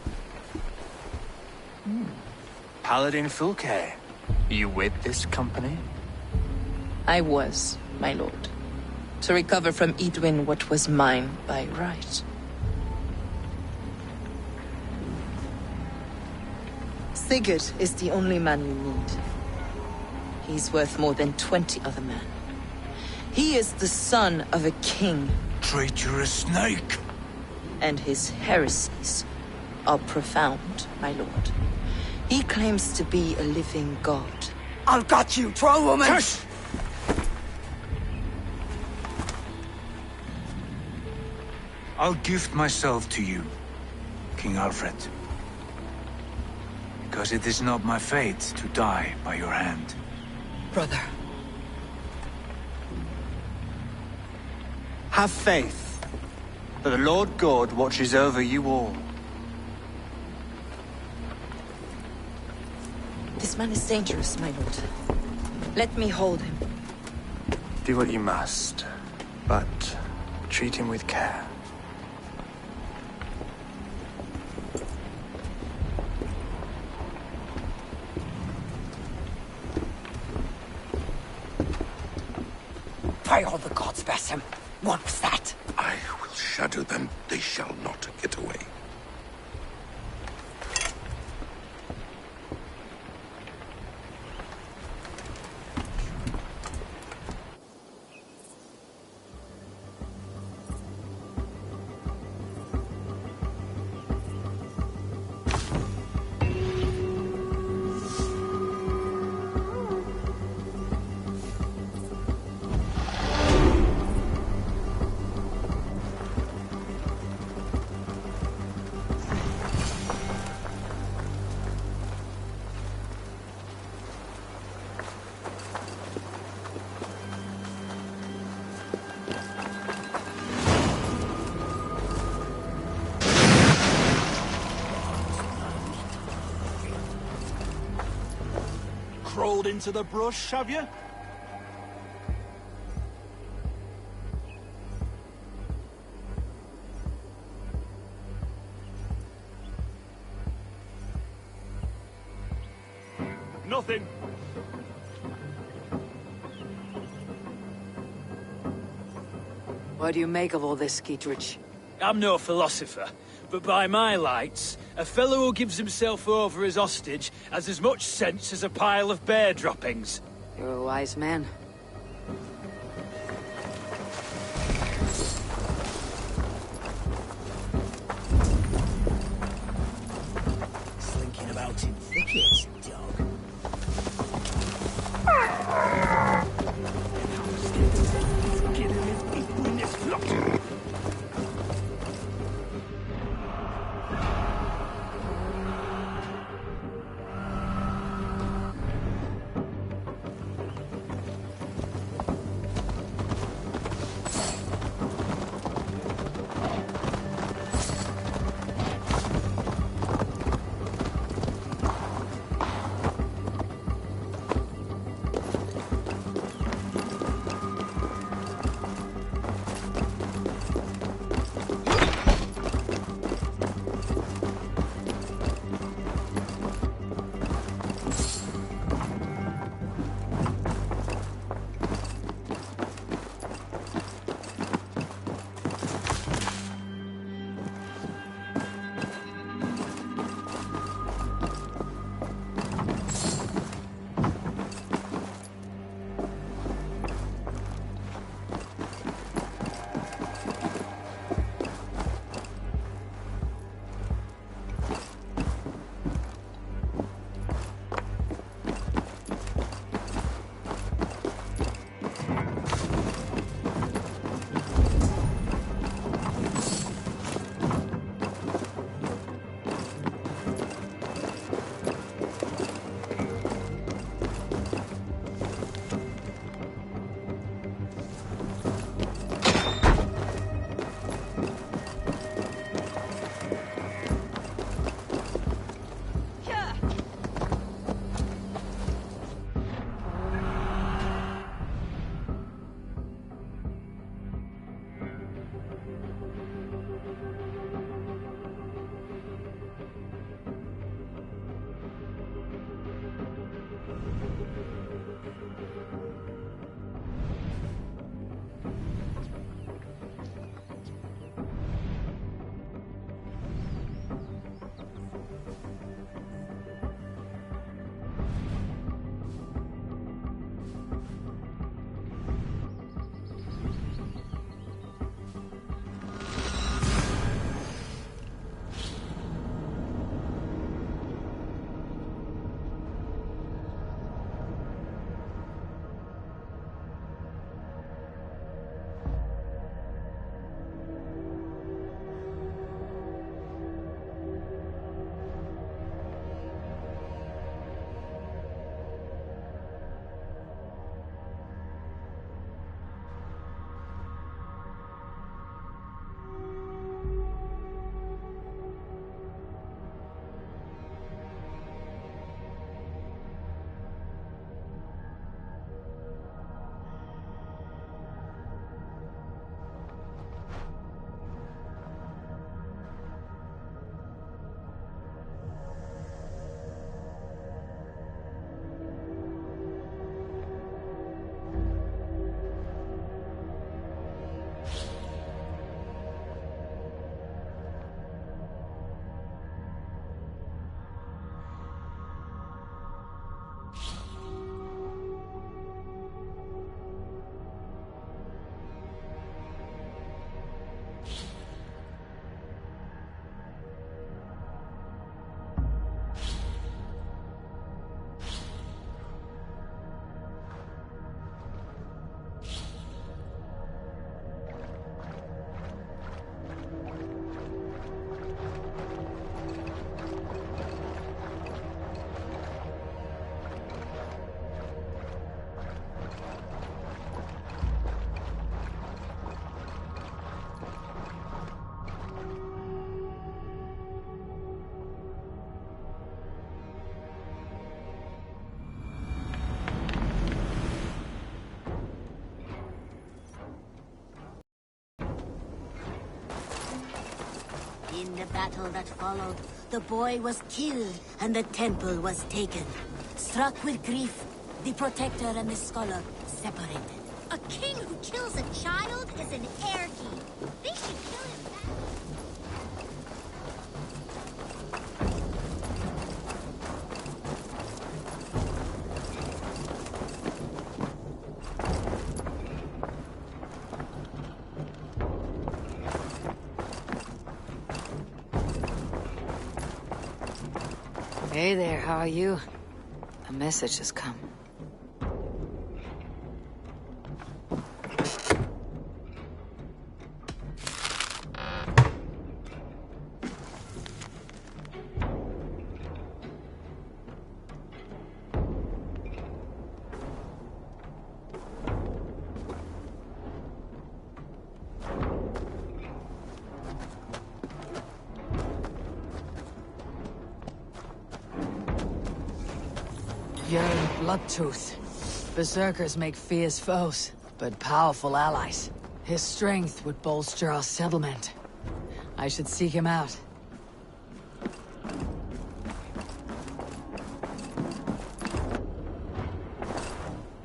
Paladin Fulke. You with this company? I was, my lord. To recover from Edwin what was mine by right. Sigurd is the only man you need. He's worth more than 20 other men. He is the son of a king. Traitorous snake! And his heresies are profound, my lord. He claims to be a living god. I'll got you, troll woman! Hush! I'll gift myself to you, King Alfred. Because it is not my fate to die by your hand. Brother. Have faith, for the Lord God watches over you all. This man is dangerous, my lord. Let me hold him. Do what you must, but treat him with care. By all the gods, Basim. What was that? I will shatter them. They shall not get away. Crawled into the brush, have you? Nothing. What do you make of all this, Skeetrich? I'm no philosopher, but by my lights, a fellow who gives himself over as hostage has as much sense as a pile of bear droppings. You're a wise man. Slinking about in thickets, dog. In the battle that followed, the boy was killed and the temple was taken. Struck with grief, the Protector and the Scholar separated. A king who kills a child is an heir-key. They should kill him back. Hey there, how are you? A message has come. Yearn Bloodtooth. Berserkers make fierce foes, but powerful allies. His strength would bolster our settlement. I should seek him out.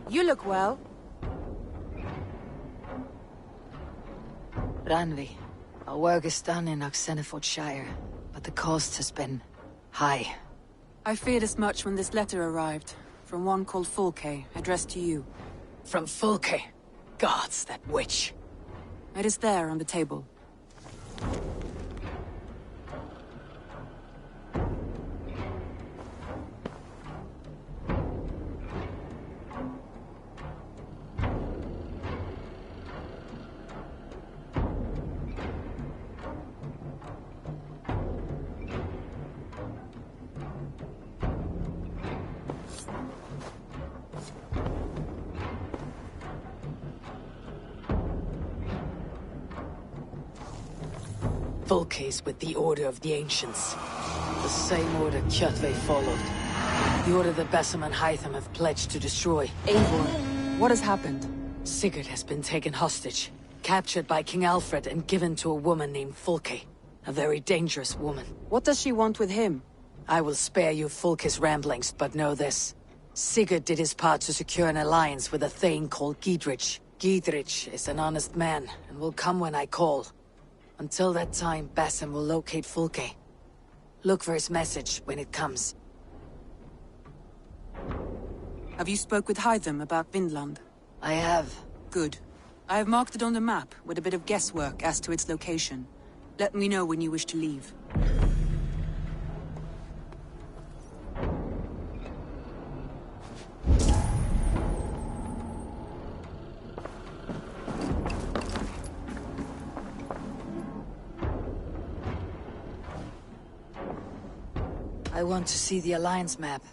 You look well. Ranvi, our work is done in Oxenfordshire, but the cost has been high. I feared as much when this letter arrived, from one called Fulke, addressed to you. From Fulke? Gods, that witch. It is there on the table. Fulke's with the Order of the Ancients. The same order Kjotve followed. The order the Basim and Hytham have pledged to destroy. Eivor, what has happened? Sigurd has been taken hostage, captured by King Alfred and given to a woman named Fulke. A very dangerous woman. What does she want with him? I will spare you Fulke's ramblings, but know this. Sigurd did his part to secure an alliance with a thane called Giedrich. Giedrich is an honest man, and will come when I call. Until that time, Basim will locate Fulke. Look for his message when it comes. Have you spoke with Hytham about Vinland? I have. Good. I have marked it on the map with a bit of guesswork as to its location. Let me know when you wish to leave. I want to see the Alliance map.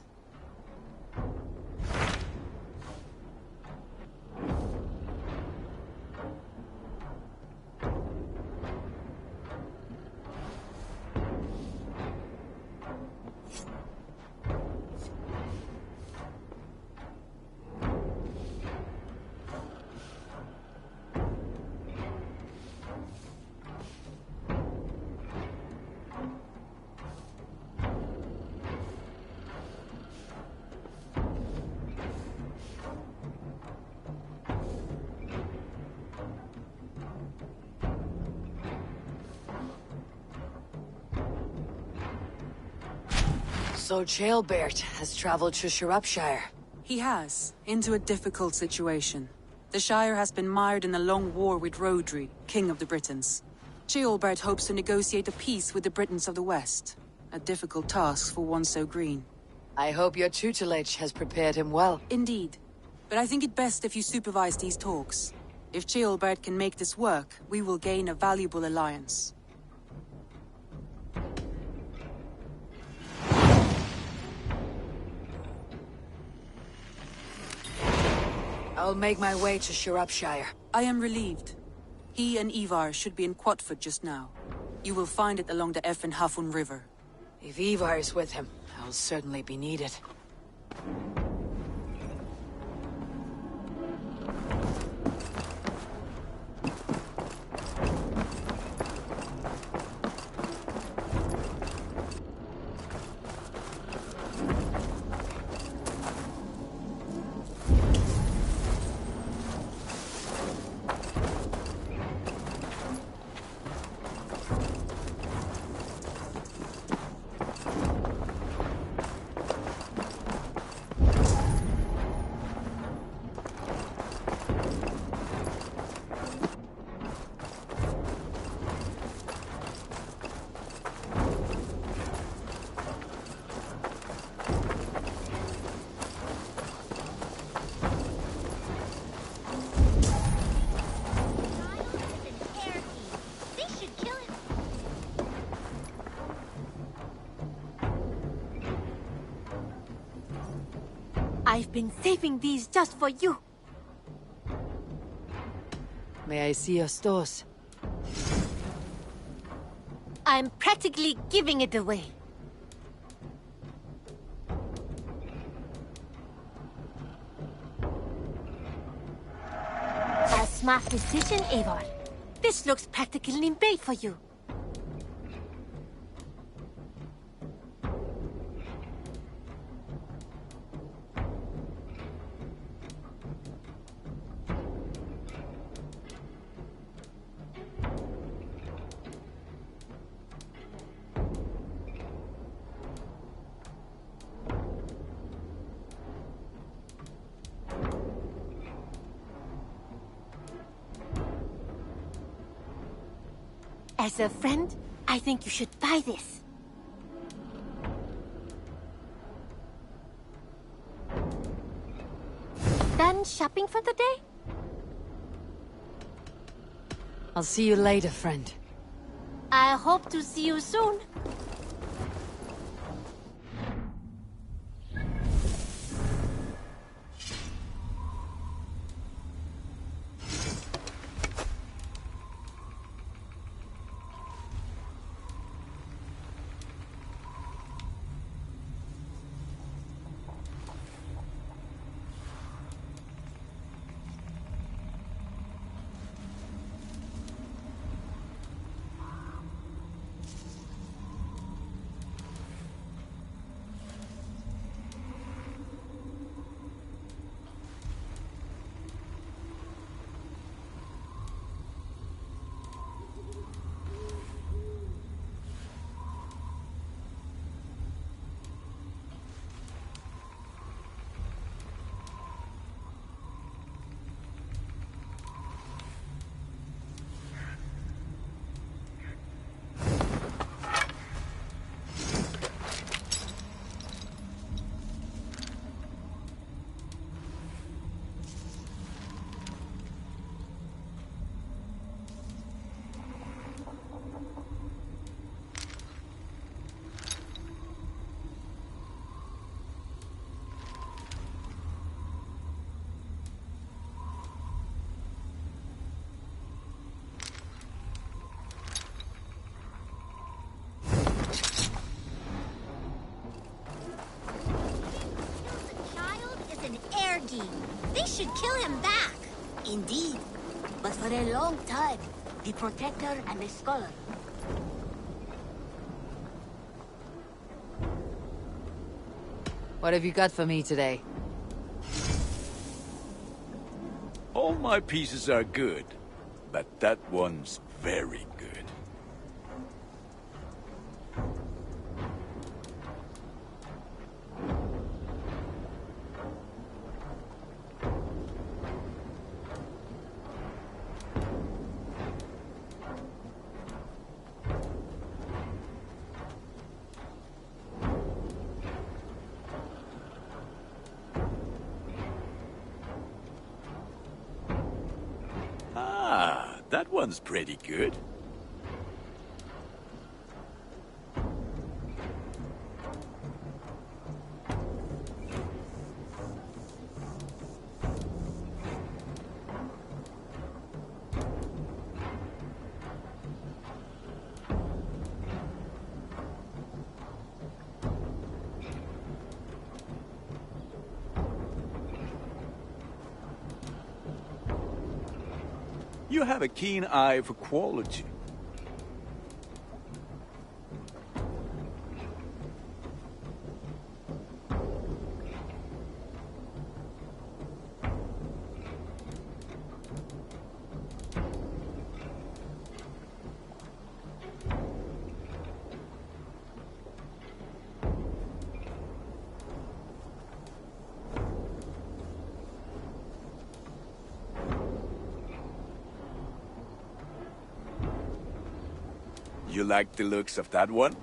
So Jailbert has traveled to Shropshire. He has, into a difficult situation. The Shire has been mired in a long war with Rhodri, King of the Britons. Jailbert hopes to negotiate a peace with the Britons of the West. A difficult task for one so green. I hope your tutelage has prepared him well. Indeed. But I think it best if you supervise these talks. If Jailbert can make this work, we will gain a valuable alliance. I'll make my way to Shropshire. I am relieved. He and Ivar should be in Quatford just now. You will find it along the Effen Hafun River. If Ivar is with him, I'll certainly be needed. I've been saving these just for you. May I see your stores? I'm practically giving it away. A smart decision, Eivor. This looks practically made for you. As a friend, I think you should buy this. Done shopping for the day? I'll see you later, friend. I hope to see you soon. They should kill him back. Indeed. But for a long time, the Protector and the Scholar. What have you got for me today? All my pieces are good, but that one's very good. That one's pretty good. You have a keen eye for quality. You like the looks of that one?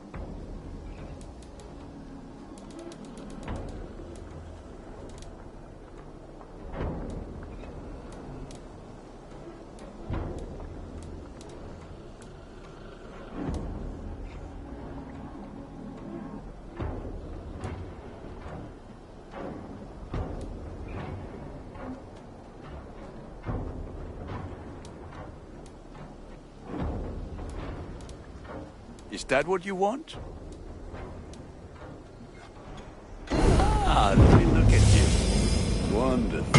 Is that what you want? Ah, look at you. Wonderful.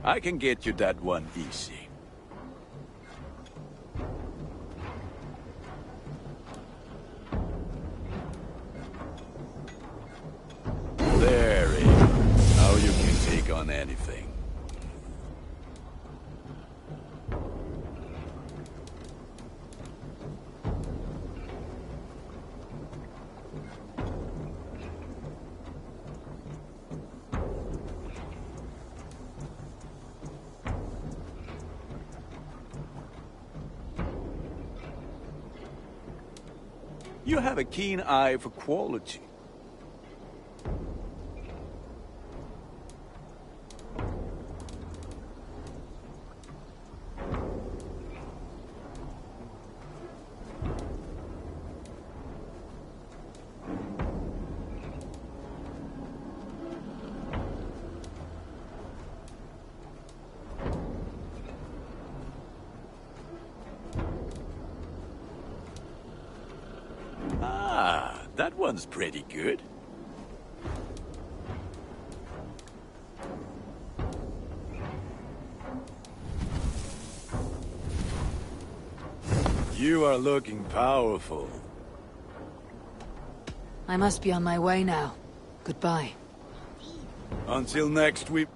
I can get you that one easy. There it is. Now you can take on anything. You have a keen eye for quality. That one's pretty good. You are looking powerful. I must be on my way now. Goodbye. Until next week.